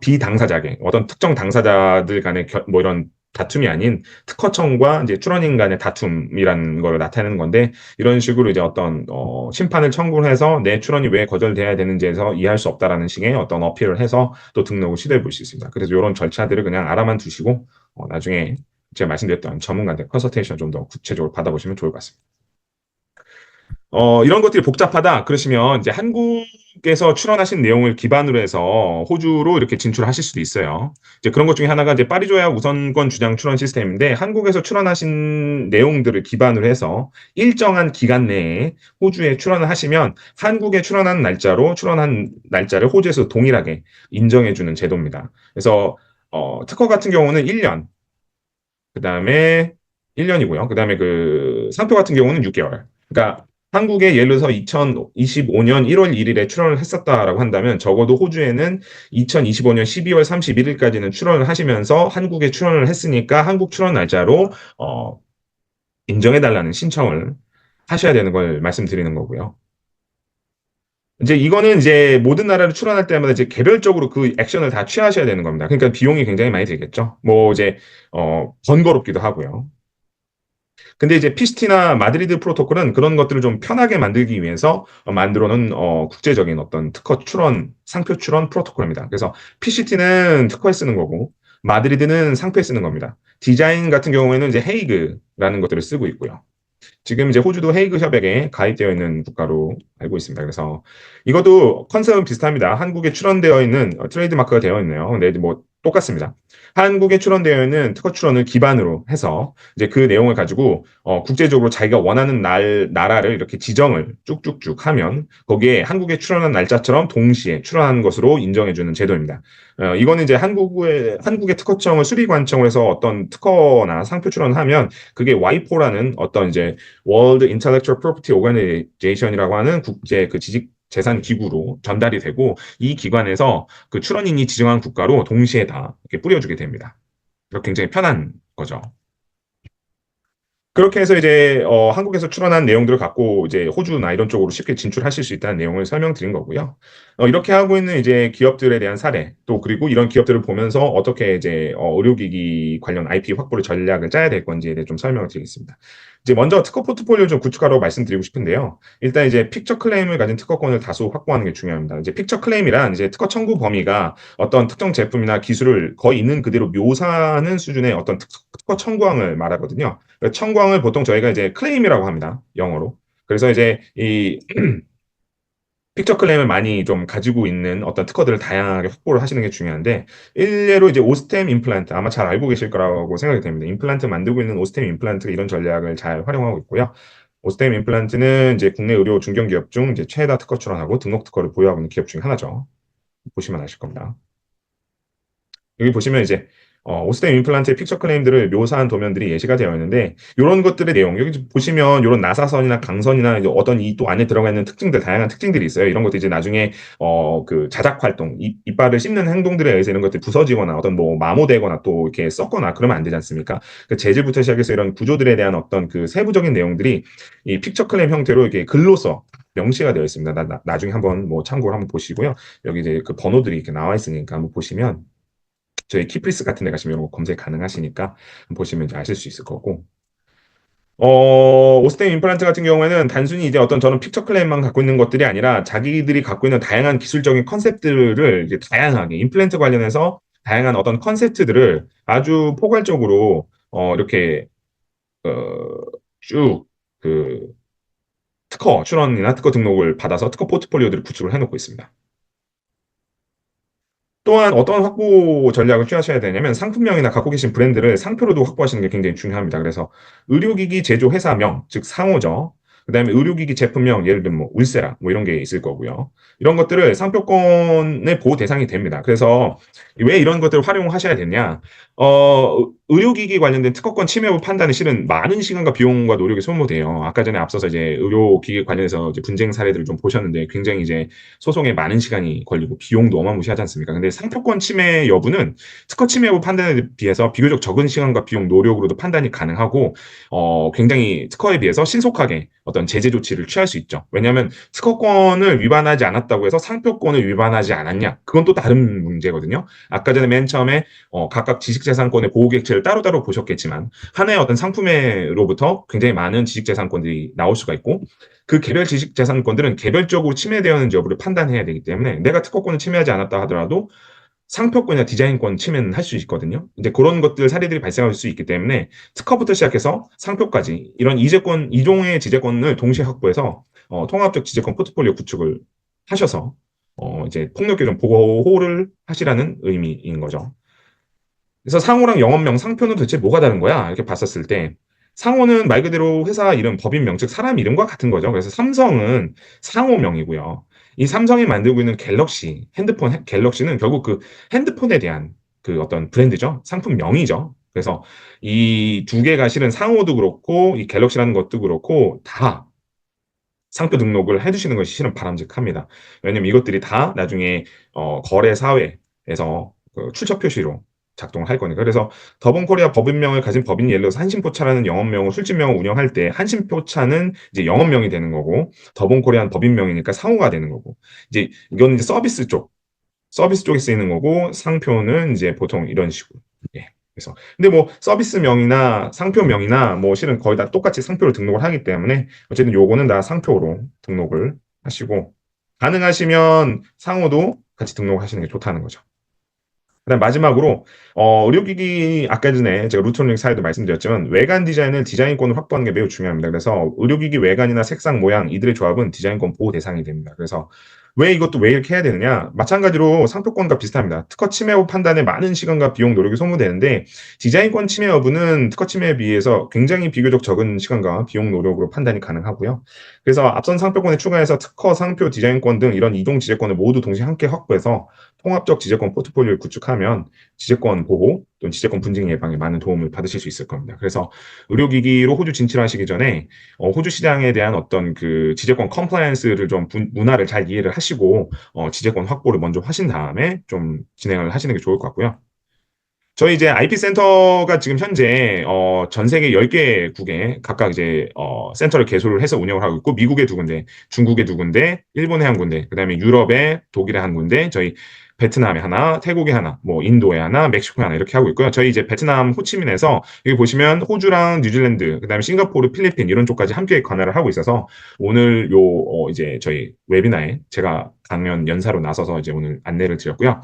비당사자계 어떤 특정 당사자들 간의 뭐 이런 다툼이 아닌 특허청과 이제 출원인 간의 다툼이라는 걸 나타내는 건데 이런 식으로 이제 어떤 심판을 청구를 해서 내 출원이 왜 거절돼야 되는지에서 이해할 수 없다라는 식의 어떤 어필을 해서 또 등록을 시도해 볼 수 있습니다. 그래서 이런 절차들을 그냥 알아만 두시고 나중에 제가 말씀드렸던 전문가들 컨설테이션 좀 더 구체적으로 받아보시면 좋을 것 같습니다. 이런 것들이 복잡하다 그러시면 이제 한국에서 출원하신 내용을 기반으로 해서 호주로 이렇게 진출하실 수도 있어요. 이제 그런 것 중에 하나가 이제 파리조약 우선권 주장 출원 시스템인데 한국에서 출원하신 내용들을 기반으로 해서 일정한 기간 내에 호주에 출원을 하시면 한국에 출원한 날짜를 호주에서 동일하게 인정해주는 제도입니다. 그래서 특허 같은 경우는 1년, 그다음에 1년이고요. 그다음에 그 상표 같은 경우는 6개월. 그러니까 한국에 예를 들어서 2025년 1월 1일에 출원을 했었다라고 한다면 적어도 호주에는 2025년 12월 31일까지는 출원을 하시면서 한국에 출원을 했으니까 한국 출원 날짜로 인정해달라는 신청을 하셔야 되는 걸 말씀드리는 거고요. 이제 이거는 이제 모든 나라를 출원할 때마다 이제 개별적으로 그 액션을 다 취하셔야 되는 겁니다. 그러니까 비용이 굉장히 많이 들겠죠. 뭐 이제 번거롭기도 하고요. 근데 이제 피시티나 마드리드 프로토콜은 그런 것들을 좀 편하게 만들기 위해서 만들어 놓은 국제적인 어떤 특허 출원, 상표 출원 프로토콜입니다. 그래서 PCT는 특허에 쓰는 거고 마드리드는 상표에 쓰는 겁니다. 디자인 같은 경우에는 이제 헤이그라는 것들을 쓰고 있고요. 지금 이제 호주도 헤이그 협약에 가입되어 있는 국가로 알고 있습니다. 그래서 이것도 컨셉은 비슷합니다. 한국에 출원되어 있는 트레이드 마크가 되어 있네요. 근데 뭐 똑같습니다. 한국에 출원되어 있는 특허 출원을 기반으로 해서 이제 그 내용을 가지고 국제적으로 자기가 원하는 나라를 이렇게 지정을 쭉쭉쭉 하면 거기에 한국에 출원한 날짜처럼 동시에 출원하는 것으로 인정해주는 제도입니다. 이거는 이제 한국의 특허청을 수리관청을 해서 어떤 특허나 상표 출원을 하면 그게 와이포라는 어떤 이제 World Intellectual Property Organization이라고 하는 국제 그 지식 재산 기구로 전달이 되고 이 기관에서 그 출원인이 지정한 국가로 동시에 다 이렇게 뿌려주게 됩니다. 굉장히 편한 거죠. 그렇게 해서 이제 한국에서 출원한 내용들을 갖고 이제 호주나 이런 쪽으로 쉽게 진출하실 수 있다는 내용을 설명드린 거고요. 이렇게 하고 있는 이제 기업들에 대한 사례 또 그리고 이런 기업들을 보면서 어떻게 이제 의료기기 관련 IP 확보를 전략을 짜야 될 건지에 대해 좀 설명을 드리겠습니다. 이제 먼저 특허 포트폴리오 좀 구축하라고 말씀드리고 싶은데요. 일단 이제 픽처 클레임을 가진 특허권을 다수 확보하는 게 중요합니다. 이제 픽처 클레임이란 이제 특허 청구 범위가 어떤 특정 제품이나 기술을 거의 있는 그대로 묘사하는 수준의 어떤 특허 청구항을 말하거든요. 청구항을 보통 저희가 이제 클레임이라고 합니다. 영어로. 그래서 이제 이 픽처 클레임을 많이 좀 가지고 있는 어떤 특허들을 다양하게 확보를 하시는 게 중요한데 일례로 이제 오스템 임플란트 아마 잘 알고 계실 거라고 생각이 됩니다. 임플란트 만들고 있는 오스템 임플란트가 이런 전략을 잘 활용하고 있고요. 오스템 임플란트는 이제 국내 의료 중견기업 중 이제 최다 특허 출원하고 등록 특허를 보유하고 있는 기업 중에 하나죠. 보시면 아실 겁니다. 여기 보시면 이제 오스템 임플란트의 픽처 클레임들을 묘사한 도면들이 예시가 되어 있는데 이런 것들의 내용 여기 보시면 이런 나사선이나 강선이나 이제 어떤 이 또 안에 들어가 있는 특징들 다양한 특징들이 있어요. 이런 것도 이제 나중에 그 자작 활동 이빨을 씹는 행동들에 의해서 이런 것들이 부서지거나 어떤 뭐 마모되거나 또 이렇게 썩거나 그러면 안 되지 않습니까? 그 재질부터 시작해서 이런 구조들에 대한 어떤 그 세부적인 내용들이 이 픽처 클레임 형태로 이렇게 글로써 명시가 되어 있습니다. 나중에 한번 뭐 참고를 한번 보시고요. 여기 이제 그 번호들이 이렇게 나와 있으니까 한번 보시면 저희 키프리스 같은 데 가시면 이런 거 검색 가능하시니까 보시면 이제 아실 수 있을 거고. 오스템 임플란트 같은 경우에는 단순히 이제 어떤 저는 픽처 클레임만 갖고 있는 것들이 아니라 자기들이 갖고 있는 다양한 기술적인 컨셉들을 이제 다양하게 임플란트 관련해서 다양한 어떤 컨셉트들을 아주 포괄적으로 이렇게 쭉 그 특허 출원이나 특허 등록을 받아서 특허 포트폴리오들을 구축을 해놓고 있습니다. 또한 어떤 확보 전략을 취하셔야 되냐면 상품명이나 갖고 계신 브랜드를 상표로도 확보하시는 게 굉장히 중요합니다. 그래서 의료기기 제조 회사명, 즉 상호죠. 그다음에 의료기기 제품명, 예를 들면 뭐 울세라 뭐 이런 게 있을 거고요. 이런 것들을 상표권의 보호 대상이 됩니다. 그래서 왜 이런 것들을 활용하셔야 되냐? 의료기기 관련된 특허권 침해 여부 판단은 실은 많은 시간과 비용과 노력이 소모돼요. 아까 전에 앞서서 이제 의료기기 관련해서 이제 분쟁 사례들을 좀 보셨는데 굉장히 이제 소송에 많은 시간이 걸리고 비용도 어마무시하지 않습니까? 근데 상표권 침해 여부는 특허 침해 여부 판단에 비해서 비교적 적은 시간과 비용, 노력으로도 판단이 가능하고 굉장히 특허에 비해서 신속하게 어떤 제재 조치를 취할 수 있죠. 왜냐하면 특허권을 위반하지 않았다고 해서 상표권을 위반하지 않았냐? 그건 또 다른 문제거든요. 아까 전에 맨 처음에 각각 지식재산권의 보호 객체를 따로따로 보셨겠지만 하나의 어떤 상품으로부터 굉장히 많은 지식재산권들이 나올 수가 있고 그 개별 지식재산권들은 개별적으로 침해되었는지 여부를 판단해야 되기 때문에 내가 특허권을 침해하지 않았다 하더라도 상표권이나 디자인권 침해는 할 수 있거든요. 이제 그런 것들 사례들이 발생할 수 있기 때문에 특허부터 시작해서 상표까지 이런 이종의 지재권을 동시에 확보해서 통합적 지재권 포트폴리오 구축을 하셔서 이제 폭력규정 보호를 하시라는 의미인 거죠. 그래서 상호랑 영업명, 상표는 도대체 뭐가 다른 거야? 이렇게 봤었을 때 상호는 말 그대로 회사 이름, 법인 명, 즉 사람 이름과 같은 거죠. 그래서 삼성은 상호명이고요. 이 삼성이 만들고 있는 갤럭시, 핸드폰 갤럭시는 결국 그 핸드폰에 대한 그 어떤 브랜드죠. 상품명이죠. 그래서 이 두 개가 실은 상호도 그렇고 이 갤럭시라는 것도 그렇고 다 상표 등록을 해두시는 것이 실은 바람직합니다. 왜냐면 이것들이 다 나중에 거래 사회에서 그 출처 표시로 작동을 할 거니까. 그래서 더본코리아 법인명을 가진 법인 예를 들어서 한신포차라는 영업명을 술집명을 운영할 때 한신포차는 이제 영업명이 되는 거고 더본코리아는 법인명이니까 상호가 되는 거고 이제 이건 이제 서비스 쪽에 쓰이는 거고 상표는 이제 보통 이런 식으로. 예. 그래서 근데 뭐 서비스명이나 상표명이나 뭐 실은 거의 다 똑같이 상표로 등록을 하기 때문에 어쨌든 요거는 다 상표로 등록을 하시고 가능하시면 상호도 같이 등록하시는 게 좋다는 거죠. 그다음 마지막으로 의료기기 아까 전에 제가 루트론링 사이도 말씀드렸지만 외관 디자인은 디자인권을 확보하는 게 매우 중요합니다. 그래서 의료기기 외관이나 색상 모양 이들의 조합은 디자인권 보호 대상이 됩니다. 그래서 왜 이렇게 해야 되느냐? 마찬가지로 상표권과 비슷합니다. 특허 침해 여부 판단에 많은 시간과 비용 노력이 소모되는데 디자인권 침해 여부는 특허 침해에 비해서 굉장히 비교적 적은 시간과 비용 노력으로 판단이 가능하고요. 그래서 앞선 상표권에 추가해서 특허, 상표, 디자인권 등 이런 이동 지재권을 모두 동시에 함께 확보해서 통합적 지재권 포트폴리오를 구축하면 지재권 보호 또는 지재권 분쟁 예방에 많은 도움을 받으실 수 있을 겁니다. 그래서 의료기기로 호주 진출하시기 전에 호주 시장에 대한 어떤 그 지재권 컴플라이언스를 좀 문화를 잘 이해를 하시고 지재권 확보를 먼저 하신 다음에 좀 진행을 하시는 게 좋을 것 같고요. 저희 이제 IP 센터가 지금 현재 전 세계 10개국에 각각 이제 센터를 개소를 해서 운영을 하고 있고 미국에 2군데, 중국에 2군데, 일본에 1군데, 그다음에 유럽에 독일에 1군데, 저희 베트남에 하나, 태국에 하나, 뭐 인도에 하나, 멕시코에 하나 이렇게 하고 있고요. 저희 이제 베트남 호치민에서 여기 보시면 호주랑 뉴질랜드, 그다음에 싱가포르, 필리핀 이런 쪽까지 함께 관할을 하고 있어서 오늘 이제 저희 웨비나에 제가 강연 연사로 나서서 이제 오늘 안내를 드렸고요.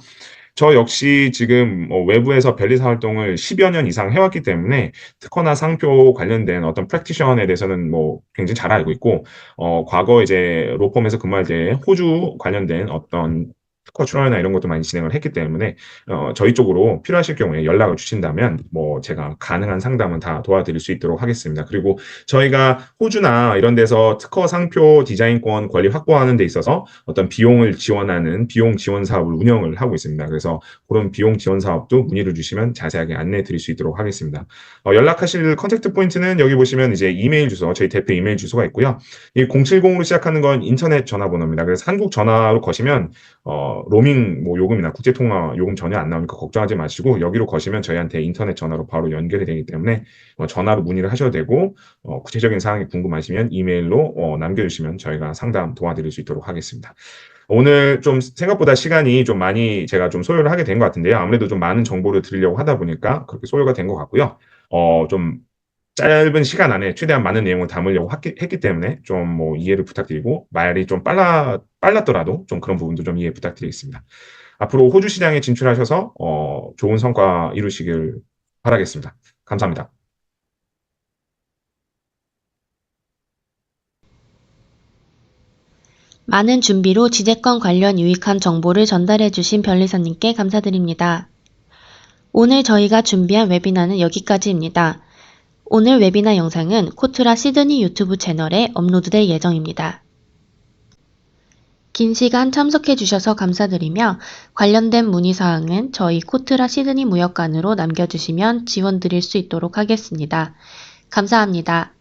저 역시 지금 외부에서 변리사 활동을 10여 년 이상 해왔기 때문에 특허나 상표 관련된 어떤 프랙티션에 대해서는 뭐 굉장히 잘 알고 있고, 과거 이제 로펌에서 근무할 때 호주 관련된 어떤 특허 출원이나 이런 것도 많이 진행을 했기 때문에 저희 쪽으로 필요하실 경우에 연락을 주신다면 뭐 제가 가능한 상담은 다 도와드릴 수 있도록 하겠습니다. 그리고 저희가 호주나 이런 데서 특허 상표 디자인권 권리 확보하는 데 있어서 어떤 비용을 지원하는 비용 지원 사업을 운영을 하고 있습니다. 그래서 그런 비용 지원 사업도 문의를 주시면 자세하게 안내해 드릴 수 있도록 하겠습니다. 연락하실 컨택트 포인트는 여기 보시면 이제 이메일 주소, 저희 대표 이메일 주소가 있고요. 이 070으로 시작하는 건 인터넷 전화번호입니다. 그래서 한국 전화로 거시면 로밍 뭐 요금이나 국제통화 요금 전혀 안 나오니까 걱정하지 마시고 여기로 거시면 저희한테 인터넷 전화로 바로 연결이 되기 때문에 전화로 문의를 하셔도 되고 구체적인 사항이 궁금하시면 이메일로 남겨주시면 저희가 상담 도와드릴 수 있도록 하겠습니다. 오늘 좀 생각보다 시간이 좀 많이 제가 좀 소요를 하게 된 것 같은데요. 아무래도 좀 많은 정보를 드리려고 하다 보니까 그렇게 소요가 된 것 같고요. 좀 짧은 시간 안에 최대한 많은 내용을 담으려고 했기 때문에 좀 뭐 이해를 부탁드리고 말이 좀 빨랐더라도 좀 그런 부분도 좀 이해 부탁드리겠습니다. 앞으로 호주 시장에 진출하셔서 좋은 성과 이루시길 바라겠습니다. 감사합니다. 많은 준비로 지재권 관련 유익한 정보를 전달해 주신 변리사님께 감사드립니다. 오늘 저희가 준비한 웨비나는 여기까지입니다. 오늘 웨비나 영상은 코트라 시드니 유튜브 채널에 업로드될 예정입니다. 긴 시간 참석해 주셔서 감사드리며 관련된 문의사항은 저희 코트라 시드니 무역관으로 남겨주시면 지원 드릴 수 있도록 하겠습니다. 감사합니다.